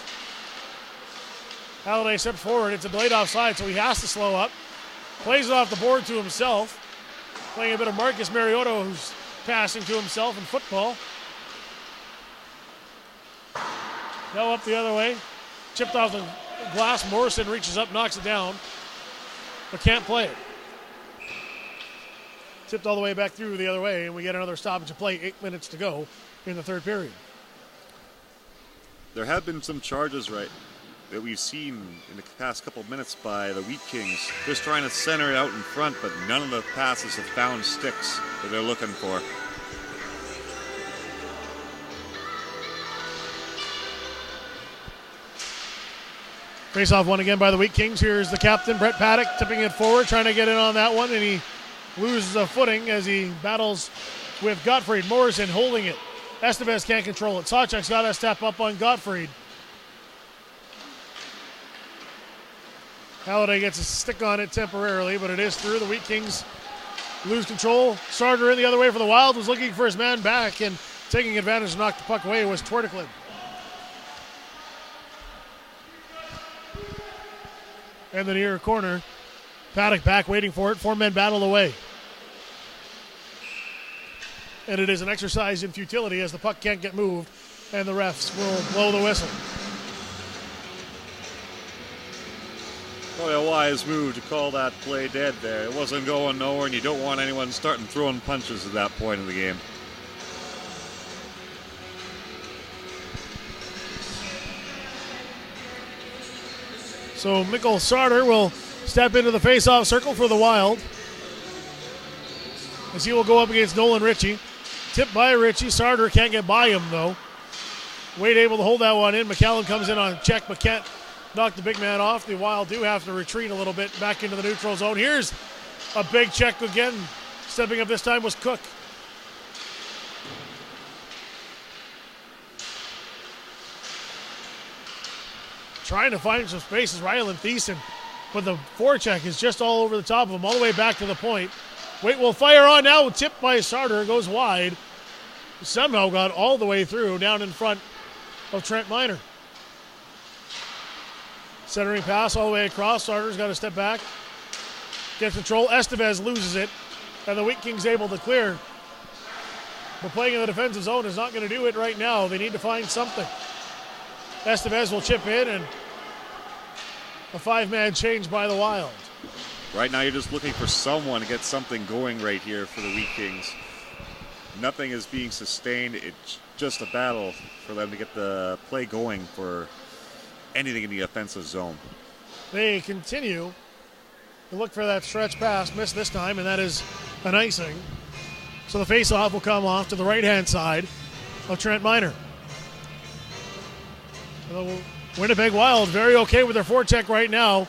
Halliday steps forward. It's a delayed offside, so he has to slow up. Plays it off the board to himself. Playing a bit of Marcus Mariota, who's passing to himself in football. Now up the other way. Chipped off the glass. Morrison reaches up, knocks it down, but can't play it. Tipped all the way back through the other way, and we get another stoppage of play. 8 minutes to go in the third period. There have been some charges, right, that we've seen in the past couple of minutes by the Wheat Kings. Just trying to center it out in front, but none of the passes have found sticks that they're looking for. Face-off won again by the Wheat Kings. Here's the captain, Brett Paddock, tipping it forward, trying to get in on that one, and he loses a footing as he battles with Gottfried. Morrison holding it. Estevez can't control it. Sawchuk's got to step up on Gottfried. Halliday gets a stick on it temporarily, but it is through. The Wheat Kings lose control. Sarter in the other way for the Wild, was looking for his man back, and taking advantage to knock the puck away was Twertiklin. And the near corner. Paddock back waiting for it. 4 men battle away. And it is an exercise in futility as the puck can't get moved, and the refs will blow the whistle. Probably a wise move to call that play dead there. It wasn't going nowhere, and you don't want anyone starting throwing punches at that point in the game. So Mikkel Sarter will step into the face-off circle for the Wild, as he will go up against Nolan Ritchie. Tipped by Ritchie. Sarter can't get by him, though. Wade able to hold that one in. McCallum comes in on a check, but can't knock the big man off. The Wild do have to retreat a little bit back into the neutral zone. Here's a big check again. Stepping up this time was Cook. Trying to find some spaces. Rylan Thiessen, but the forecheck is just all over the top of him, all the way back to the point. Wait, will fire on now. Tipped by Sarter, goes wide. Somehow got all the way through, down in front of Trent Miner. Centering pass all the way across. Sarter's got to step back. Gets control. Estevez loses it, and the Wheat Kings able to clear. But playing in the defensive zone is not going to do it right now. They need to find something. Estevez will chip in, and a 5-man change by the Wild. Right now, you're just looking for someone to get something going right here for the Wheat Kings. Nothing is being sustained. It's just a battle for them to get the play going for anything in the offensive zone. They continue to look for that stretch pass. Missed this time, and that is an icing. So the face-off will come off to the right-hand side of Trent Miner. The Winnipeg Wild very okay with their forecheck right now.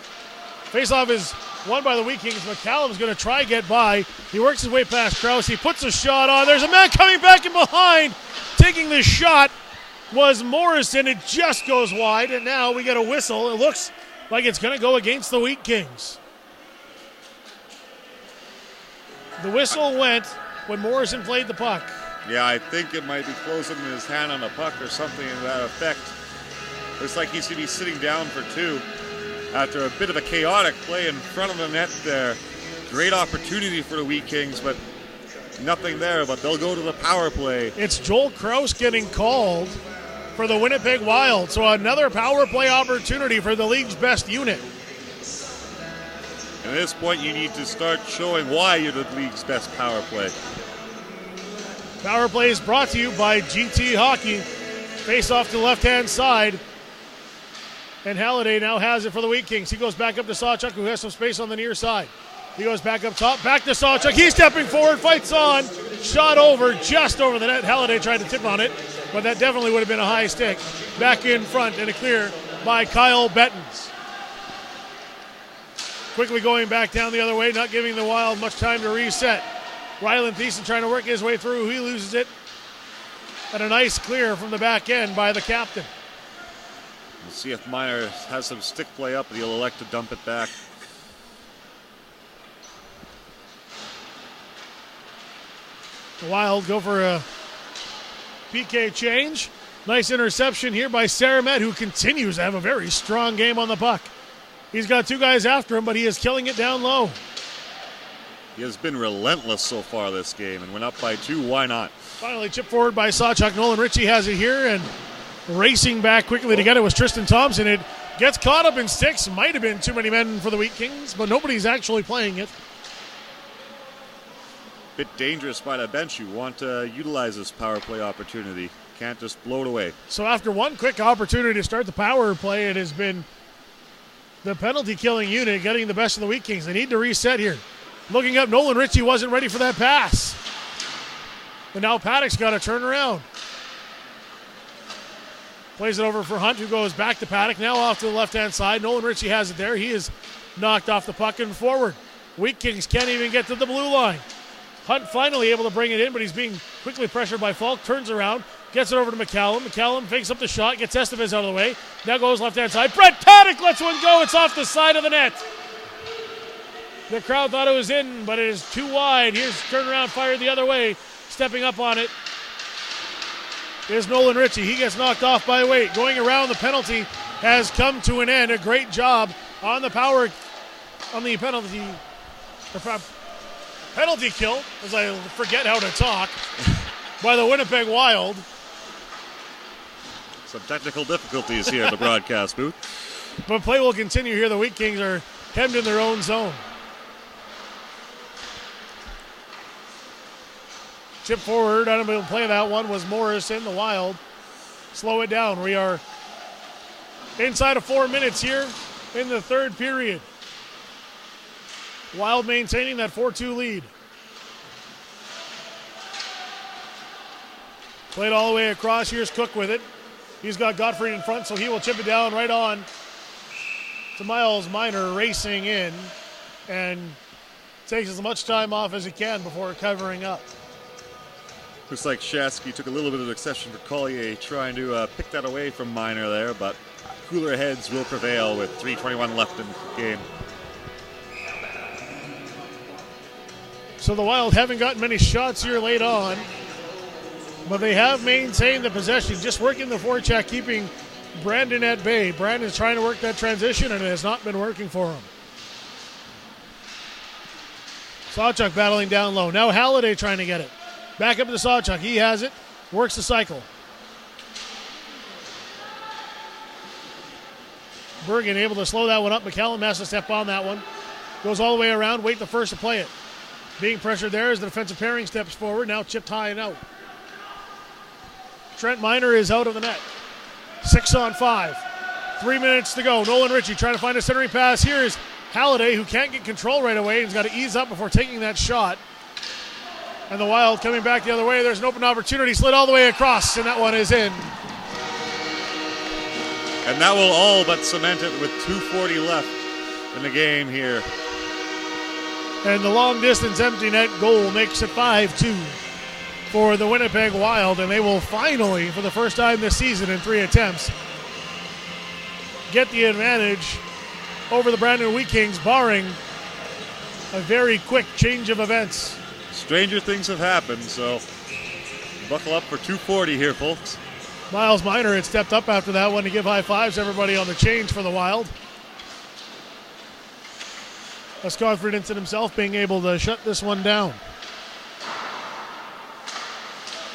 Face-off is won by the Wheat Kings. McCallum's going to try get by. He works his way past Krause. He puts a shot on. There's a man coming back in behind. Taking the shot was Morrison. It just goes wide, and now we get a whistle. It looks like it's going to go against the Wheat Kings. The whistle went when Morrison played the puck. Yeah, I think it might be closing his hand on the puck or something to that effect. Looks like he's going to be sitting down for 2 after a bit of a chaotic play in front of the net there. Great opportunity for the Wheat Kings, but nothing there. But they'll go to the power play. It's Joel Krause getting called for the Winnipeg Wild. So another power play opportunity for the league's best unit. And at this point, you need to start showing why you're the league's best power play. Power play is brought to you by GT Hockey. Face off to the left-hand side. And Halliday now has it for the Wheat Kings. He goes back up to Sawchuk, who has some space on the near side. He goes back up top, back to Sawchuk. He's stepping forward, fights on. Shot over, just over the net. Halliday tried to tip on it, but that definitely would have been a high stick. Back in front and a clear by Kyle Bettens. Quickly going back down the other way, not giving the Wild much time to reset. Rylan Thiessen trying to work his way through. He loses it. And a nice clear from the back end by the captain. We'll see if Miner has some stick play up, and he'll elect to dump it back. The Wild go for a PK change. Nice interception here by Saramet, who continues to have a very strong game on the puck. He's got 2 guys after him, but he is killing it down low. He has been relentless so far this game, and went up by 2. Why not? Finally chipped forward by Sawchuk. Nolan Ritchie has it here, and racing back quickly to get it was Tristan Thompson. It gets caught up in sticks. Might have been too many men for the Wheat Kings, but nobody's actually playing it. Bit dangerous by the bench. You want to utilize this power play opportunity. Can't just blow it away. So after one quick opportunity to start the power play, it has been the penalty killing unit getting the best of the Wheat Kings. They need to reset here. Looking up, Nolan Ritchie wasn't ready for that pass. But now Paddock's got to turn around. Plays it over for Hunt, who goes back to Paddock. Now off to the left-hand side. Nolan Ritchie has it there. He is knocked off the puck and forward. Wheat Kings can't even get to the blue line. Hunt finally able to bring it in, but he's being quickly pressured by Falk. Turns around, gets it over to McCallum. McCallum fakes up the shot, gets Estevez out of the way. Now goes left-hand side. Brett Paddock lets one go. It's off the side of the net. The crowd thought it was in, but it is too wide. Here's turnaround, fired the other way. Stepping up on it is Nolan Ritchie. He gets knocked off by weight. Going around, the penalty has come to an end. A great job on the penalty kill, as I forget how to talk, by the Winnipeg Wild. Some technical difficulties here at the broadcast booth. But play will continue here. The Wheat Kings are hemmed in their own zone. Chip forward, unable to play that one was Morrison. The Wild slow it down. We are inside of 4 minutes here in the third period. Wild maintaining that 4-2 lead. Played all the way across. Here's Cook with it. He's got Godfrey in front, so he will chip it down right on to Miles Miner racing in and takes as much time off as he can before covering up. Looks like Shasky took a little bit of exception for Collier trying to pick that away from Miner there, but cooler heads will prevail with 3:21 left in the game. So the Wild haven't gotten many shots here late on, but they have maintained the possession, just working the forecheck, keeping Brandon at bay. Brandon's trying to work that transition, and it has not been working for him. Sawchuk battling down low. Now Halliday trying to get it. Back up to Sawchuk. He has it. Works the cycle. Bergen able to slow that one up. McCallum has to step on that one. Goes all the way around. Wait the first to play it. Being pressured there as the defensive pairing steps forward. Now chipped high and out. Trent Miner is out of the net. 6-on-5. 3 minutes to go. Nolan Ritchie trying to find a centering pass. Here is Halliday, who can't get control right away. He's got to ease up before taking that shot. And the Wild coming back the other way. There's an open opportunity. Slid all the way across, and that one is in. And that will all but cement it with 2:40 left in the game here. And the long-distance empty net goal makes it 5-2 for the Winnipeg Wild. And they will finally, for the first time this season in 3 attempts, get the advantage over the Brandon Wheat Kings, barring a very quick change of events. Stranger things have happened, so buckle up for 2:40 here, folks. Miles Miner had stepped up after that one to give high fives to everybody on the change for the Wild. Has confidence in himself being able to shut this one down.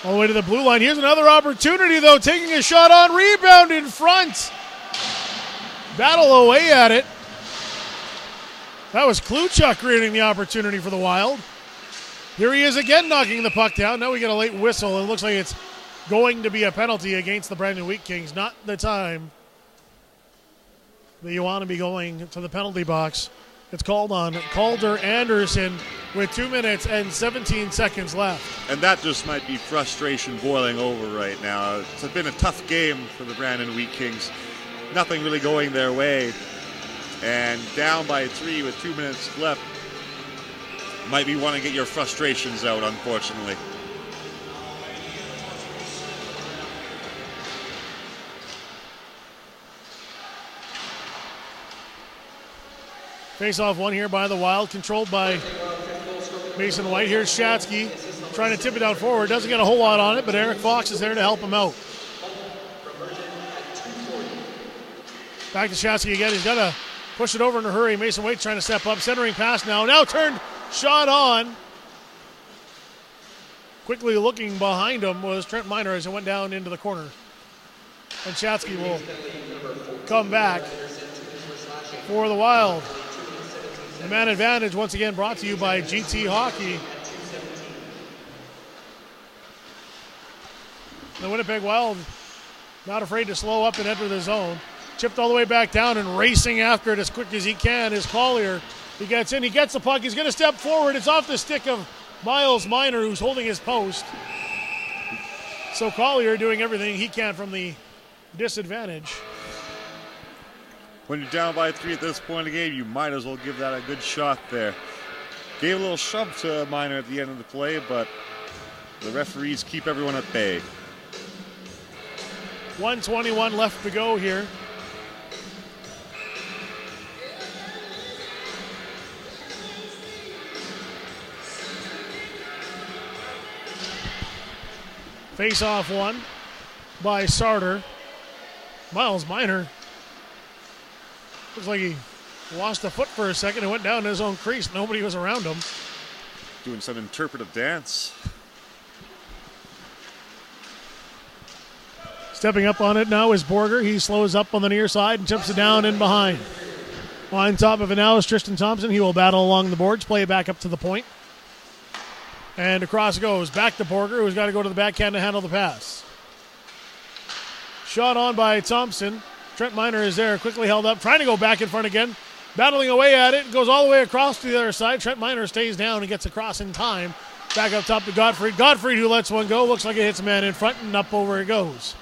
All the way to the blue line. Here's another opportunity, though, taking a shot on rebound in front. Battle away at it. That was Kluchuk creating the opportunity for the Wild. Here he is again knocking the puck down. Now we get a late whistle. It looks like it's going to be a penalty against the Brandon Wheat Kings. Not the time that you want to be going to the penalty box. It's called on Calder Anderson with 2 minutes and 17 seconds left. And that just might be frustration boiling over right now. It's been a tough game for the Brandon Wheat Kings. Nothing really going their way. And down by 3 with 2 minutes left. Might be wanting to get your frustrations out, unfortunately. Face-off one here by the Wild, controlled by Mason White. Here's Shatsky trying to tip it out forward. Doesn't get a whole lot on it, but Eric Fox is there to help him out. Back to Shatsky again. He's got to push it over in a hurry. Mason White trying to step up. Centering pass now. Now turned, shot on. Quickly looking behind him was Trent Miner as it went down into the corner. And Shatsky will come back for the Wild. The man advantage once again brought to you by GT Hockey. The Winnipeg Wild not afraid to slow up and enter the zone. Chipped all the way back down and racing after it as quick as he can is Collier. He gets in, he gets the puck, he's going to step forward. It's off the stick of Miles Miner, who's holding his post. So Collier doing everything he can from the disadvantage. When you're down by 3 at this point of the game, you might as well give that a good shot there. Gave a little shove to Miner at the end of the play, but the referees keep everyone at bay. 1:21 left to go here. Face-off one by Sarter. Miles Miner looks like he lost a foot for a second and went down in his own crease. Nobody was around him. Doing some interpretive dance. Stepping up on it now is Borger. He slows up on the near side and chips it down in behind. On top of it now is Tristan Thompson. He will battle along the boards, play it back up to the point. And across it goes. Back to Borger, who's got to go to the backhand to handle the pass. Shot on by Thompson. Trent Miner is there, quickly held up, trying to go back in front again. Battling away at it, goes all the way across to the other side. Trent Miner stays down and gets across in time. Back up top to Godfrey. Godfrey who lets one go. Looks like it hits a man in front and up over it goes.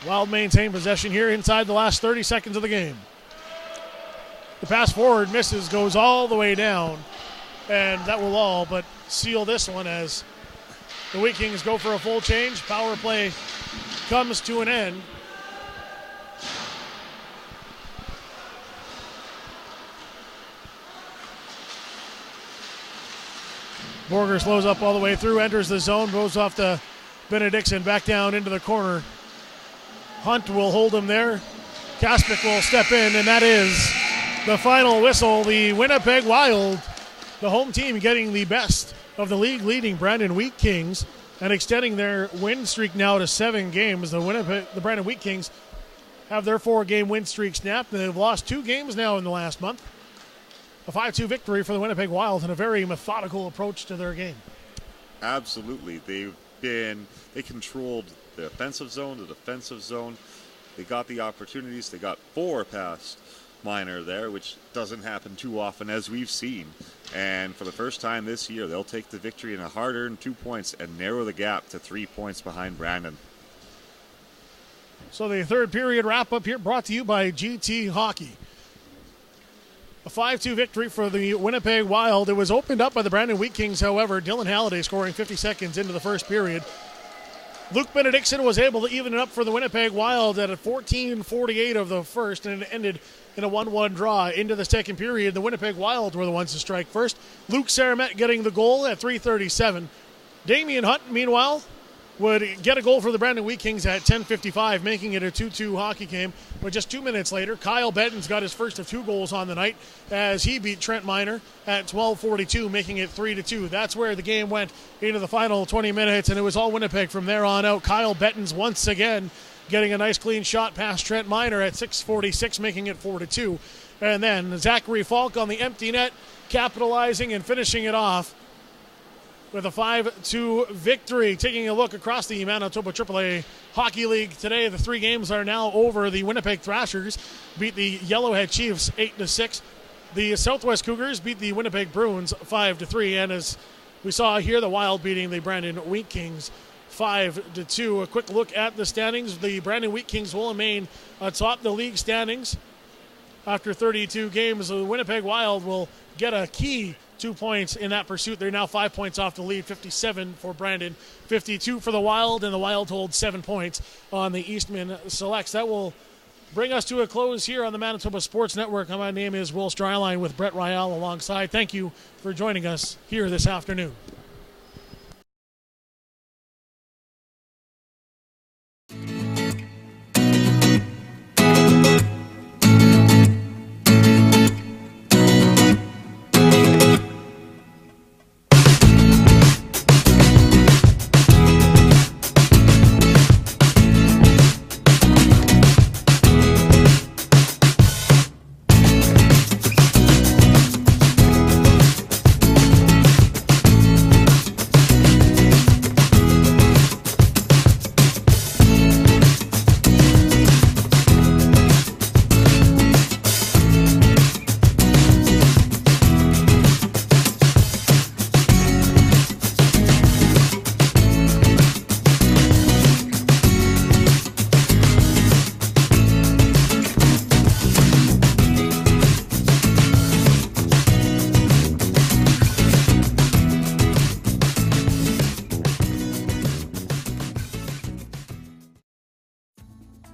Wild maintain possession here inside the last 30 seconds of the game. The pass forward misses, goes all the way down. And that will all but seal this one as the Wheat Kings go for a full change. Power play comes to an end. Borger slows up all the way through, enters the zone, goes off to Benedictson, back down into the corner. Hunt will hold him there. Kaspic will step in, and that is the final whistle. The Winnipeg Wild, the home team, getting the best of the league-leading Brandon Wheat Kings and extending their win streak now to 7 games. The Brandon Wheat Kings have their 4-game win streak snapped. They've lost 2 games now in the last month. A 5-2 victory for the Winnipeg Wild and a very methodical approach to their game. Absolutely. They controlled the offensive zone, the defensive zone. They got the opportunities. They got 4 past Minor there, which doesn't happen too often, as we've seen. And for the first time this year, they'll take the victory in a hard-earned 2 points and narrow the gap to 3 points behind Brandon. So the third period wrap-up here brought to you by GT Hockey. A 5-2 victory for the Winnipeg Wild. It was opened up by the Brandon Wheat Kings, however. Dylan Halliday scoring 50 seconds into the first period. Luke Benedictson was able to even it up for the Winnipeg Wild at a 14:48 of the first, and it ended in a 1-1 draw into the second period. The Winnipeg Wild were the ones to strike first. Luke Saramet getting the goal at 3:37. Damian Hunt, meanwhile, would get a goal for the Brandon Wheat Kings at 10:55, making it a 2-2 hockey game. But just 2 minutes later, Kyle Bettens got his first of 2 goals on the night as he beat Trent Minor at 12:42, making it 3-2. That's where the game went into the final 20 minutes, and it was all Winnipeg from there on out. Kyle Bettens once again getting a nice clean shot past Trent Minor at 6:46, making it 4-2. And then Zachary Falk on the empty net, capitalizing and finishing it off with a 5-2 victory. Taking a look across the Manitoba AAA Hockey League today, the 3 games are now over. The Winnipeg Thrashers beat the Yellowhead Chiefs 8-6. The Southwest Cougars beat the Winnipeg Bruins 5-3. And as we saw here, the Wild beating the Brandon Wheat Kings 5-2. A quick look at the standings. The Brandon Wheat Kings will remain atop the league standings after 32 games. The Winnipeg Wild will get a key 2 points in that pursuit. They're now 5 points off the lead, 57 for Brandon, 52 for the Wild, and the Wild hold 7 points on the Eastman Selects. That will bring us to a close here on the Manitoba Sports Network. My name is Will Stryline with Brett Ryall alongside. Thank you for joining us here this afternoon.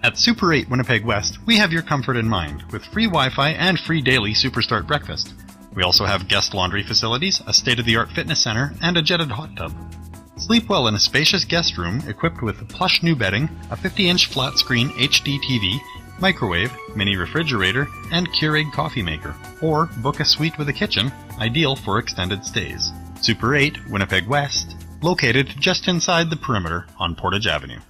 At Super 8 Winnipeg West, we have your comfort in mind with free Wi-Fi and free daily Superstart breakfast. We also have guest laundry facilities, a state-of-the-art fitness center, and a jetted hot tub. Sleep well in a spacious guest room equipped with plush new bedding, a 50-inch flat-screen HD TV, microwave, mini refrigerator, and Keurig coffee maker. Or book a suite with a kitchen, ideal for extended stays. Super 8 Winnipeg West, located just inside the perimeter on Portage Avenue.